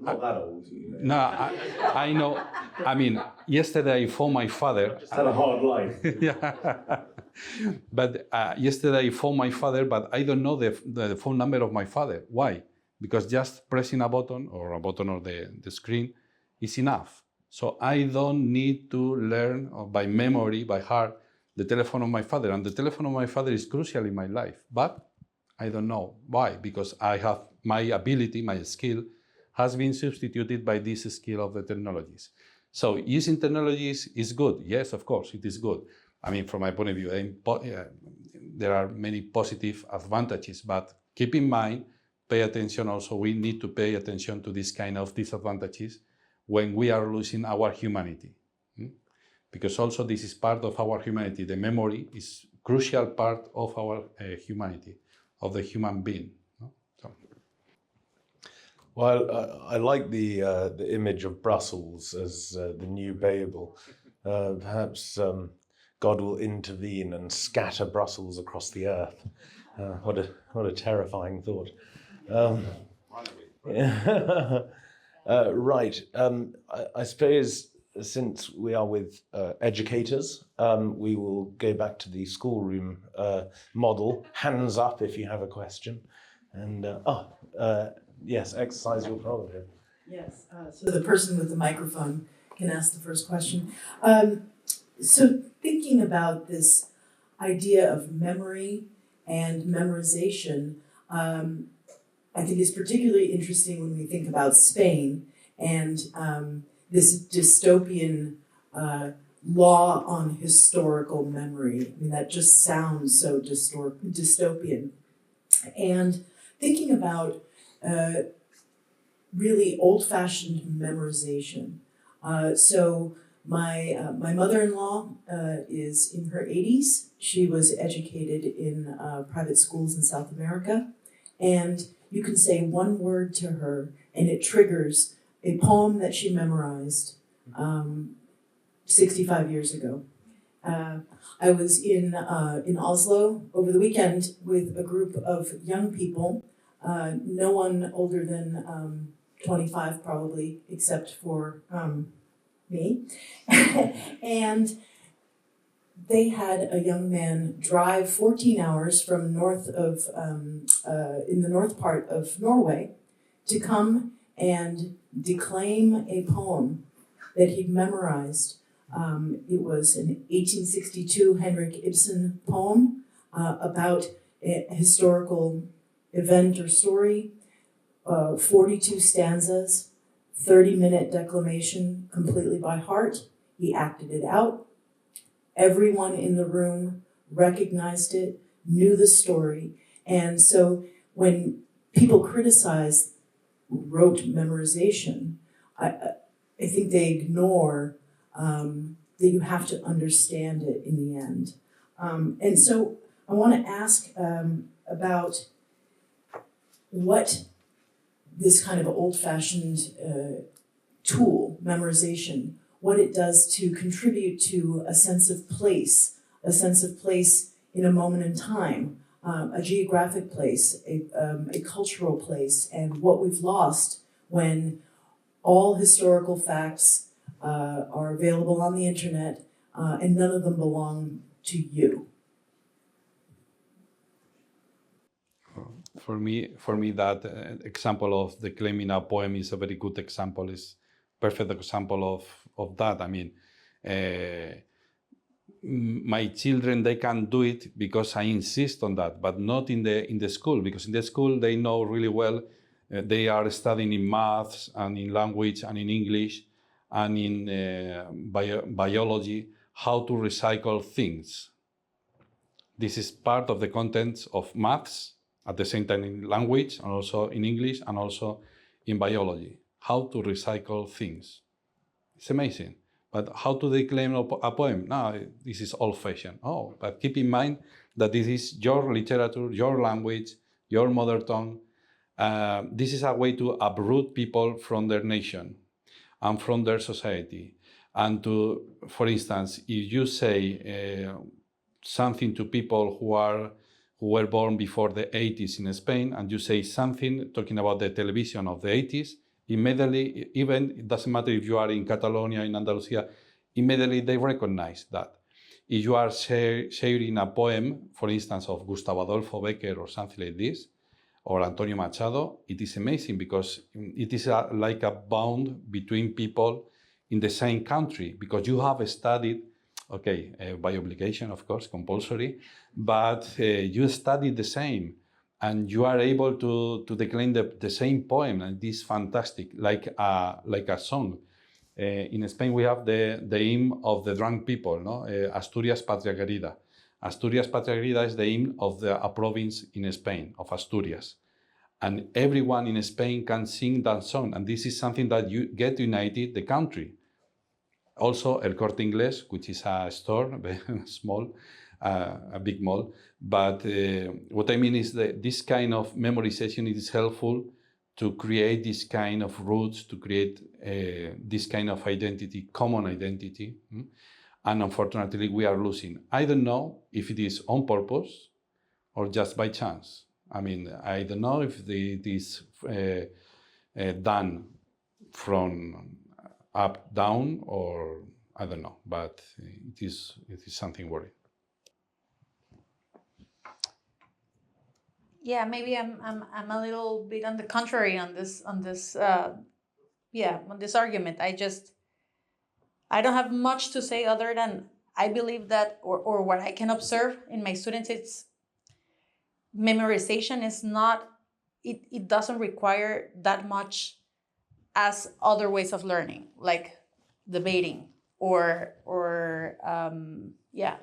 Not that old. no, I know. I mean, yesterday I phoned my father. Just had a hard life. Yeah. But yesterday I phoned my father, but I don't know the phone number of my father. Why? Because just pressing a button of the screen is enough. So I don't need to learn by memory, by heart, the telephone of my father. And the telephone of my father is crucial in my life. But I don't know why, because I have my ability, my skill has been substituted by this skill of the technologies. So using technologies is good. Yes, of course, it is good. I mean, from my point of view, there are many positive advantages, but keep in mind, pay attention also, we need to pay attention to this kind of disadvantages when we are losing our humanity. Because also this is part of our humanity. The memory is crucial part of our humanity, of the human being. No? So. Well, I like the image of Brussels as the new Babel. Perhaps God will intervene and scatter Brussels across the earth. What a terrifying thought. Right. I suppose since we are with educators, we will go back to the schoolroom model. Hands up if you have a question. And yes, exercise your prerogative. Yes, so the person with the microphone can ask the first question. So thinking about this idea of memory and memorization, I think is particularly interesting when we think about Spain and this dystopian law on historical memory. I mean, that just sounds so dystopian. And thinking about really old-fashioned memorization. So my mother-in-law is in her 80s. She was educated in private schools in South America. And you can say one word to her and it triggers a poem that she memorized 65 years ago. I was in Oslo over the weekend with a group of young people no one older than 25 probably, except for me. And they had a young man drive 14 hours from in the north part of Norway to come and declaim a poem that he'd memorized. It was an 1862 Henrik Ibsen poem about a historical event or story, 42 stanzas, 30-minute declamation completely by heart. He acted it out. Everyone in the room recognized it, knew the story. And so when people criticize rote memorization, I think they ignore that you have to understand it in the end. And so I want to ask about what this kind of old-fashioned tool, memorization, what it does to contribute to a sense of place in a moment in time, a geographic place, a cultural place, and what we've lost when all historical facts are available on the internet and none of them belong to you. For me, that example of declaiming a poem is a very good example. Is perfect example of that. I mean, my children, they can do it because I insist on that, but not in the school, because in the school they know really well. They are studying in maths and in language and in English and in biology how to recycle things. This is part of the contents of maths, at the same time in language and also in English and also in biology. How to recycle things. It's amazing. But how do they claim a poem? No, this is old-fashioned. Oh, but keep in mind that this is your literature, your language, your mother tongue. This is a way to uproot people from their nation and from their society. And to, for instance, if you say something to people who were born before the 80s in Spain, and you say something talking about the television of the 80s, immediately, even it doesn't matter if you are in Catalonia, in Andalusia, immediately they recognize that. If you are sharing a poem, for instance, of Gustavo Adolfo Bécquer or something like this, or Antonio Machado, it is amazing because it is like a bond between people in the same country, because you have studied, okay, by obligation, of course, compulsory, but you studied the same, and you are able to declaim the same poem, and it is fantastic, like a song. In Spain, we have the hymn of the drunk people, no? Asturias Patria Querida. Asturias Patria Querida is the hymn of a province in Spain, of Asturias. And everyone in Spain can sing that song, and this is something that you get united the country. Also, El Corte Inglés, which is a store, very small, a big mall. But what I mean is that this kind of memorization is helpful to create this kind of roots, to create this kind of identity, common identity. And unfortunately, we are losing. I don't know if it is on purpose or just by chance. I mean, I don't know if it is done from up, down, or I don't know, but it is something worrying. Yeah, maybe I'm a little bit on the contrary on this argument. I don't have much to say other than I believe that, or what I can observe in my students, it's memorization is not, it doesn't require that much as other ways of learning, like debating or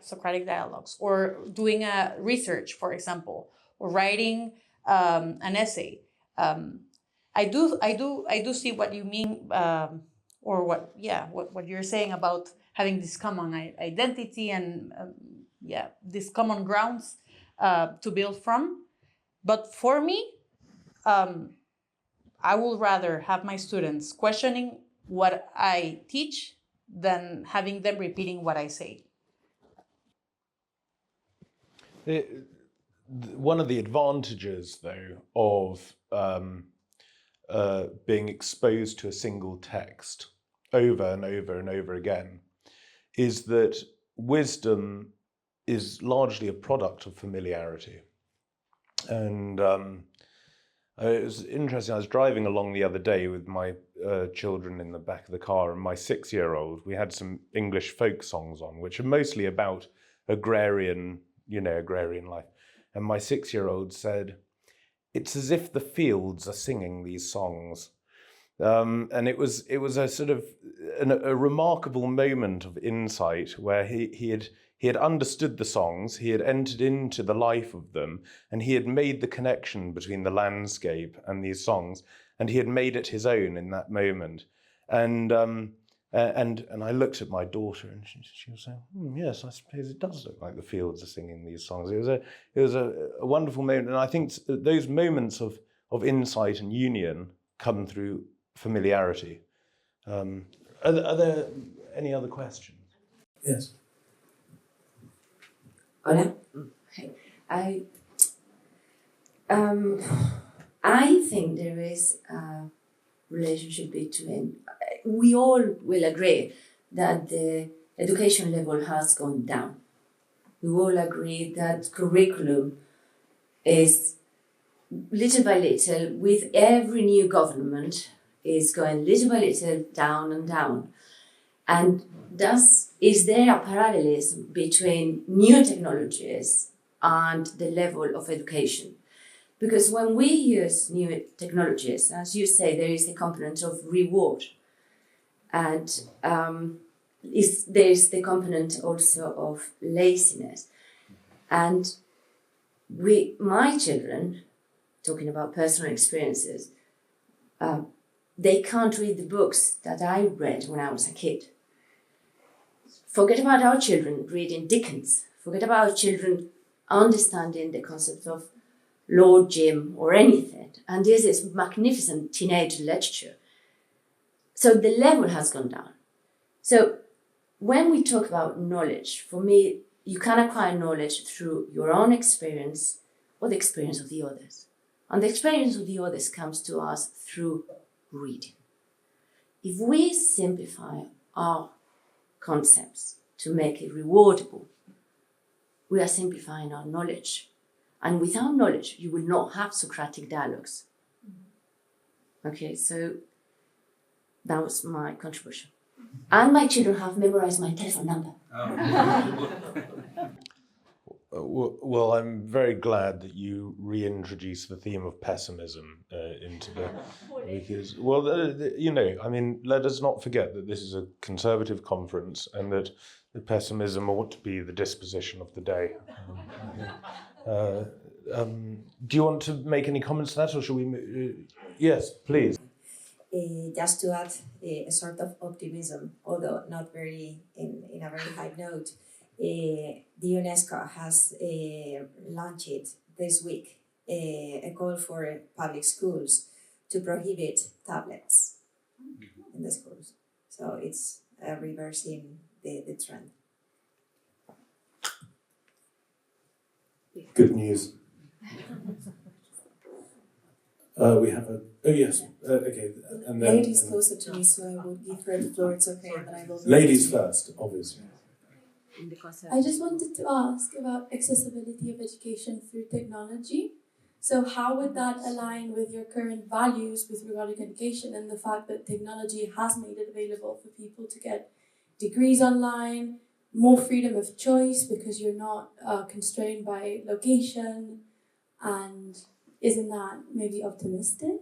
Socratic dialogues, or doing a research, for example, or writing an essay. I do see what you mean, or what you're saying about having this common identity and these common grounds to build from. But for me, I would rather have my students questioning what I teach than having them repeating what I say. one of the advantages, though, of being exposed to a single text over and over and over again is that wisdom is largely a product of familiarity. And it was interesting, I was driving along the other day with my children in the back of the car, and my 6-year-old, we had some English folk songs on, which are mostly about agrarian life. And my 6-year-old said, "It's as if the fields are singing these songs." And it was a sort of a remarkable moment of insight where he had understood the songs, he had entered into the life of them, and he had made the connection between the landscape and these songs, and he had made it his own in that moment. And I looked at my daughter, and she was saying, "Yes, I suppose it does look like the fields are singing these songs." It was a wonderful moment, and I think those moments of insight and union come through familiarity. Are there any other questions? Yes. Hola. Hey. I think there is a relationship between. We all will agree that the education level has gone down. We all agree that curriculum is little by little, with every new government, is going little by little down and down. And thus, is there a parallelism between new technologies and the level of education? Because when we use new technologies, as you say, there is a component of reward. And there is the component also of laziness. And my children, talking about personal experiences, they can't read the books that I read when I was a kid. Forget about our children reading Dickens. Forget about our children understanding the concept of Lord Jim or anything. And this is magnificent teenage literature. So the level has gone down. So when we talk about knowledge, for me, you can acquire knowledge through your own experience or the experience of the others. And the experience of the others comes to us through reading. If we simplify our concepts to make it rewardable, we are simplifying our knowledge. And without knowledge, you will not have Socratic dialogues. Okay, so that was my contribution. And my children have memorized my telephone number. Well, I'm very glad that you reintroduced the theme of pessimism into the... Because, let us not forget that this is a conservative conference and that the pessimism ought to be the disposition of the day. Do you want to make any comments to that, or shall we... Yes, please. Just to add a sort of optimism, although not very in a very high note, the UNESCO has launched this week a call for public schools to prohibit tablets in the schools. So it's reversing the trend. Good news. We have a... Oh, yes. Okay. And then, Ladies closer to me, so I will give her the floor. It's okay, but I will... Ladies first, obviously. I just wanted to ask about accessibility of education through technology. So how would that align with your current values with regard to education and the fact that technology has made it available for people to get degrees online, more freedom of choice because you're not constrained by location, and isn't that maybe optimistic?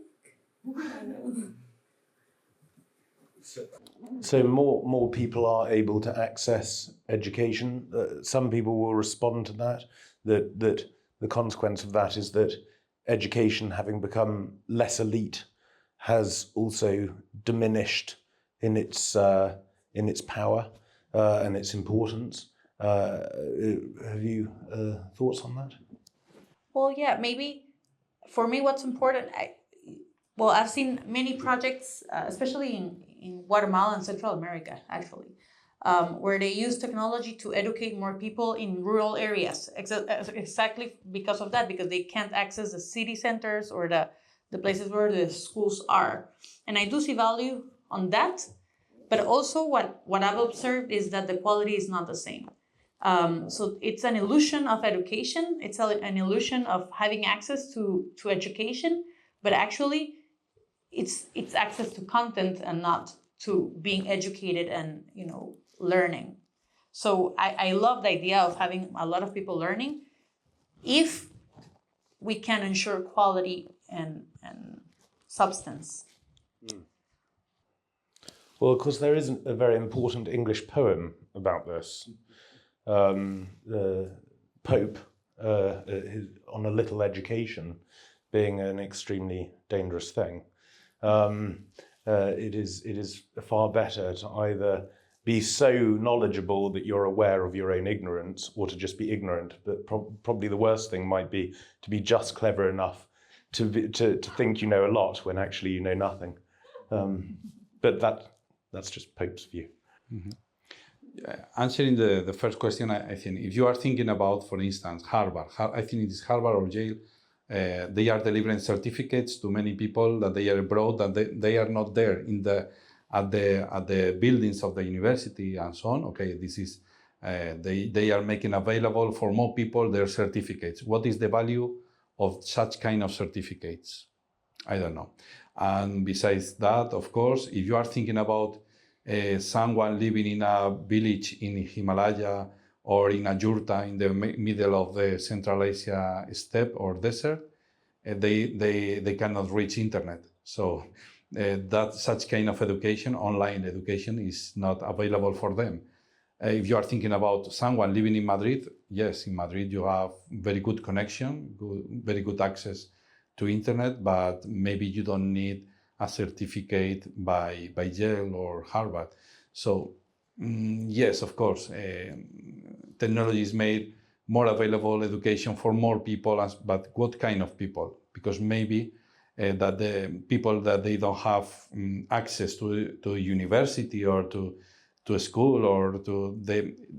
So more people are able to access education. Some people will respond to that the consequence of that is that education, having become less elite, has also diminished in its power and its importance. Have you thoughts on that? Well, yeah, maybe for me, what's important, I've seen many projects, especially in Guatemala and Central America, actually, where they use technology to educate more people in rural areas. Exactly because of that, because they can't access the city centers or the places where the schools are. And I do see value on that, but also what I've observed is that the quality is not the same. So it's an illusion of education. It's an illusion of having access to education, but actually it's access to content and not to being educated and learning. So I love the idea of having a lot of people learning if we can ensure quality and substance. Well, of course, there is a very important English poem about this. The Pope on a little education being an extremely dangerous thing. It is far better to either be so knowledgeable that you're aware of your own ignorance, or to just be ignorant. But probably the worst thing might be to be just clever enough to think you know a lot when actually you know nothing. But that's just Pope's view. Mm-hmm. Answering the first question, I think if you are thinking about, for instance, Harvard, I think it is Harvard or Yale, they are delivering certificates to many people that they are abroad, that they are not there at the buildings of the university and so on. Okay, this is they are making available for more people their certificates. What is the value of such kind of certificates? I don't know. And besides that, of course, if you are thinking about someone living in a village in Himalaya or in a yurta in the middle of the Central Asia steppe or desert, they cannot reach internet. So that such kind of education, online education, is not available for them. If you are thinking about someone living in Madrid, yes, in Madrid you have very good connection, very good access to internet, but maybe you don't need a certificate by Yale or Harvard. So yes, of course, technology has made more available education for more people, but what kind of people? Because maybe that the people that they don't have access to a university or to a school or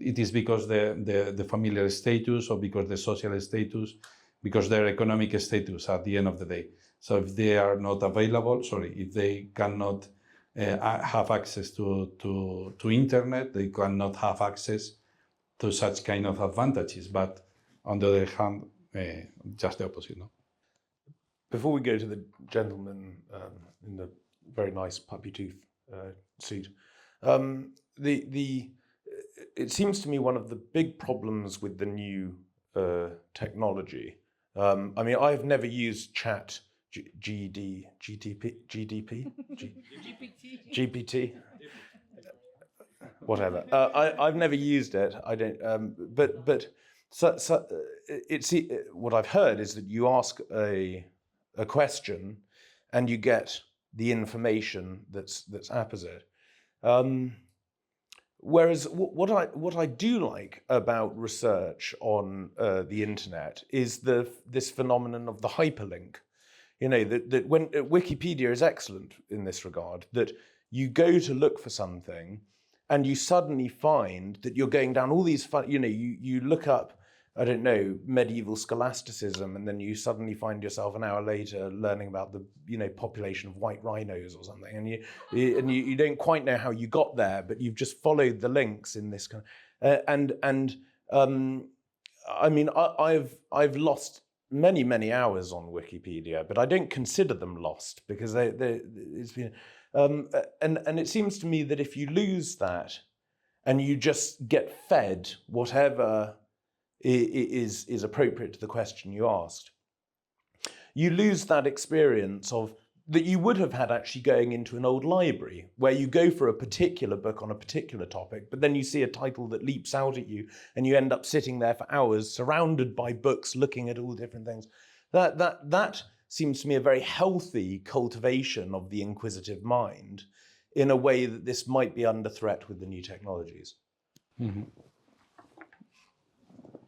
it is because the familial status or because the social status, because their economic status at the end of the day. So if they are not available, if they cannot have access to internet, they cannot have access to such kind of advantages. But on the other hand, just the opposite, no? Before we go to the gentleman in the very nice puppy tooth suit, it seems to me one of the big problems with the new technology. I mean, I've never used GPT, whatever. I've never used it. I don't. But it's what I've heard is that you ask a question, and you get the information that's opposite. Whereas what I do like about research on the internet is this phenomenon of the hyperlink. You know, that when Wikipedia is excellent in this regard, that you go to look for something and you suddenly find that you're going down all these you look up, I don't know, medieval scholasticism, and then you suddenly find yourself an hour later learning about the population of white rhinos or something, and you don't quite know how you got there, but you've just followed the links in this kind of, I mean, I've lost many hours on Wikipedia, but I don't consider them lost because it's been and it seems to me that if you lose that and you just get fed whatever is appropriate to the question you asked, you lose that experience of that you would have had actually going into an old library where you go for a particular book on a particular topic, but then you see a title that leaps out at you and you end up sitting there for hours surrounded by books looking at all different things. That seems to me a very healthy cultivation of the inquisitive mind in a way that this might be under threat with the new technologies. Mm-hmm.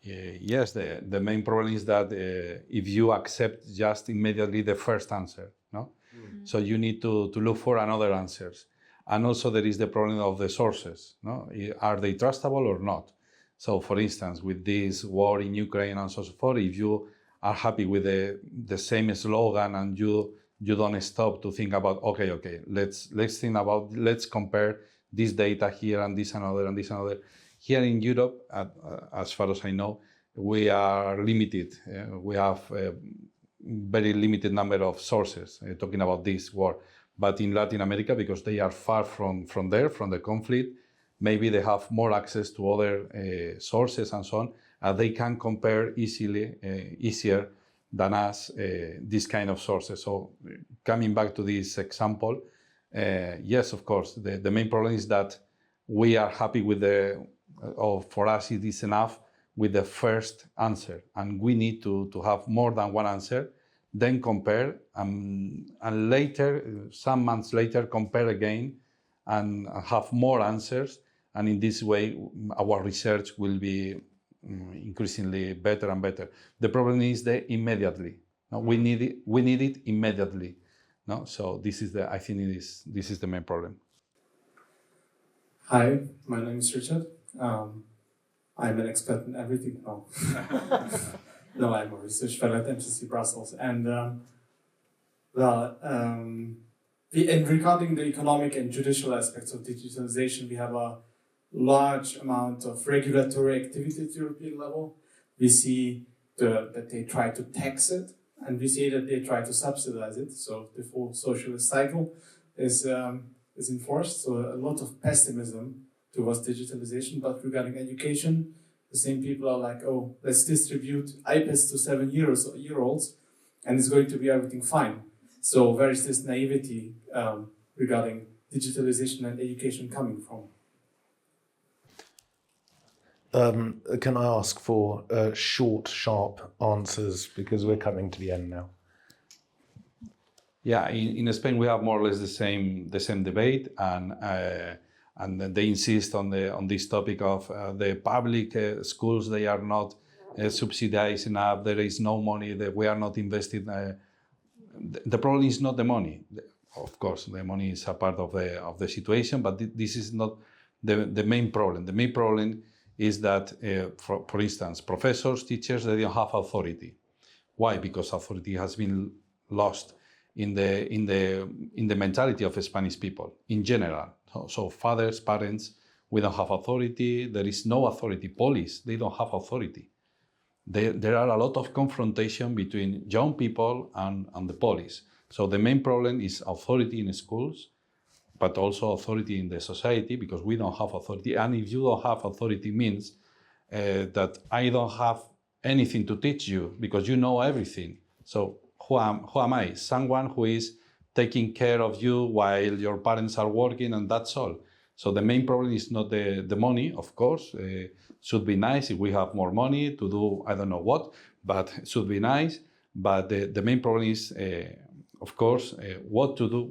Yes, the main problem is that if you accept just immediately the first answer, no? Mm-hmm. So you need to look for another answers. And also there is the problem of the sources. No? Are they trustable or not? So for instance, with this war in Ukraine and so forth, if you are happy with the same slogan and you don't stop to think about, okay, let's compare this data here and this another and this another. Here in Europe, as far as I know, we are limited. We have a very limited number of sources talking about this war. But in Latin America, because they are far from the conflict, maybe they have more access to other sources and so on, and they can compare easier than us this kind of sources. So coming back to this example, yes, of course, the main problem is that we are happy with for us it is enough with the first answer, and we need to have more than one answer, then compare, and later, some months later, compare again and have more answers. And in this way, our research will be increasingly better and better. The problem is the immediately. No, we need it immediately. No, so this is I think this is the main problem. Hi, my name is Richard. I'm an expert in everything now. No, I'm a research fellow at MCC Brussels, and regarding the economic and judicial aspects of digitalization, we have a large amount of regulatory activity at European level. We see that they try to tax it, and we see that they try to subsidize it. So the full socialist cycle is enforced. So a lot of pessimism towards digitalization. But regarding education, the same people are like, oh, let's distribute iPads to 7-year-olds, and it's going to be everything fine. So where is this naivety regarding digitalization and education coming from? Can I ask for short, sharp answers, because we're coming to the end now? Yeah, in Spain we have more or less the same debate, and they insist on this topic of the public schools. They are not subsidized enough. There is no money. That we are not invested. The problem is not the money. Of course, the money is a part of the situation, but this is not the main problem. The main problem is that, for instance, professors, teachers, they don't have authority. Why? Because authority has been lost in the mentality of Spanish people in general. So fathers, parents, we don't have authority. There is no authority. Police, they don't have authority. There are a lot of confrontation between young people and the police. So the main problem is authority in schools, but also authority in the society, because we don't have authority. And if you don't have authority, means that I don't have anything to teach you because you know everything. So who am I? Someone who is taking care of you while your parents are working, and that's all. So the main problem is not the money, of course. Should be nice if we have more money to do I don't know what, but it should be nice. But the main problem is, of course, what to do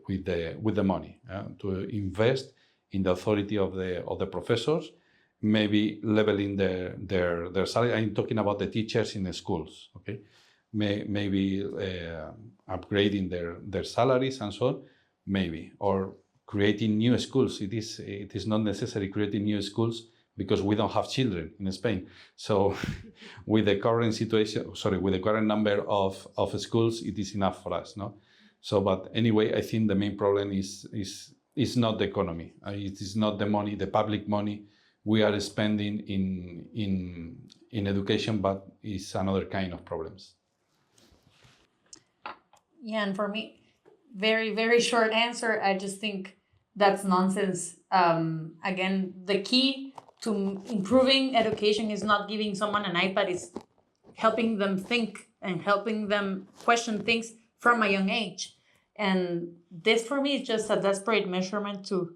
with the money. To invest in the authority of the professors, maybe leveling their salary. I'm talking about the teachers in the schools. Okay, maybe upgrading their salaries and so on, maybe, or creating new schools. It is not necessary creating new schools because we don't have children in Spain. So with the current situation, with the current number of schools, it is enough for us, no? So, but anyway, I think the main problem is not the economy. It is not the money, the public money we are spending in education, but it's another kind of problems. Yeah, and for me, very, very short answer, I just think that's nonsense. Again, the key to improving education is not giving someone an iPad, it's helping them think and helping them question things from a young age. And this for me is just a desperate measurement to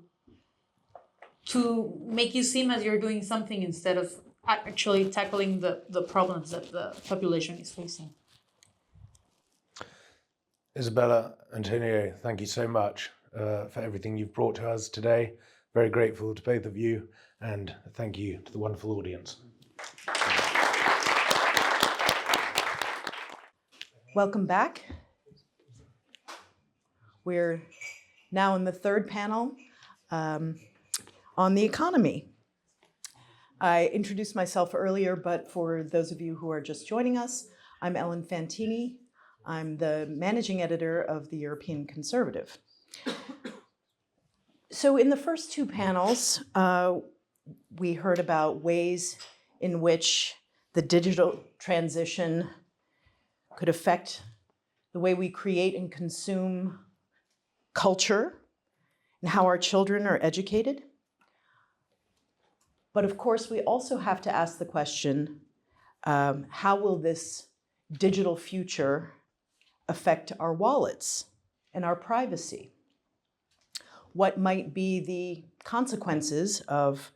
make you seem as you're doing something instead of actually tackling the problems that the population is facing. Isabella, Antonio, thank you so much for everything you've brought to us today. Very grateful to both of you, and thank you to the wonderful audience. Welcome back. We're Now in the third panel, on the economy. I introduced myself earlier, but for those of you who are just joining us, I'm Ellen Fantini. I'm the managing editor of the European Conservative. So in the first two panels, we heard about ways in which the digital transition could affect the way we create and consume culture and how our children are educated. But of course, we also have to ask the question, how will this digital future affect our wallets and our privacy? What might be the consequences of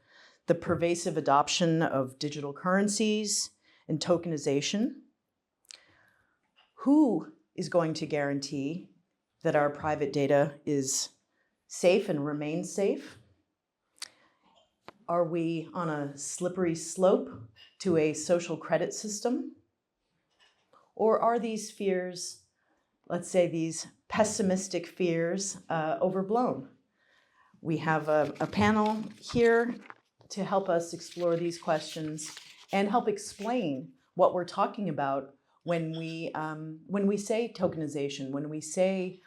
the pervasive adoption of digital currencies and tokenization? Who is going to guarantee that our private data is safe and remains safe? Are we on a slippery slope to a social credit system? Or are these fears, let's say these pessimistic fears, overblown? We have a panel here to help us explore these questions and help explain what we're talking about when we say tokenization, when we say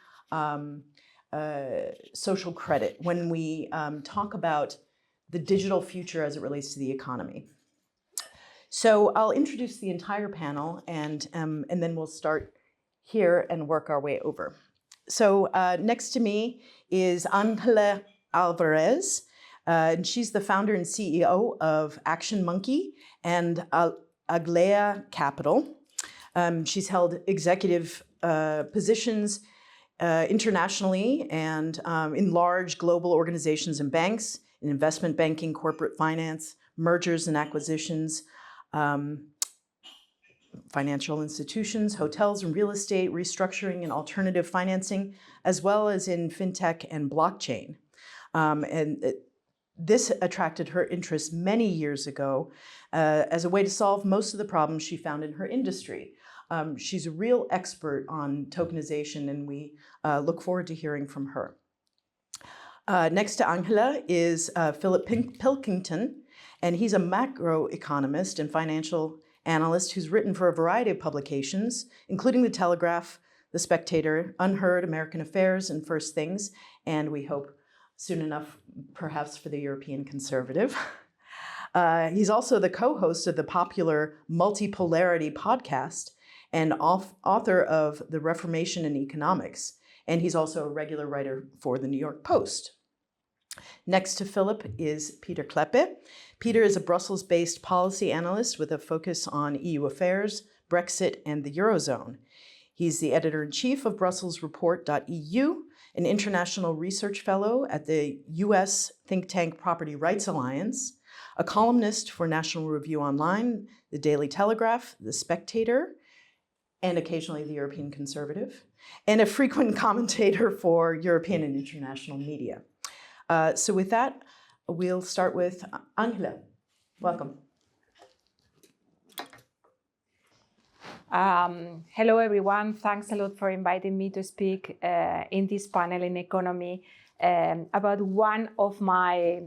social credit, when we talk about the digital future as it relates to the economy. So I'll introduce the entire panel and then we'll start here and work our way over. So next to me is Angela Alvarez, and she's the founder and CEO of Action Monkey and Aglea Capital. She's held executive positions internationally and in large global organizations and banks, in investment banking, corporate finance, mergers and acquisitions, financial institutions, hotels and real estate, restructuring and alternative financing, as well as in fintech and blockchain. This attracted her interest many years ago as a way to solve most of the problems she found in her industry. She's a real expert on tokenization, and we look forward to hearing from her. Next to Angela is Philip Pilkington, and he's a macroeconomist and financial analyst who's written for a variety of publications, including The Telegraph, The Spectator, Unheard, American Affairs, and First Things, and we hope soon enough, perhaps for the European Conservative. He's also the co-host of the popular Multipolarity podcast and author of The Reformation in Economics. And he's also a regular writer for the New York Post. Next to Philip is Peter Kleppe. Peter is a Brussels-based policy analyst with a focus on EU affairs, Brexit, and the Eurozone. He's the editor-in-chief of BrusselsReport.eu, an international research fellow at the US think tank Property Rights Alliance, a columnist for National Review Online, The Daily Telegraph, The Spectator, and occasionally the European Conservative, and a frequent commentator for European and international media. So with that, we'll start with Angela. Welcome. Hello, everyone. Thanks a lot for inviting me to speak in this panel in economy about one of my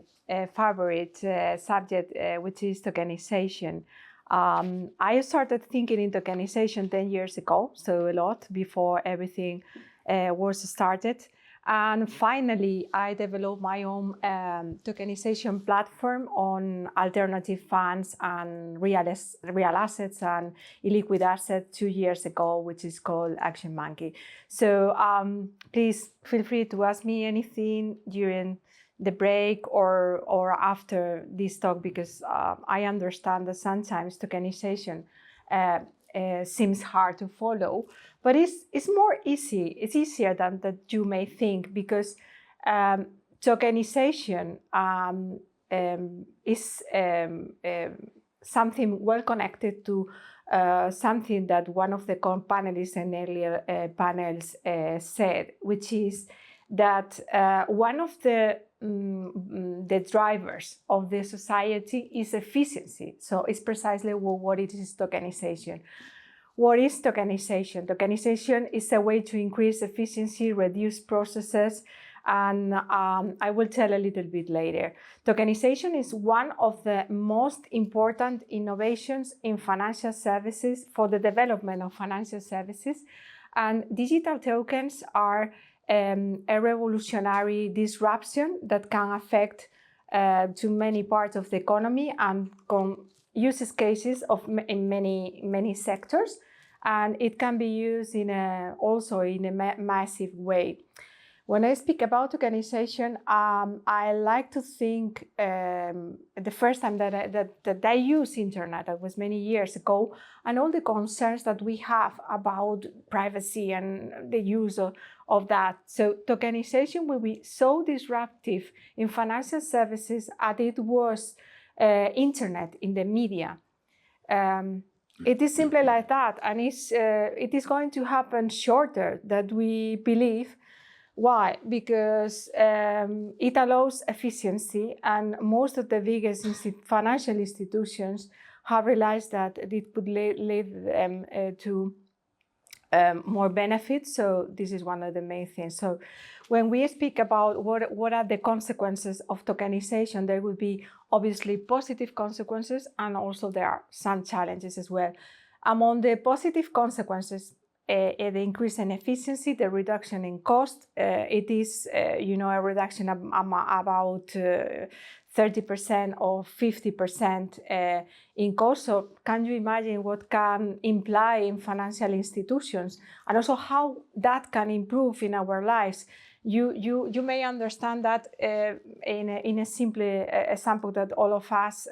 favorite subjects, which is tokenization. I started thinking in tokenization 10 years ago, so a lot before everything was started. And finally, I developed my own tokenization platform on alternative funds and real assets and illiquid assets 2 years ago, which is called Action Monkey. So please feel free to ask me anything during the break or after this talk, because I understand that sometimes tokenization seems hard to follow, but it's more easy. It's easier than that you may think, because tokenization is something well connected to something that one of the panelists in earlier panels said, which is that one of the drivers of the society is efficiency. So it's precisely what it is tokenization. What is tokenization? Tokenization is a way to increase efficiency, reduce processes, And I will tell a little bit later. Tokenization is one of the most important innovations in financial services for the development of financial services. And digital tokens are a revolutionary disruption that can affect to many parts of the economy and use cases in many sectors. And it can be used also in a massive way. When I speak about tokenization, I like to think the first time that I used internet, that was many years ago, and all the concerns that we have about privacy and the use of that. So tokenization will be so disruptive in financial services as it was internet in the media. It is simply like that, and it is going to happen shorter than we believe. Why? Because it allows efficiency, and most of the biggest financial institutions have realized that it could lead them to more benefits. So this is one of the main things. So when we speak about what are the consequences of tokenization, there will be obviously positive consequences, and also there are some challenges as well. Among the positive consequences, the increase in efficiency, the reduction in cost. It is, a reduction of about 30% or 50% in cost. So can you imagine what can imply in financial institutions, and also how that can improve in our lives? You may understand that in a simple example that all of us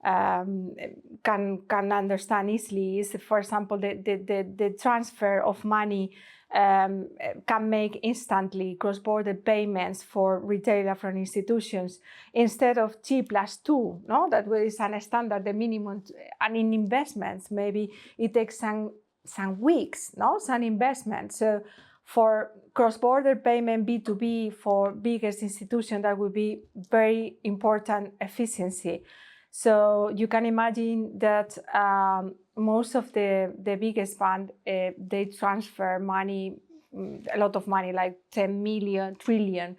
can understand easily is, for example, the transfer of money can make instantly cross-border payments for retailer from institutions instead of T+2, no? That is a standard, the minimum. And in investments, maybe it takes some weeks, no? Some investment. So for cross-border payment B2B for biggest institutions, that would be very important efficiency. So you can imagine that most of the biggest fund, they transfer money, a lot of money, like 10 million, trillion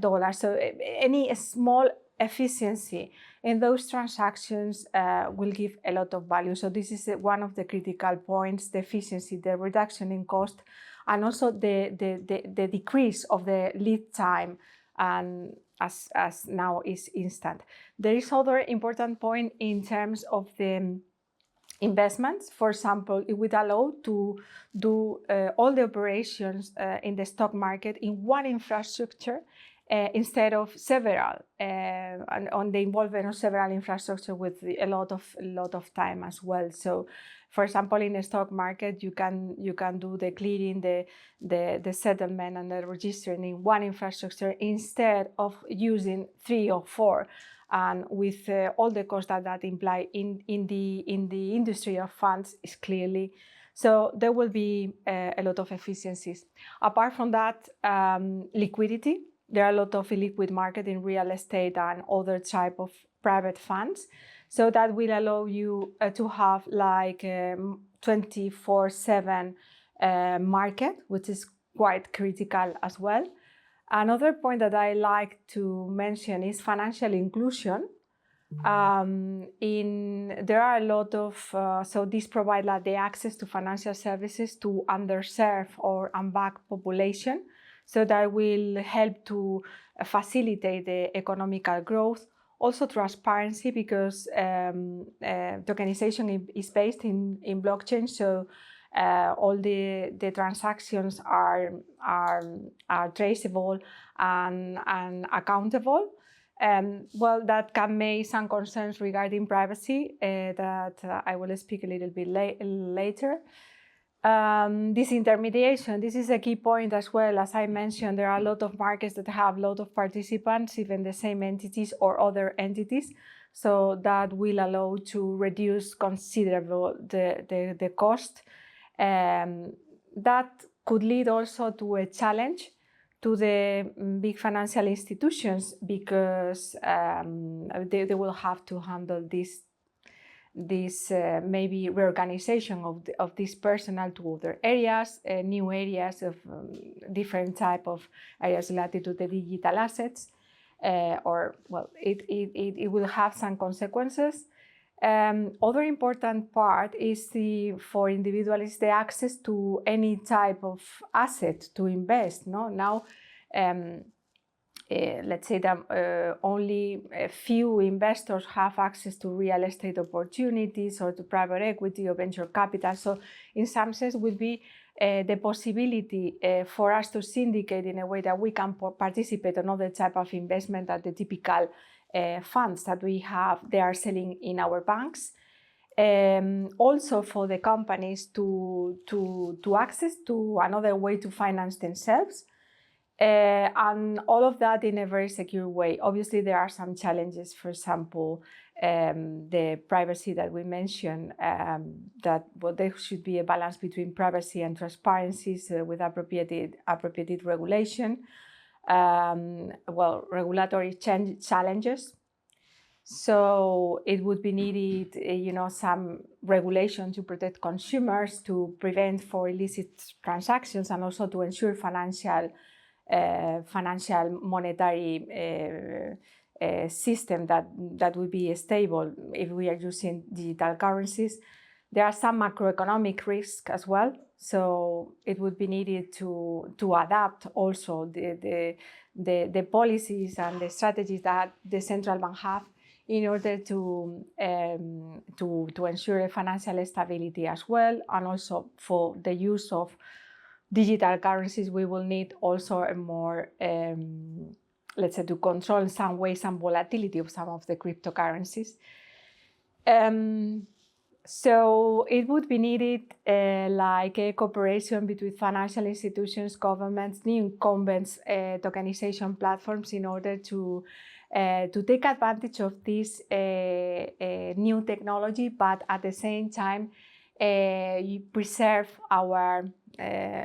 dollars. So any small efficiency in those transactions will give a lot of value. So this is one of the critical points: the efficiency, the reduction in cost, and also the decrease of the lead time, and as now is instant. There is other important point in terms of the investments. For example, it would allow to do all the operations in the stock market in one infrastructure instead of several, and on the involvement of several infrastructure with a lot of time as well. So, for example, in the stock market, you can do the clearing, the settlement, and the registering in one infrastructure instead of using 3 or 4, and with all the costs that imply in the industry of funds is clearly. So there will be a lot of efficiencies. Apart from that, liquidity. There are a lot of illiquid market in real estate and other type of private funds. So that will allow you to have like 24/7 market, which is quite critical as well. Another point that I like to mention is financial inclusion. There are a lot of, so this provides like the access to financial services to underserved or unbanked population. So that will help to facilitate the economical growth. Also transparency, because tokenization is based in blockchain. So all the transactions are traceable and accountable. Well, that can make some concerns regarding privacy that I will speak a little bit later. Disintermediation, this is a key point as well. As I mentioned, there are a lot of markets that have a lot of participants, even the same entities or other entities. So that will allow to reduce considerable the cost. That could lead also to a challenge to the big financial institutions, because they will have to handle this maybe reorganization of this personnel to other areas, new areas of different type of areas related to the digital assets, or well, it will have some consequences. Other important part is for individuals the access to any type of asset to invest. No, now. Let's say that only a few investors have access to real estate opportunities or to private equity or venture capital. So in some sense would be the possibility for us to syndicate in a way that we can participate in other type of investment that the typical funds that they are selling in our banks. Also for the companies to access to another way to finance themselves. And all of that in a very secure way. Obviously, there are some challenges. For example, the privacy that we mentioned, there should be a balance between privacy and transparency with appropriate regulation. Regulatory challenges. So it would be needed, some regulation to protect consumers, to prevent for illicit transactions, and also to ensure financial monetary system that will be stable if we are using digital currencies. There are some macroeconomic risks as well, so it would be needed to adapt also the policies and the strategies that the central bank have in order to ensure financial stability as well, and also for the use of digital currencies, we will need also a more, let's say, to control in some way some volatility of some of the cryptocurrencies. So it would be needed like a cooperation between financial institutions, governments, new incumbents, tokenization platforms in order to take advantage of this new technology, but at the same time preserve our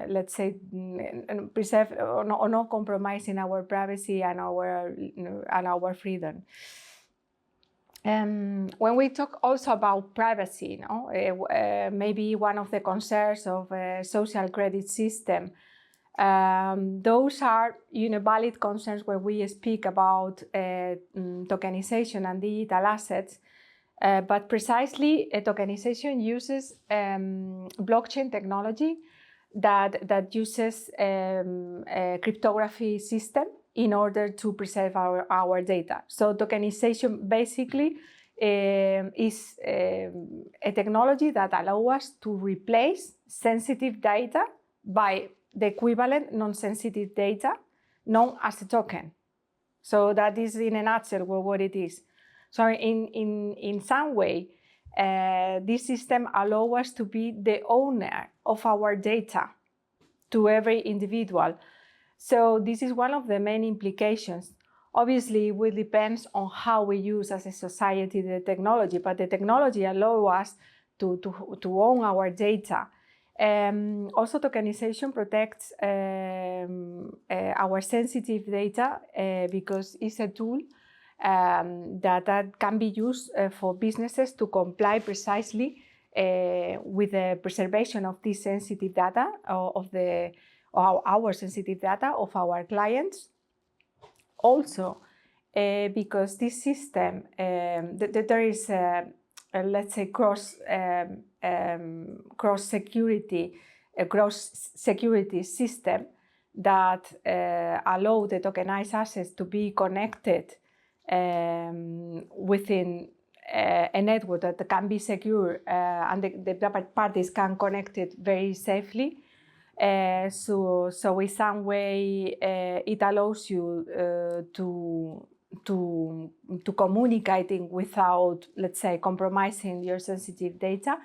let's say, preserve or not compromising our privacy and our freedom. When we talk also about privacy, maybe one of the concerns of a social credit system, those are valid concerns when we speak about tokenization and digital assets. But precisely, tokenization uses blockchain technology that uses a cryptography system in order to preserve our data. So tokenization basically is a technology that allows us to replace sensitive data by the equivalent non-sensitive data known as a token. So that is in a nutshell what it is. So in some way, this system allows us to be the owner of our data to every individual. So this is one of the main implications. Obviously, it will depend on how we use as a society the technology, but the technology allows us to own our data. Also, tokenization protects our sensitive data because it's a tool that can be used for businesses to comply precisely with the preservation of this sensitive data our sensitive data of our clients. Also, because this system, there is let's say cross security system that allow the tokenized assets to be connected within a network that can be secure and the parties can connect it very safely. So in some way it allows you to communicating without, let's say, compromising your sensitive data.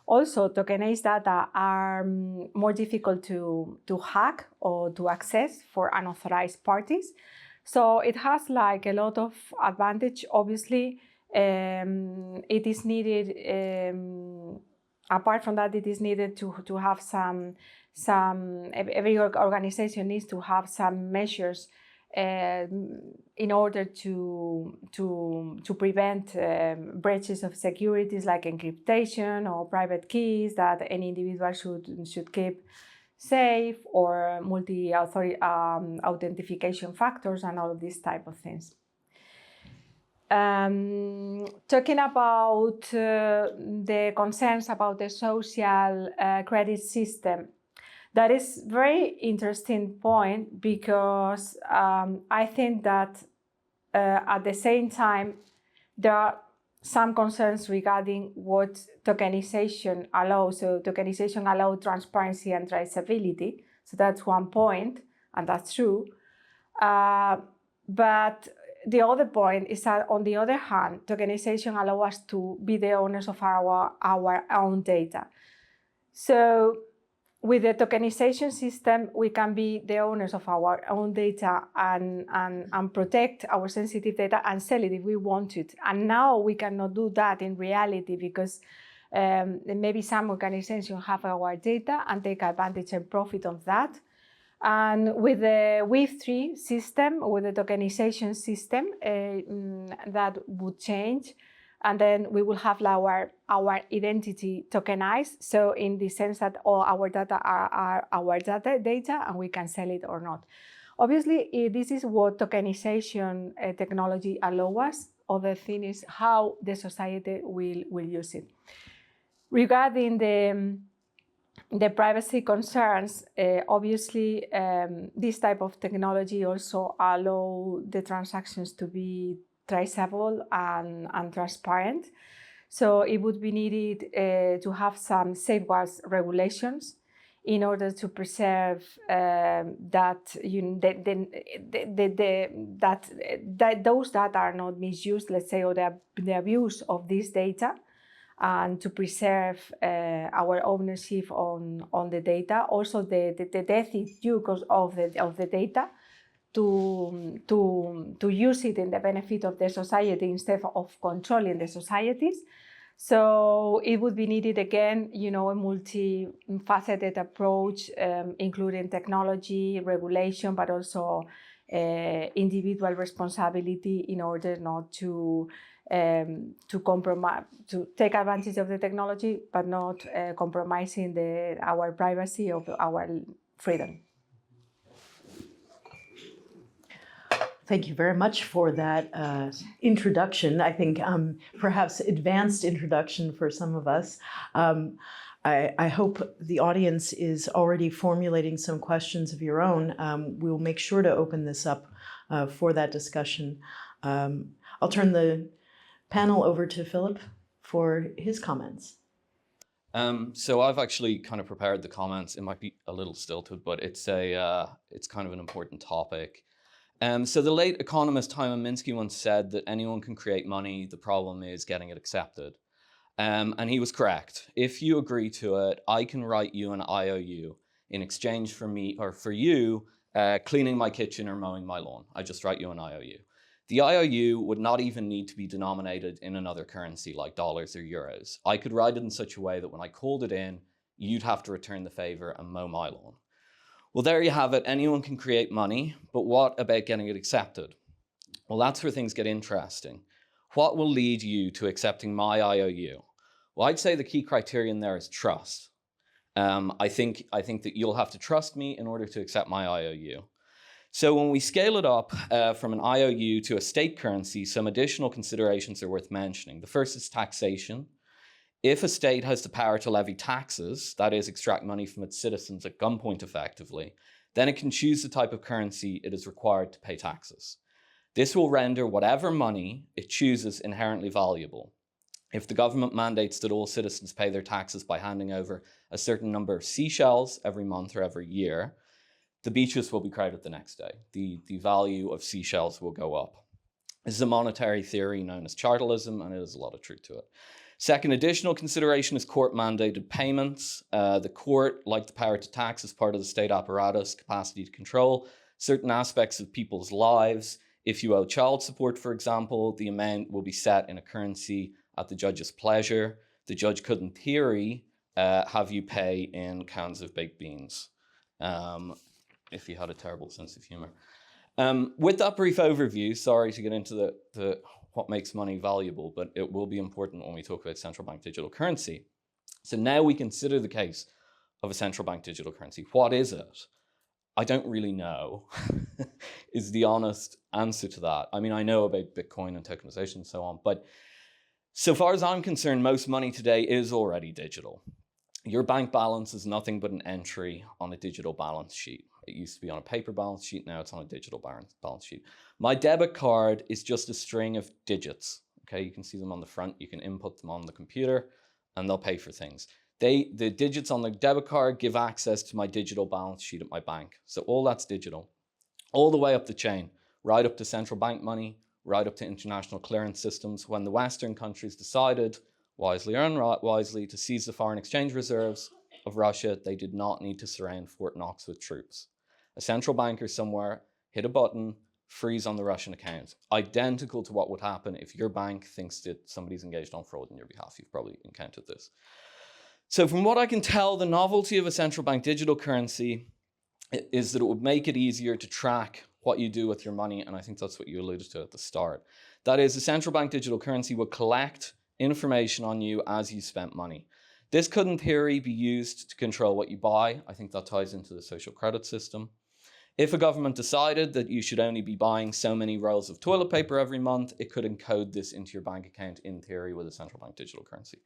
Also, tokenized data are more difficult to hack or to access for unauthorized parties. So it has like a lot of advantage. Obviously, it is needed. Apart from that, it is needed to have some. Every organization needs to have some measures in order to prevent breaches of securities like encryptation or private keys that any individual should keep safe, or authentication factors and all of these type of things. Talking about the concerns about the social credit system, that is very interesting point, because I think that at the same time there are some concerns regarding what tokenization allows. So tokenization allows transparency and traceability. So that's one point, and that's true. But the other point is that, on the other hand, tokenization allows us to be the owners of our own data. So with the tokenization system, we can be the owners of our own data and protect our sensitive data and sell it if we want it. And now we cannot do that in reality, because maybe some organizations have our data and take advantage and profit of that. And with the Web3 system, with the tokenization system, that would change. And then we will have our identity tokenized. So in the sense that all our data are our data, and we can sell it or not. Obviously, this is what tokenization technology allows us. Other thing is how the society will use it. Regarding the privacy concerns, obviously, this type of technology also allow the transactions to be traceable and transparent. So it would be needed to have some safeguards regulations in order to preserve that those that are not misused, let's say, or the abuse of this data, and to preserve our ownership on the data. Also, the ethics use of the data, to use it in the benefit of the society instead of controlling the societies. So it would be needed again, a multifaceted approach, including technology, regulation, but also individual responsibility, in order not to compromise, to take advantage of the technology, but not compromising our privacy of our freedom. Thank you very much for that introduction. I think perhaps advanced introduction for some of us. I hope the audience is already formulating some questions of your own. We'll make sure to open this up for that discussion. I'll turn the panel over to Philip for his comments. So I've actually kind of prepared the comments. It might be a little stilted, but it's kind of an important topic. So the late economist Hyman Minsky once said that anyone can create money. The problem is getting it accepted. And he was correct. If you agree to it, I can write you an IOU in exchange for me, or for you, cleaning my kitchen or mowing my lawn. I just write you an IOU. The IOU would not even need to be denominated in another currency like dollars or euros. I could write it in such a way that when I called it in, you'd have to return the favor and mow my lawn. Well, there you have it. Anyone can create money, but what about getting it accepted? Well, that's where things get interesting. What will lead you to accepting my IOU? Well, I'd say the key criterion there is trust. I think that you'll have to trust me in order to accept my IOU. So when we scale it up from an IOU to a state currency, some additional considerations are worth mentioning. The first is taxation. If a state has the power to levy taxes, that is, extract money from its citizens at gunpoint effectively, then it can choose the type of currency it is required to pay taxes. This will render whatever money it chooses inherently valuable. If the government mandates that all citizens pay their taxes by handing over a certain number of seashells every month or every year, the beaches will be crowded the next day. The value of seashells will go up. This is a monetary theory known as chartalism, and it has a lot of truth to it. Second additional consideration is court-mandated payments. The court, like the power to tax, is part of the state apparatus, capacity to control certain aspects of people's lives. If you owe child support, for example, the amount will be set in a currency at the judge's pleasure. The judge could, in theory, have you pay in cans of baked beans, if you had a terrible sense of humor. With that brief overview, sorry to get into the what makes money valuable, but it will be important when we talk about central bank digital currency. So now we consider the case of a central bank digital currency. What is it? I don't really know, is the honest answer to that. I mean, I know about Bitcoin and tokenization and so on, but so far as I'm concerned, most money today is already digital. Your bank balance is nothing but an entry on a digital balance sheet. It used to be on a paper balance sheet, now it's on a digital balance sheet. My debit card is just a string of digits. Okay, you can see them on the front, you can input them on the computer, and they'll pay for things. The digits on the debit card give access to my digital balance sheet at my bank. So all that's digital, all the way up the chain, right up to central bank money, right up to international clearance systems. When the Western countries decided, wisely or unwisely, to seize the foreign exchange reserves of Russia, they did not need to surround Fort Knox with troops. A central banker somewhere hit a button, freeze on the Russian account. Identical to what would happen if your bank thinks that somebody's engaged on fraud on your behalf. You've probably encountered this. So from what I can tell, the novelty of a central bank digital currency is that it would make it easier to track what you do with your money, and I think that's what you alluded to at the start. That is, a central bank digital currency would collect information on you as you spent money. This could, in theory, be used to control what you buy. I think that ties into the social credit system. If a government decided that you should only be buying so many rolls of toilet paper every month, it could encode this into your bank account, in theory, with a central bank digital currency.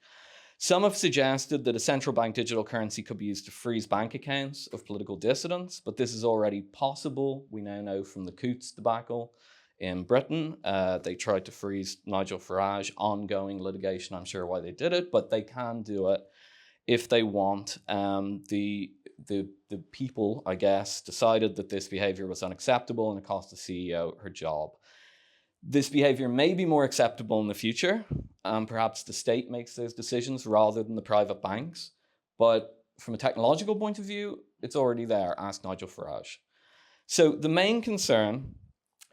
Some have suggested that a central bank digital currency could be used to freeze bank accounts of political dissidents, but this is already possible. We now know from the Coutts debacle in Britain. They tried to freeze Nigel Farage, ongoing litigation, I'm sure why they did it, but they can do it if they want. The people, I guess, decided that this behavior was unacceptable and it cost the CEO her job. This behavior may be more acceptable in the future. Perhaps the state makes those decisions rather than the private banks. But from a technological point of view, it's already there. Ask Nigel Farage. So the main concern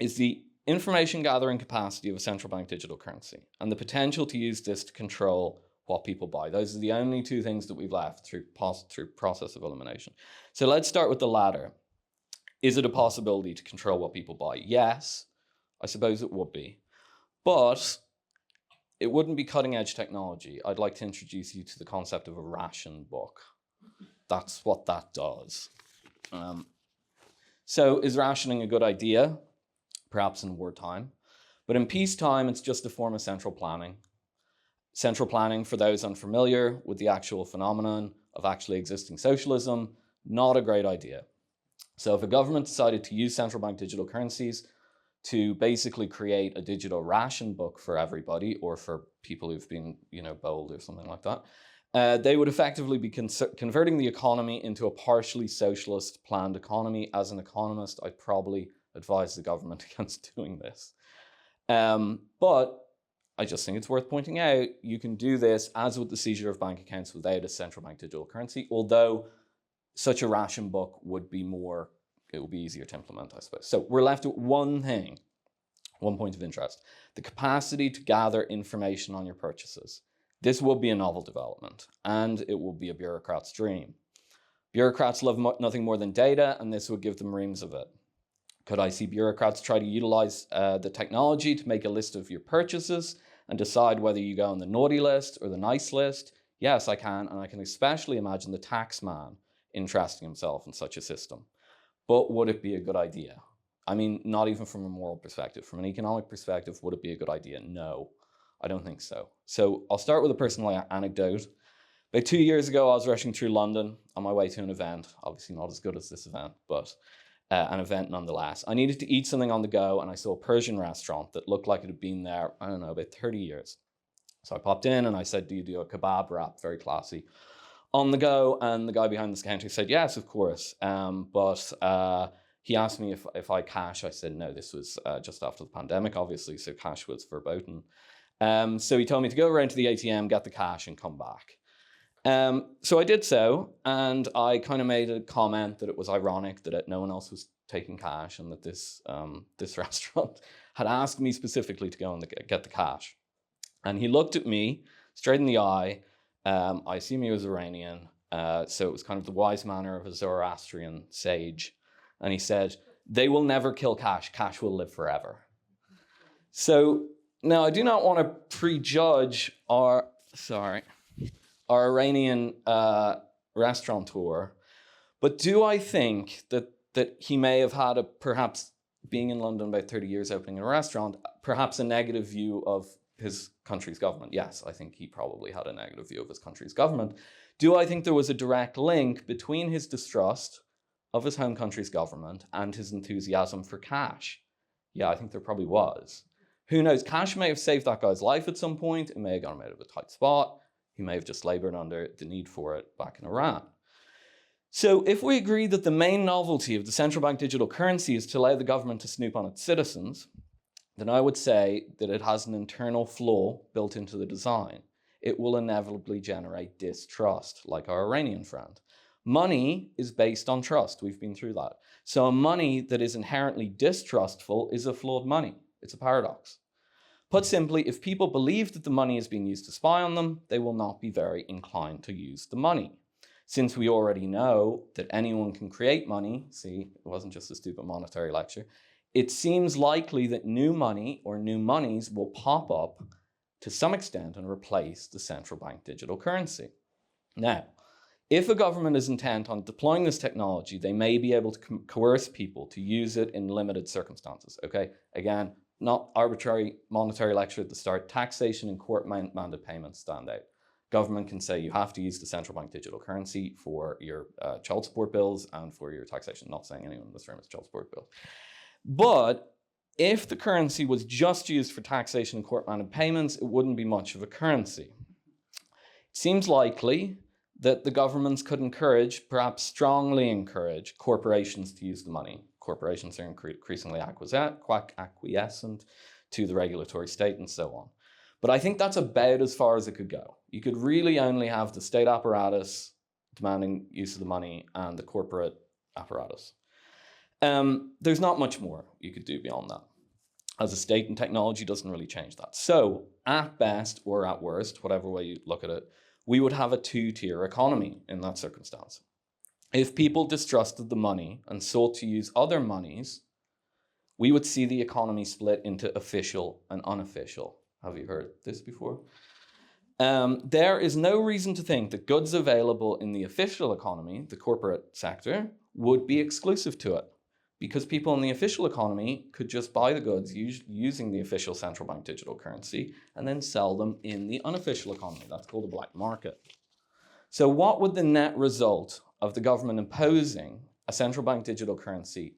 is the information gathering capacity of a central bank digital currency and the potential to use this to control what people buy. Those are the only two things that we've left through process of elimination. So let's start with the latter. Is it a possibility to control what people buy? Yes, I suppose it would be. But it wouldn't be cutting edge technology. I'd like to introduce you to the concept of a ration book. That's what that does. So is rationing a good idea? Perhaps in wartime. But in peacetime, it's just a form of central planning. Central planning, for those unfamiliar with the actual phenomenon of actually existing socialism, not a great idea. So if a government decided to use central bank digital currencies to basically create a digital ration book for everybody, or for people who've been, bold or something like that, they would effectively be converting the economy into a partially socialist planned economy. As an economist, I'd probably advise the government against doing this. But I just think it's worth pointing out, you can do this, as with the seizure of bank accounts, without a central bank digital currency, although such a ration book would be it will be easier to implement, I suppose. So we're left with one thing, one point of interest, the capacity to gather information on your purchases. This will be a novel development, and it will be a bureaucrat's dream. Bureaucrats love nothing more than data, and this would give them reams of it. Could I see bureaucrats try to utilize the technology to make a list of your purchases and decide whether you go on the naughty list or the nice list? Yes, I can, and I can especially imagine the tax man interesting himself in such a system. But would it be a good idea? I mean, not even from a moral perspective. From an economic perspective, would it be a good idea? No, I don't think so. So I'll start with a personal anecdote. About 2 years ago, I was rushing through London on my way to an event. Obviously not as good as this event, but an event nonetheless. I needed to eat something on the go, and I saw a Persian restaurant that looked like it had been there, I don't know, about 30 years. So I popped in and I said, do you do a kebab wrap? Very classy. On the go, and the guy behind this counter said, yes, of course. But he asked me if I cash. I said, no, this was just after the pandemic, obviously, so cash was verboten. So he told me to go around to the ATM, get the cash, and come back. So I did so, and I kind of made a comment that it was ironic that no one else was taking cash, and that this restaurant had asked me specifically to go and get the cash. And he looked at me straight in the eye. I assume he was Iranian, so it was kind of the wise manner of a Zoroastrian sage. And he said, they will never kill cash. Cash will live forever. So now I do not want to prejudge our Iranian restaurateur, but do I think that he may have had perhaps being in London about 30 years opening a restaurant, perhaps a negative view of his country's government? Yes, I think he probably had a negative view of his country's government. Do I think there was a direct link between his distrust of his home country's government and his enthusiasm for cash? Yeah, I think there probably was. Who knows? Cash may have saved that guy's life at some point. It may have got him out of a tight spot. He may have just labored under the need for it back in Iran. So if we agree that the main novelty of the central bank digital currency is to allow the government to snoop on its citizens, then I would say that it has an internal flaw built into the design. It will inevitably generate distrust, like our Iranian friend. Money is based on trust. We've been through that. So a money that is inherently distrustful is a flawed money. It's a paradox. Put simply, if people believe that the money is being used to spy on them, they will not be very inclined to use the money. Since we already know that anyone can create money, see, it wasn't just a stupid monetary lecture, it seems likely that new money or new monies will pop up to some extent and replace the central bank digital currency. Now, if a government is intent on deploying this technology, they may be able to coerce people to use it in limited circumstances, okay? Again, not arbitrary monetary lecture at the start. Taxation and court-mandated payments stand out. Government can say you have to use the central bank digital currency for your child support bills and for your taxation. Not saying anyone in this room has child support bills. But if the currency was just used for taxation and court-mandated payments, it wouldn't be much of a currency. It seems likely that the governments could encourage, perhaps strongly encourage, corporations to use the money. Corporations are increasingly acquiescent to the regulatory state and so on. But I think that's about as far as it could go. You could really only have the state apparatus demanding use of the money and the corporate apparatus. There's not much more you could do beyond that. As a state, and technology doesn't really change that. So at best or at worst, whatever way you look at it, we would have a two-tier economy in that circumstance. If people distrusted the money and sought to use other monies, we would see the economy split into official and unofficial. Have you heard this before? There is no reason to think that goods available in the official economy, the corporate sector, would be exclusive to it, because people in the official economy could just buy the goods using the official central bank digital currency and then sell them in the unofficial economy. That's called a black market. So what would the net result of the government imposing a central bank digital currency,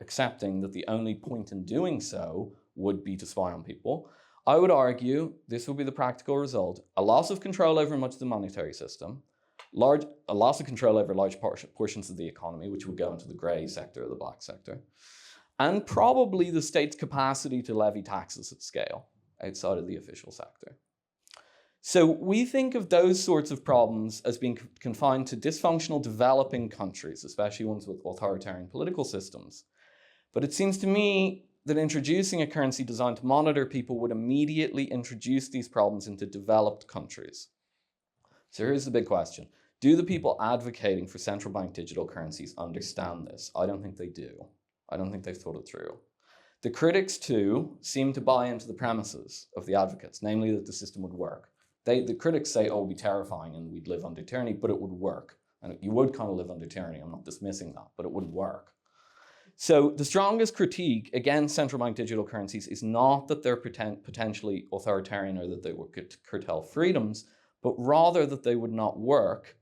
accepting that the only point in doing so would be to spy on people? I would argue this would be the practical result: a loss of control over much of the monetary system, a loss of control over large portions of the economy, which would go into the grey sector or the black sector, and probably the state's capacity to levy taxes at scale outside of the official sector. So we think of those sorts of problems as being confined to dysfunctional developing countries, especially ones with authoritarian political systems. But it seems to me that introducing a currency designed to monitor people would immediately introduce these problems into developed countries. So here's the big question. Do the people advocating for central bank digital currencies understand this? I don't think they do. I don't think they've thought it through. The critics, too, seem to buy into the premises of the advocates, namely that the system would work. The critics say, oh, it would be terrifying and we'd live under tyranny, but it would work. And you would kind of live under tyranny. I'm not dismissing that, but it wouldn't work. So the strongest critique against central bank digital currencies is not that they're potentially authoritarian or that they would curtail freedoms, but rather that they would not work,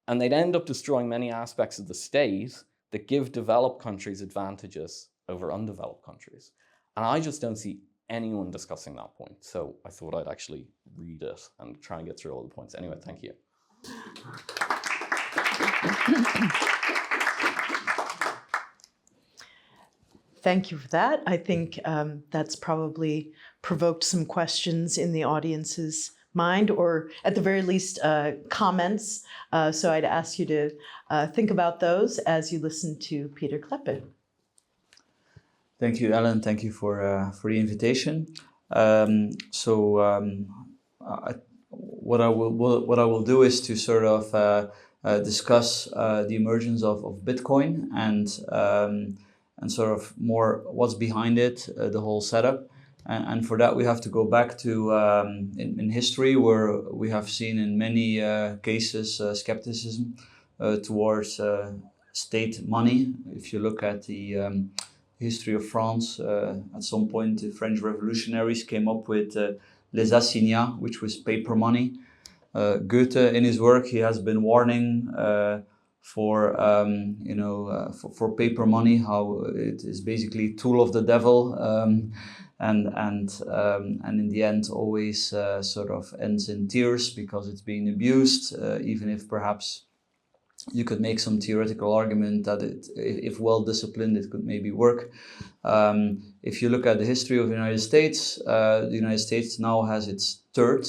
and they'd end up destroying many aspects of the state that give developed countries advantages over undeveloped countries. And I just don't see anyone discussing that point. So I thought I'd actually read it and try and get through all the points. Anyway, thank you. Thank you for that. I think that's probably provoked some questions in the audience's mind, or at the very least, comments. So I'd ask you to think about those as you listen to Peter Kleppe. Thank you, Ellen. Thank you for the invitation. What I will do is to sort of discuss the emergence of Bitcoin and and sort of more what's behind it, the whole setup. And for that, we have to go back to in history, where we have seen in many cases skepticism towards state money. If you look at the history of France, at some point the French revolutionaries came up with les assignats, which was paper money. Goethe, in his work, he has been warning for paper money, how it is basically tool of the devil, and in the end always sort of ends in tears because it's being abused, even if perhaps you could make some theoretical argument that if well disciplined, it could maybe work. If you look at the history of the United States now has its third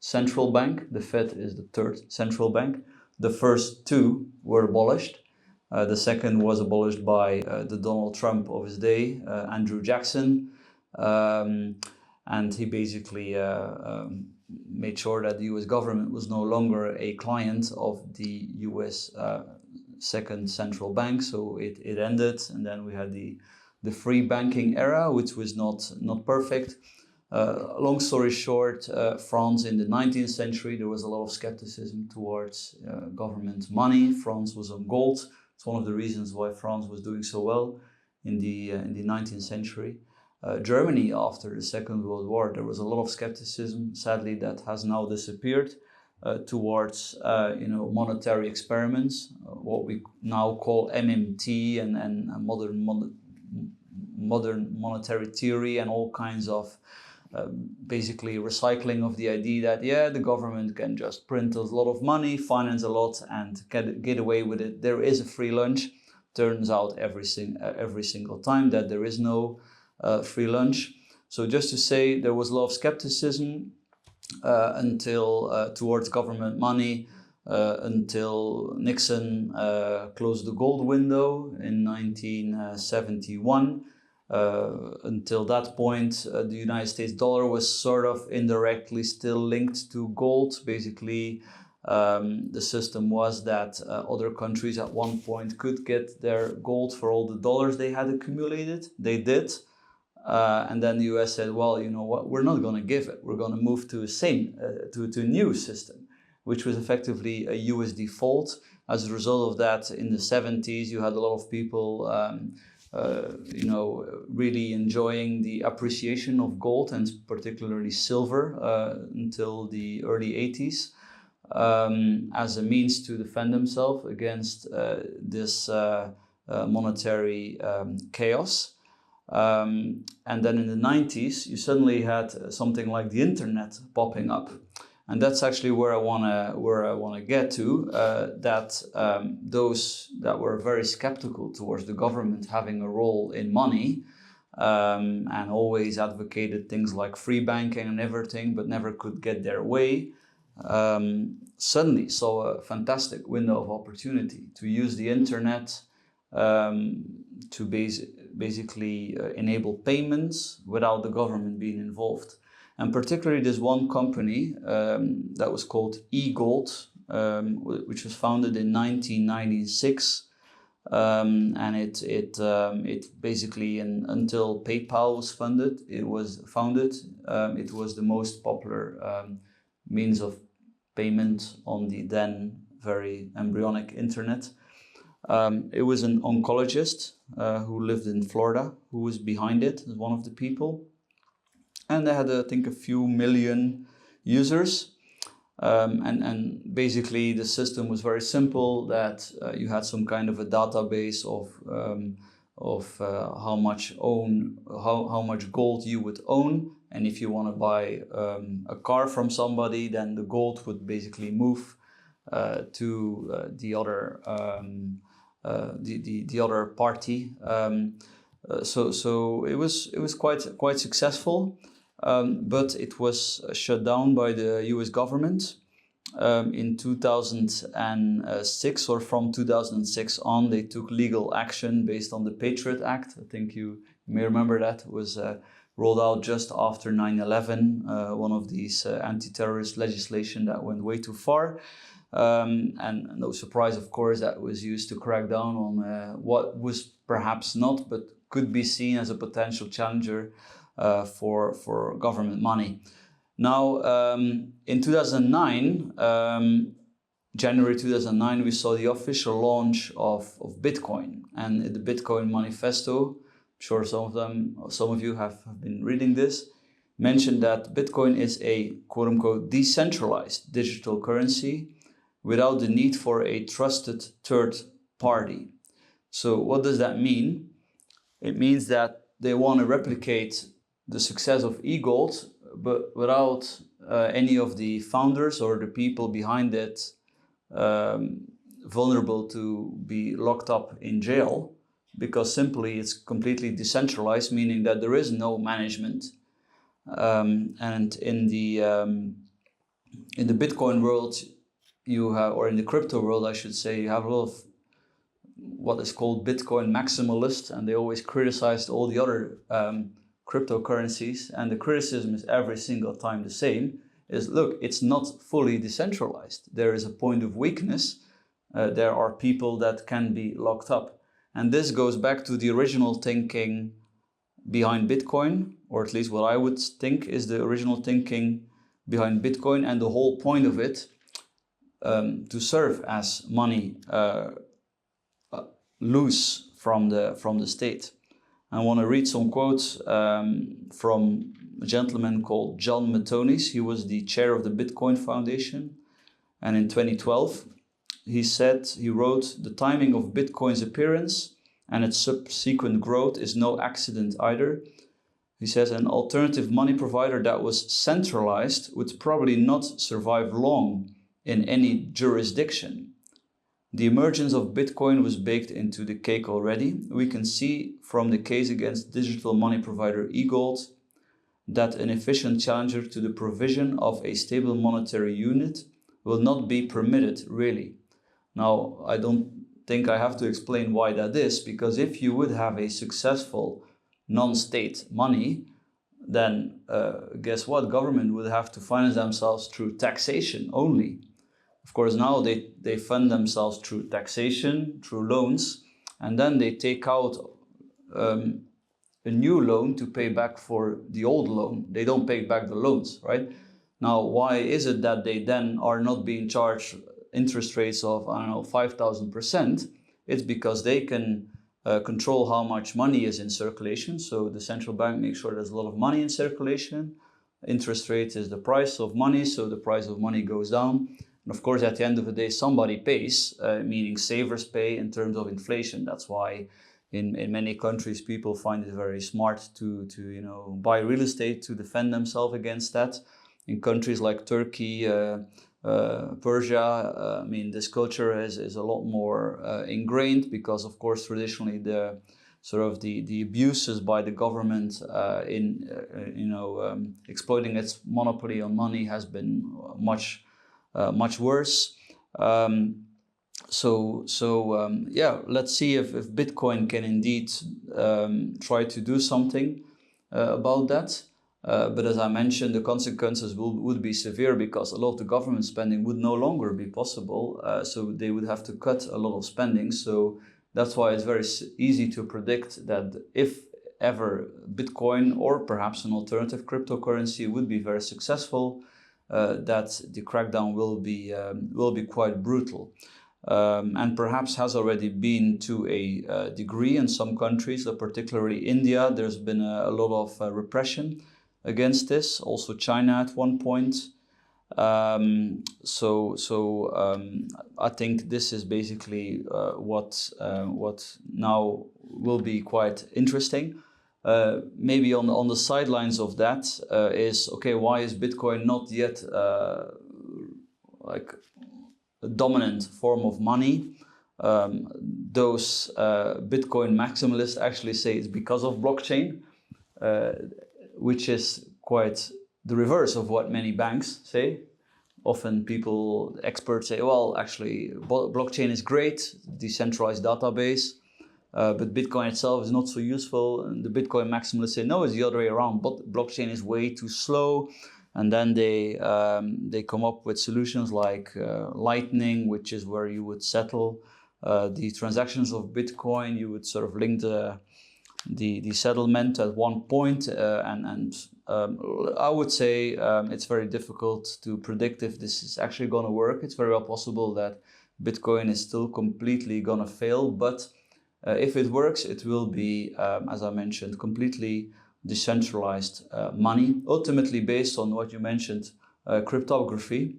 central bank. The Fed is the third central bank. The first two were abolished. The second was abolished by the Donald Trump of his day, Andrew Jackson. And he basically made sure that the US government was no longer a client of the US second central bank. So it ended, and then we had the free banking era, which was not perfect. Long story short, France in the 19th century, there was a lot of skepticism towards government money. France was on gold. It's one of the reasons why France was doing so well in the 19th century. Germany, after the Second World War, there was a lot of skepticism. Sadly, that has now disappeared towards monetary experiments, what we now call MMT and modern monetary theory, and all kinds of basically recycling of the idea that the government can just print a lot of money, finance a lot, and get away with it. There is a free lunch. Turns out every single time that there is no free lunch. So just to say, there was a lot of skepticism until towards government money until Nixon closed the gold window in 1971. Until that point, the United States dollar was sort of indirectly still linked to gold. Basically, the system was that other countries at one point could get their gold for all the dollars they had accumulated. They did. And then the US said, well, you know what, we're not going to give it. We're going to move to a new system, which was effectively a US default. As a result of that, in the 70s, you had a lot of people really enjoying the appreciation of gold and particularly silver until the early 80s as a means to defend themselves against this monetary chaos. And then in the 90s, you suddenly had something like the internet popping up. And that's actually where I want to get to, that those that were very skeptical towards the government having a role in money and always advocated things like free banking and everything, but never could get their way, suddenly saw a fantastic window of opportunity to use the internet to basically enable payments without the government being involved. And particularly this one company that was called eGold, which was founded in 1996, and it basically until PayPal was founded, it was the most popular means of payment on the then very embryonic internet. It was an oncologist who lived in Florida who was behind it, as one of the people. And they had, I think, a few million users. And basically the system was very simple, that you had some kind of a database of how much gold you would own. And if you want to buy a car from somebody, then the gold would basically move to the other the other party. So it was quite successful. But it was shut down by the US government in 2006, or from 2006 on, they took legal action based on the Patriot Act. I think you may remember that. It was rolled out just after 9/11, one of these anti-terrorist legislation that went way too far. And no surprise, of course, that was used to crack down on what was perhaps not, but could be seen as a potential challenger for government money. Now, in 2009, January 2009, we saw the official launch of Bitcoin, and the Bitcoin Manifesto, I'm sure some of you have been reading this, mentioned that Bitcoin is a quote-unquote decentralized digital currency without the need for a trusted third party. So what does that mean? It means that they want to replicate the success of e-gold, but without any of the founders or the people behind it vulnerable to be locked up in jail, because simply it's completely decentralized, meaning that there is no management. And in the Bitcoin world, you have, or in the crypto world, I should say, you have a lot of what is called Bitcoin maximalists, and they always criticized all the other cryptocurrencies. And the criticism is every single time the same: is look, it's not fully decentralized. There is a point of weakness. There are people that can be locked up, and this goes back to the original thinking behind Bitcoin, or at least what I would think is the original thinking behind Bitcoin, and the whole point of it to serve as money loose from the state. I want to read some quotes from a gentleman called John Matonis. He was the chair of the Bitcoin Foundation, and in 2012 he wrote, "The timing of Bitcoin's appearance and its subsequent growth is no accident either." He says, "An alternative money provider that was centralized would probably not survive long in any jurisdiction. The emergence of Bitcoin was baked into the cake already. We can see from the case against digital money provider eGold that an efficient challenger to the provision of a stable monetary unit will not be permitted, really." Now, I don't think I have to explain why that is, because if you would have a successful non-state money, then guess what? Government would have to finance themselves through taxation only. Of course, now they fund themselves through taxation, through loans, and then they take out a new loan to pay back for the old loan. They don't pay back the loans, right? Now, why is it that they then are not being charged interest rates of, 5,000%? It's because they can control how much money is in circulation. So the central bank makes sure there's a lot of money in circulation. Interest rate is the price of money, so the price of money goes down. And of course, at the end of the day, somebody pays, meaning savers pay in terms of inflation. That's why in many countries, people find it very smart to buy real estate to defend themselves against that. In countries like Turkey, Persia, this culture is a lot more ingrained, because of course traditionally the abuses by the government in exploiting its monopoly on money has been much worse. Let's see if Bitcoin can indeed try to do something about that. But as I mentioned, the consequences would be severe, because a lot of the government spending would no longer be possible. So they would have to cut a lot of spending. So that's why it's very easy to predict that if ever Bitcoin or perhaps an alternative cryptocurrency would be very successful, that the crackdown will be quite brutal. And perhaps has already been to a degree in some countries, particularly India. There's been a lot of repression against this, also China at one point. I think this is basically what now will be quite interesting. Maybe on the sidelines of that is, okay, why is Bitcoin not yet like a dominant form of money? Those Bitcoin maximalists actually say it's because of blockchain, which is quite the reverse of what many banks say. Often experts say, well, actually, blockchain is great, decentralized database, but Bitcoin itself is not so useful. And the Bitcoin maximalists say, no, it's the other way around. But blockchain is way too slow. And then they come up with solutions like Lightning, which is where you would settle the transactions of Bitcoin. You would sort of link the settlement at one point, I would say it's very difficult to predict if this is actually going to work. It's very well possible that Bitcoin is still completely going to fail, but if it works, it will be, as I mentioned, completely decentralized money, ultimately based on what you mentioned, cryptography.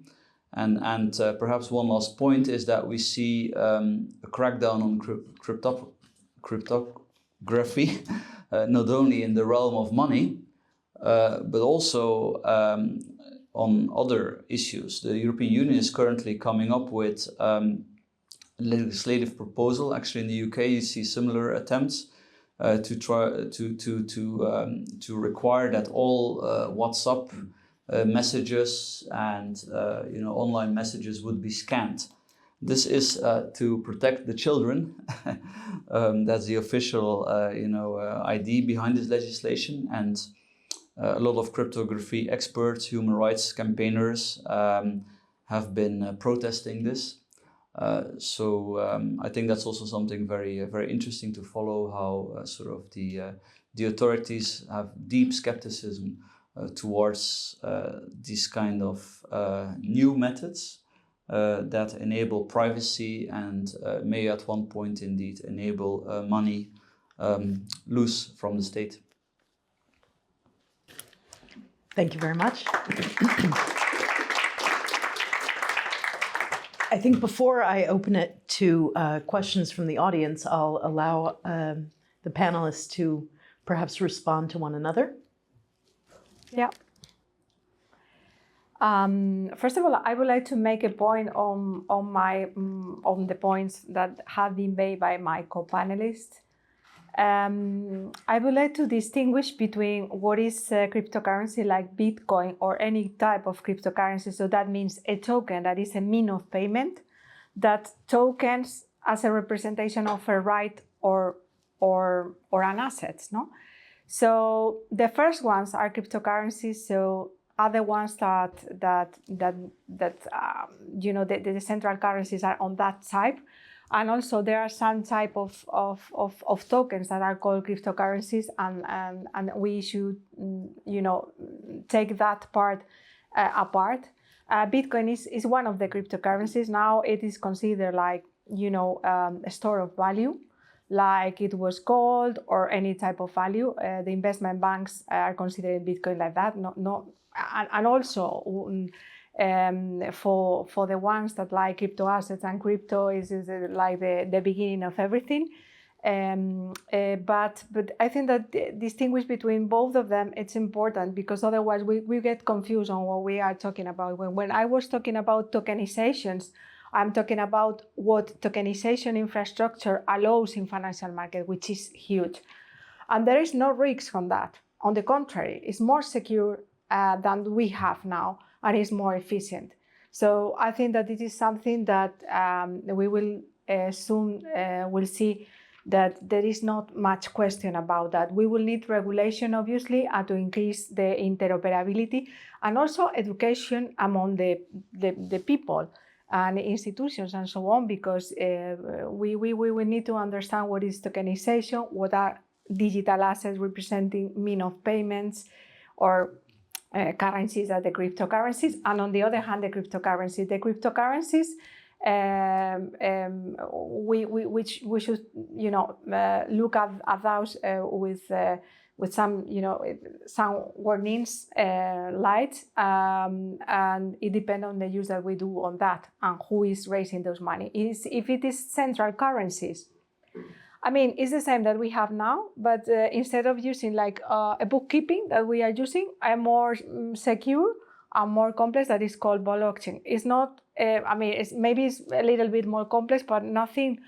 And perhaps one last point is that we see a crackdown on cryptography, not only in the realm of money, but also on other issues. The European Union is currently coming up with legislative proposal. Actually, in the UK, you see similar attempts to try to require that all WhatsApp messages and online messages would be scanned. This is to protect the children. That's the official idea behind this legislation, and a lot of cryptography experts, human rights campaigners have been protesting this. So I think that's also something very, very interesting to follow, how sort of the authorities have deep skepticism towards these kind of new methods that enable privacy and may at one point indeed enable money loose from the state. Thank you very much. I think before I open it to questions from the audience, I'll allow the panelists to perhaps respond to one another. Yeah. First of all, I would like to make a point on the points that have been made by my co-panelists. I would like to distinguish between what is cryptocurrency like Bitcoin or any type of cryptocurrency. So that means a token that is a mean of payment, that tokens as a representation of a right or an asset, no? So the first ones are cryptocurrencies. So other ones that the central currencies are on that type. And also there are some type of tokens that are called cryptocurrencies, and we should take that part apart. Bitcoin is one of the cryptocurrencies. Now it is considered like a store of value, like it was gold or any type of value. The investment banks are considering Bitcoin like that. And also for the ones that like crypto assets, and crypto is like the beginning of everything. But I think that distinguish between both of them, it's important, because otherwise we get confused on what we are talking about. When I was talking about tokenizations, I'm talking about what tokenization infrastructure allows in financial market, which is huge. And there is no risk on that. On the contrary, it's more secure than we have now, and is more efficient. So I think that it is something that we will soon will see that there is not much question about that. We will need regulation, obviously, to increase the interoperability, and also education among the people and institutions and so on, because we will need to understand what is tokenization, what are digital assets representing mean of payments, or currencies are the cryptocurrencies, and on the other hand, the cryptocurrencies, which we should look at those with some some warnings lights, and it depends on the use that we do on that and who is raising those money. If it is central currencies, I mean, it's the same that we have now, but instead of using like a bookkeeping that we are using, a more secure and more complex that is called blockchain. It's not, maybe it's a little bit more complex, but nothing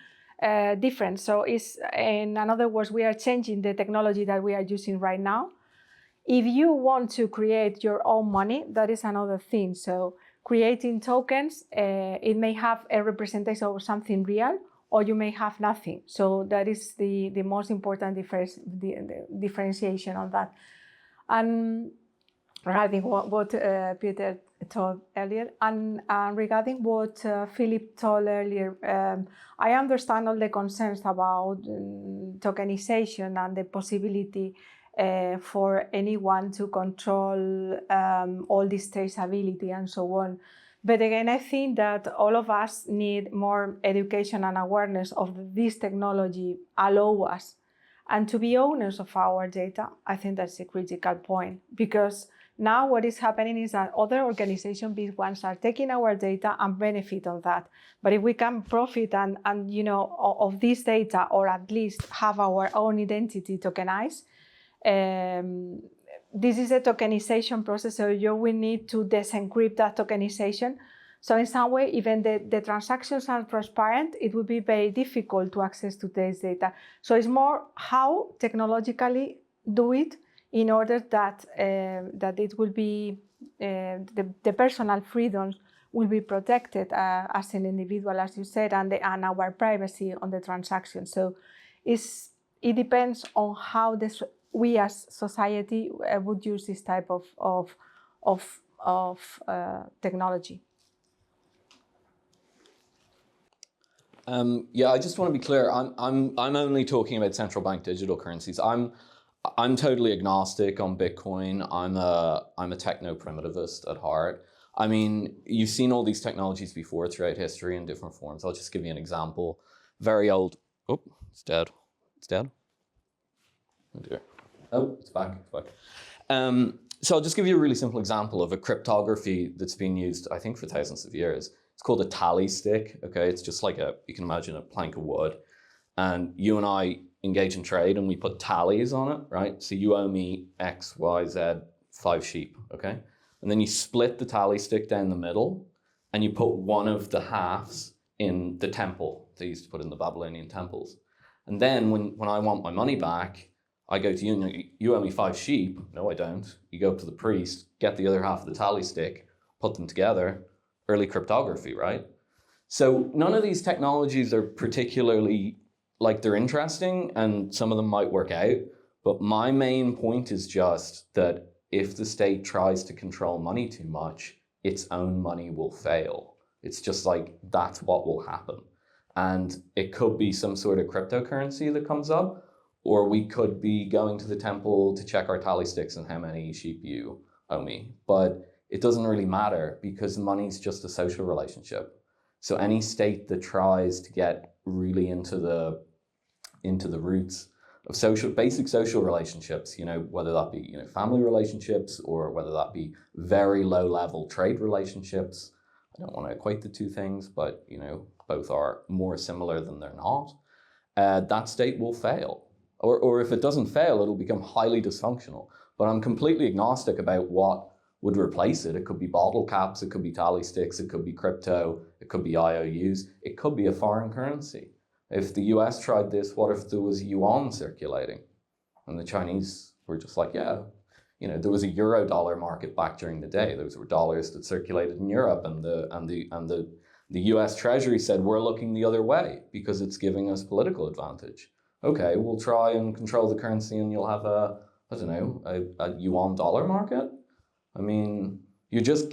different. So in other words, we are changing the technology that we are using right now. If you want to create your own money, that is another thing. So creating tokens, it may have a representation of something real, or you may have nothing. So that is the most important differentiation on that. And regarding what Peter told earlier, and regarding what Philip told earlier, I understand all the concerns about tokenization and the possibility for anyone to control all this traceability and so on. But again, I think that all of us need more education and awareness of this technology allow us. And to be owners of our data, I think that's a critical point, because now what is happening is that other organizations, big ones, are taking our data and benefit on that. But if we can profit and of this data, or at least have our own identity tokenized, this is a tokenization process, so we need to disencrypt that tokenization. So in some way, even the transactions are transparent, it would be very difficult to access today's data. So it's more how technologically do it in order that it will be, the personal freedoms will be protected as an individual, as you said, and our privacy on the transaction. So it depends on how we as society would use this type of technology. Yeah, I just want to be clear. I'm only talking about central bank digital currencies. I'm totally agnostic on Bitcoin. I'm a techno primitivist at heart. I mean, you've seen all these technologies before throughout history in different forms. I'll just give you an example. Very old. Oh, it's dead. It's dead. Oh dear. Oh, it's back. It's back. So I'll just give you a really simple example of a cryptography that's been used, I think, for thousands of years. It's called a tally stick. Okay, it's just like you can imagine a plank of wood, and you and I engage in trade, and we put tallies on it, right? So you owe me X, Y, Z, 5 sheep. Okay, and then you split the tally stick down the middle, and you put one of the halves in the temple they used to put in the Babylonian temples. And then when I want my money back, I go to you and you owe me 5 sheep. No, I don't. You go up to the priest, get the other half of the tally stick, put them together. Early cryptography, right? So none of these technologies are particularly, they're interesting, and some of them might work out. But my main point is just that if the state tries to control money too much, its own money will fail. It's just that's what will happen. And it could be some sort of cryptocurrency that comes up, or we could be going to the temple to check our tally sticks and how many sheep you owe me. But it doesn't really matter, because money's just a social relationship. So any state that tries to get really into the roots of basic social relationships, whether that be family relationships, or whether that be very low level trade relationships. I don't want to equate the two things, but both are more similar than they're not. That state will fail, or if it doesn't fail, it'll become highly dysfunctional. But I'm completely agnostic about what would replace it. It could be bottle caps, it could be tally sticks, it could be crypto, it could be IOUs, it could be a foreign currency. If the US tried this, what if there was yuan circulating? And the Chinese were just like, yeah, there was a euro dollar market back during the day. Those were dollars that circulated in Europe, and the US Treasury said, we're looking the other way because it's giving us political advantage. Okay, we'll try and control the currency, and you'll have a yuan dollar market. I mean, you're just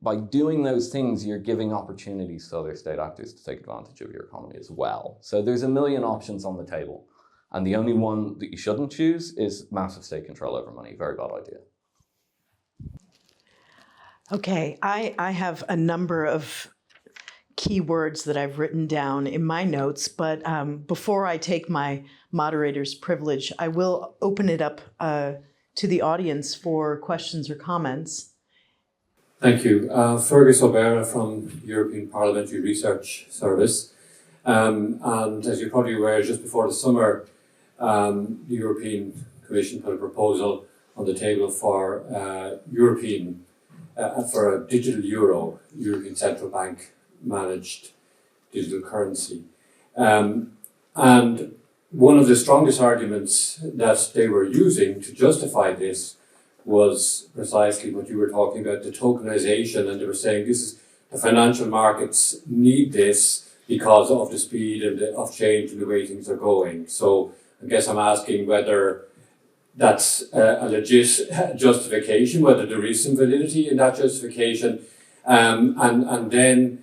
by doing those things, you're giving opportunities to other state actors to take advantage of your economy as well. So there's a million options on the table. And the only one that you shouldn't choose is massive state control over money. Very bad idea. Okay, I have a number of keywords that I've written down in my notes, but before I take my moderator's privilege, I will open it up to the audience for questions or comments. Thank you. Fergus O'Bara from European Parliamentary Research Service. And as you're probably aware, just before the summer, the European Commission put a proposal on the table for for a digital euro, European Central Bank managed digital currency. And one of the strongest arguments that they were using to justify this was precisely what you were talking about, the tokenization, and they were saying the financial markets need this because of the speed and of change and the way things are going. So I guess I'm asking whether that's a legit justification, whether there is some validity in that justification. And then,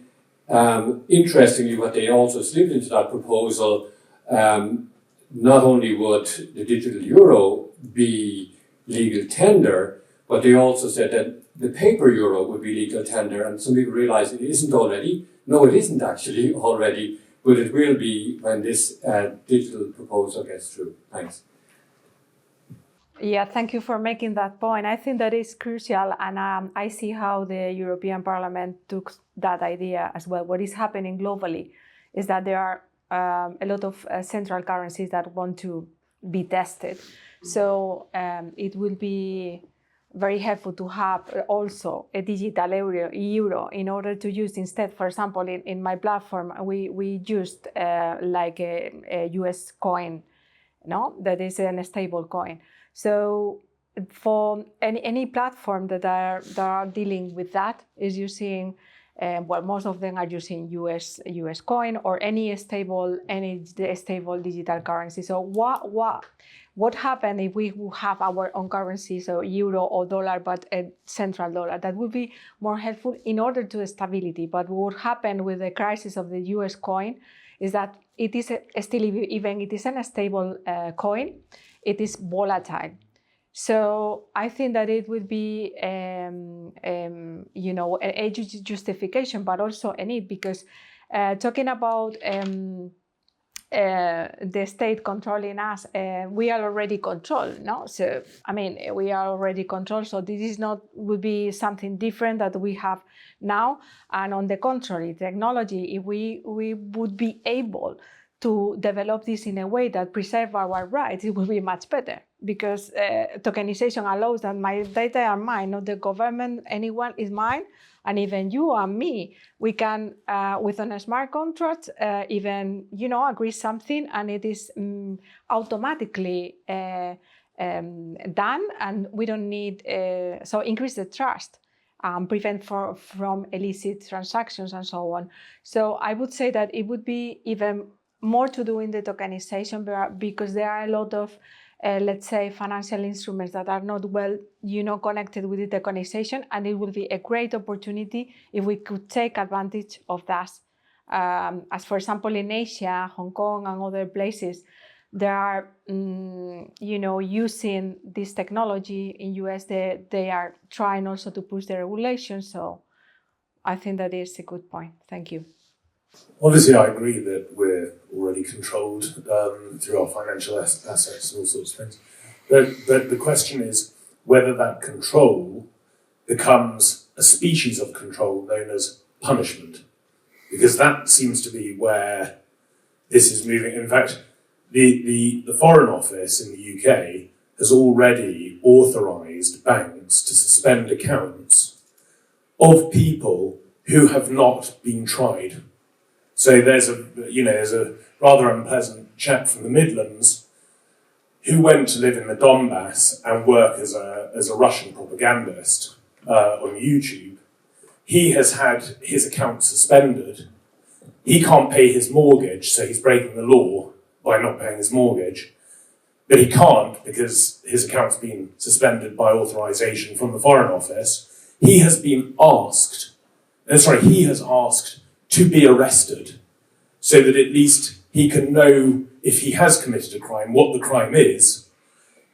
interestingly, what they also slipped into that proposal, not only would the digital euro be legal tender, but they also said that the paper euro would be legal tender, and some people realize it isn't already. No, it isn't actually already, but it will be when this digital proposal gets through. Thanks. Yeah, thank you for making that point. I think that is crucial, and I see how the European Parliament took that idea as well. What is happening globally is that there are a lot of central currencies that want to be tested. So it will be very helpful to have also a digital euro in order to use instead. For example, in my platform, we used like a US coin, no, that is a stable coin. So for any platform that are dealing with that is using, well, most of them are using US coin or any stable digital currency. So what happens if we have our own currency, so euro or dollar, but a central dollar? That would be more helpful in order to stability. But what happened with the crisis of the US coin is that it is still, even it is a stable coin, it is volatile. So I think that it would be, a justification, but also a need, because talking about the state controlling us, we are already controlled, no? So, I mean, we are already controlled, so this would be something different that we have now. And on the contrary, technology, if we would be able to develop this in a way that preserve our rights, it will be much better, because tokenization allows that my data are mine, not the government, anyone is mine, and even you and me, we can, with a smart contract, even, agree something, and it is automatically done, and we don't need, so increase the trust. Prevent from illicit transactions and so on. So I would say that it would be even more to do in the tokenization, because there are a lot of, let's say, financial instruments that are not well, connected with the tokenization, and it would be a great opportunity if we could take advantage of that. As for example, in Asia, Hong Kong and other places, there are, using this technology. In US, they are trying also to push the regulation. So I think that is a good point. Thank you. Obviously, I agree that we're already controlled through our financial assets and all sorts of things. But the question is whether that control becomes a species of control known as punishment, because that seems to be where this is moving. In fact, the Foreign Office in the UK has already authorised banks to suspend accounts of people who have not been tried. So there's a rather unpleasant chap from the Midlands who went to live in the Donbass and work as a Russian propagandist on YouTube. He has had his account suspended. He can't pay his mortgage, so he's breaking the law by not paying his mortgage. But he can't because his account's been suspended by authorization from the Foreign Office. He has asked to be arrested so that at least he can know if he has committed a crime, what the crime is,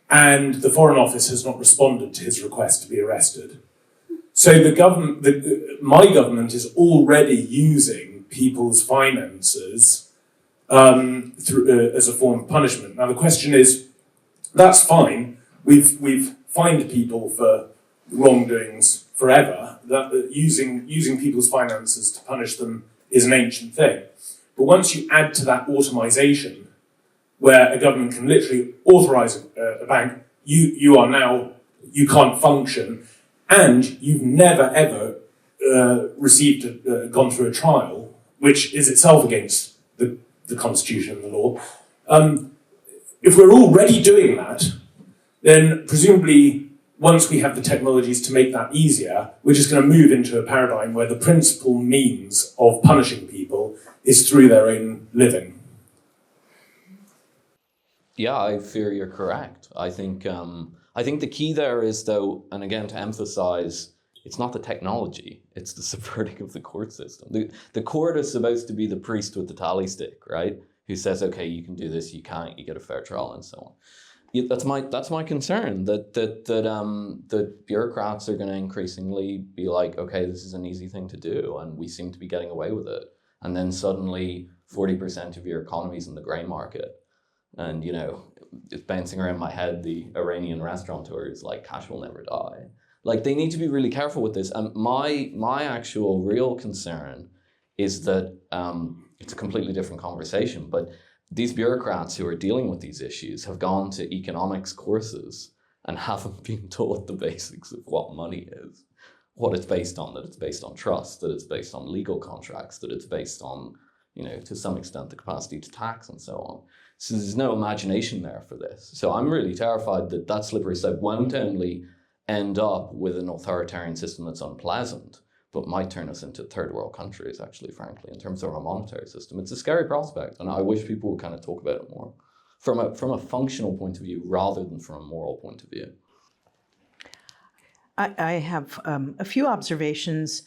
and the Foreign Office has not responded to his request to be arrested. So my government is already using people's finances as a form of punishment. Now the question is, that's fine. We've fined people for wrongdoings forever. That using people's finances to punish them is an ancient thing. But once you add to that automation, where a government can literally authorize a bank, you can't function, and you've never ever gone through a trial, which is itself against the Constitution and the law. If we're already doing that, then presumably once we have the technologies to make that easier, we're just going to move into a paradigm where the principal means of punishing people is through their own living. Yeah, I fear you're correct. I think the key there is, though, and again to emphasize, it's not the technology; it's the subverting of the court system. The court is supposed to be the priest with the tally stick, right? Who says, okay, you can do this, you can't, you get a fair trial, and so on. Yeah, that's my concern, that bureaucrats are going to increasingly be like, okay, this is an easy thing to do, and we seem to be getting away with it, and then suddenly 40% of your economy's in the grey market. And, you know, it's bouncing around my head, the Iranian restaurateurs, like, cash will never die. Like, they need to be really careful with this. And my actual real concern is that it's a completely different conversation, but these bureaucrats who are dealing with these issues have gone to economics courses and haven't been taught the basics of what money is, what it's based on, that it's based on trust, that it's based on legal contracts, that it's based on, you know, to some extent, the capacity to tax and so on. So there's no imagination there for this. So I'm really terrified that that slippery slope won't only end up with an authoritarian system that's unpleasant, but might turn us into third world countries, actually, frankly, in terms of our monetary system. It's a scary prospect, and I wish people would kind of talk about it more from a functional point of view rather than from a moral point of view. I have a few observations.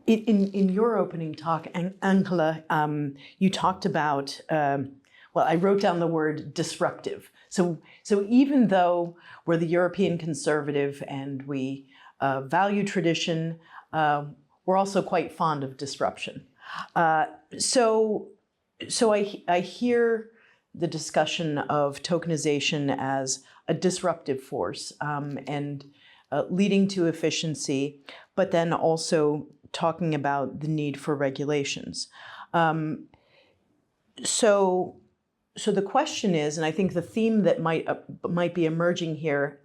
In your opening talk, Angela, you talked about, well, I wrote down the word disruptive. So even though we're the European conservative and we value tradition, we're also quite fond of disruption. So I hear the discussion of tokenization as a disruptive force and leading to efficiency, but then also talking about the need for regulations. So the question is, and I think the theme that might be emerging here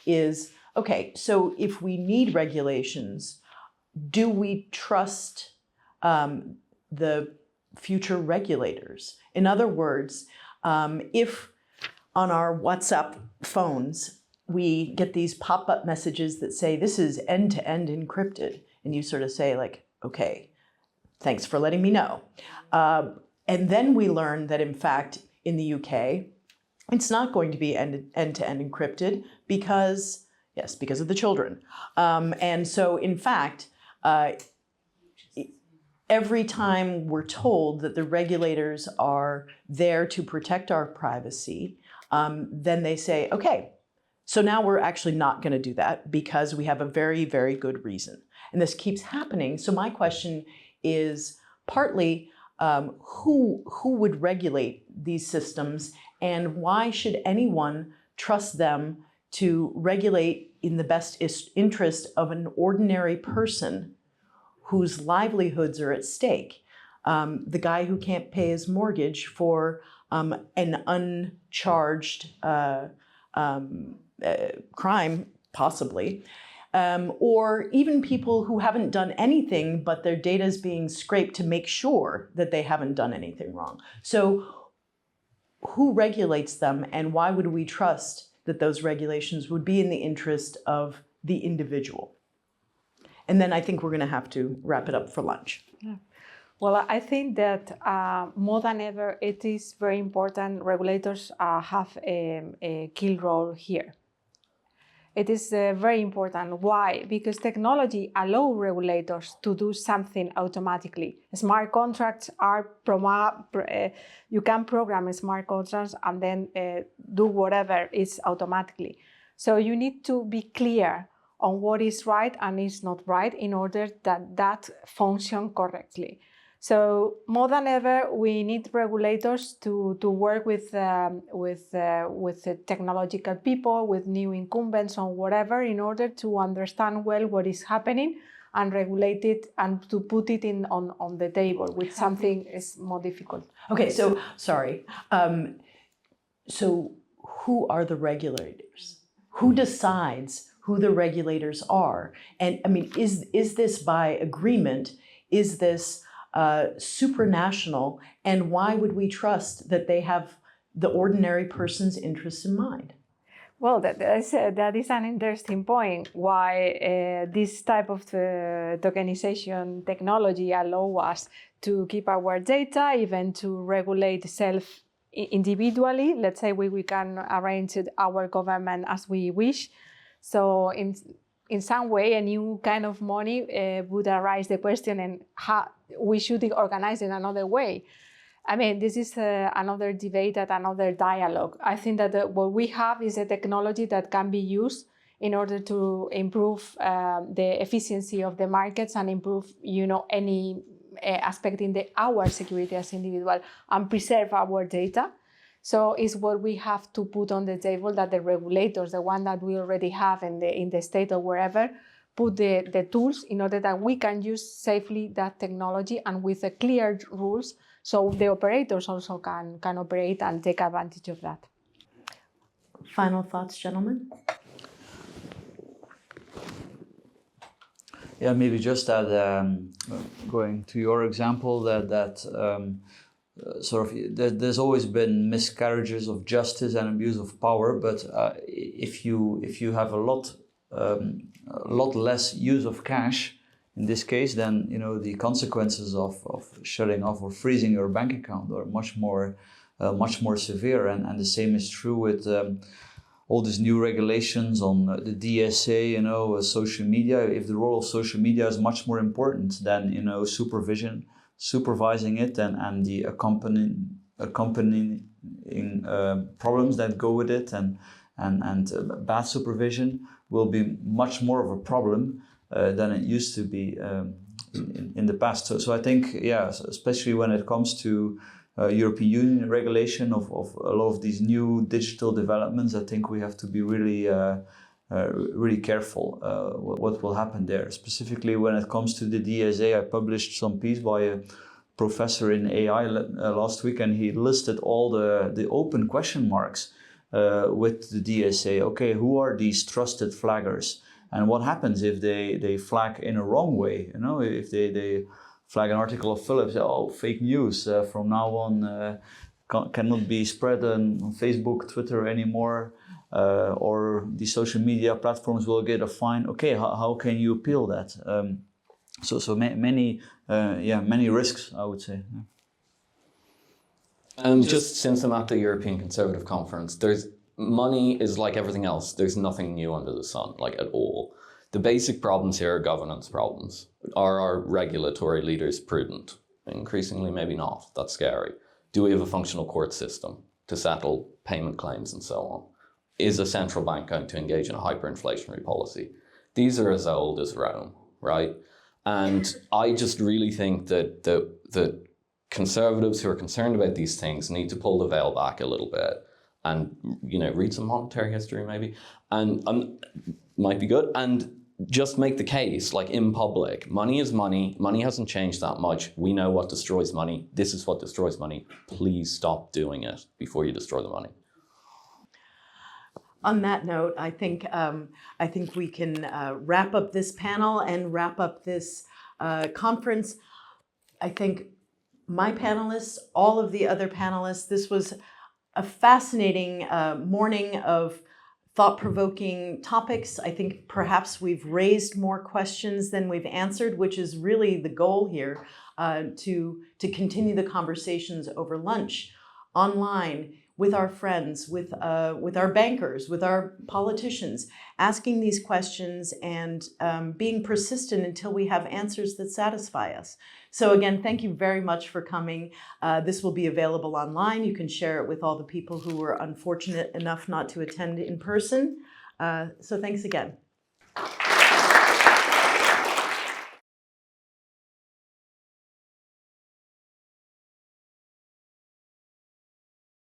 is, okay, so if we need regulations, do we trust the future regulators? In other words, if on our WhatsApp phones, we get these pop-up messages that say, this is end-to-end encrypted, and you sort of say like, okay, thanks for letting me know. And then we learn that in fact, in the UK, it's not going to be end-to-end encrypted because of the children. And so in fact, every time we're told that the regulators are there to protect our privacy, then they say, okay, so now we're actually not going to do that because we have a very, very good reason. And this keeps happening. So my question is partly who would regulate these systems, and why should anyone trust them to regulate in the best interest of an ordinary person whose livelihoods are at stake? The guy who can't pay his mortgage for an uncharged crime, possibly, or even people who haven't done anything, but their data is being scraped to make sure that they haven't done anything wrong. So who regulates them, and why would we trust that those regulations would be in the interest of the individual? And then I think we're going to have to wrap it up for lunch. Yeah. Well, I think that more than ever, it is very important regulators have a key role here. It is very important. Why? Because technology allows regulators to do something automatically. Smart contracts are, you can program smart contracts and then do whatever is automatically. So you need to be clear on what is right and is not right in order that function correctly. So more than ever, we need regulators to work with the technological people, with new incumbents or whatever, in order to understand well what is happening and regulate it and to put it on the table, which something is more difficult. Okay, so sorry. So who are the regulators? Who decides who the regulators are? And I mean, is this by agreement? Is this supranational, and why would we trust that they have the ordinary person's interests in mind? Well, that is an interesting point. Why this type of tokenization technology allow us to keep our data, even to regulate individually. Let's say we can arrange our government as we wish. So in some way, a new kind of money would arise the question, and how we should organize in another way. I mean, this is another debate and another dialogue. I think that what we have is a technology that can be used in order to improve the efficiency of the markets and improve, any aspect in our security as individual and preserve our data. So it's what we have to put on the table, that the regulators, the one that we already have in the state or wherever, put the tools in order that we can use safely that technology and with the clear rules, so the operators also can operate and take advantage of that. Final thoughts, gentlemen? Yeah, maybe just that going to your example, there's always been miscarriages of justice and abuse of power, but if you have a lot less use of cash in this case, then the consequences of shutting off or freezing your bank account are much more severe, and the same is true with all these new regulations on the DSA, social media. If the role of social media is much more important than supervising it and the accompanying problems that go with it, and bad supervision will be much more of a problem than it used to be in the past. So I think, especially when it comes to European Union regulation of a lot of these new digital developments, I think we have to be really careful what will happen there. Specifically when it comes to the DSA, I published some piece by a professor in AI last week, and he listed all the open question marks with the DSA. Okay, who are these trusted flaggers? And what happens if they flag in a wrong way? If they flag an article of Philips, fake news from now on cannot be spread on Facebook, Twitter anymore, or the social media platforms will get a fine. Okay, how can you appeal that? So many risks, I would say. Just since I'm at the European Conservative Conference, money is like everything else. There's nothing new under the sun, at all. The basic problems here are governance problems. Are our regulatory leaders prudent? Increasingly, maybe not. That's scary. Do we have a functional court system to settle payment claims and so on? Is a central bank going to engage in a hyperinflationary policy? These are as old as Rome, right? And I just really think that the conservatives who are concerned about these things need to pull the veil back a little bit and, read some monetary history maybe, and might be good, and just make the case, in public. Money is money. Money hasn't changed that much. We know what destroys money. This is what destroys money. Please stop doing it before you destroy the money. On that note, I think we can wrap up this panel and wrap up this conference. I think my panelists, all of the other panelists, this was a fascinating morning of thought-provoking topics. I think perhaps we've raised more questions than we've answered, which is really the goal here, to continue the conversations over lunch, online, with our friends, with our bankers, with our politicians, asking these questions and being persistent until we have answers that satisfy us. So again, thank you very much for coming. This will be available online. You can share it with all the people who were unfortunate enough not to attend in person. So thanks again.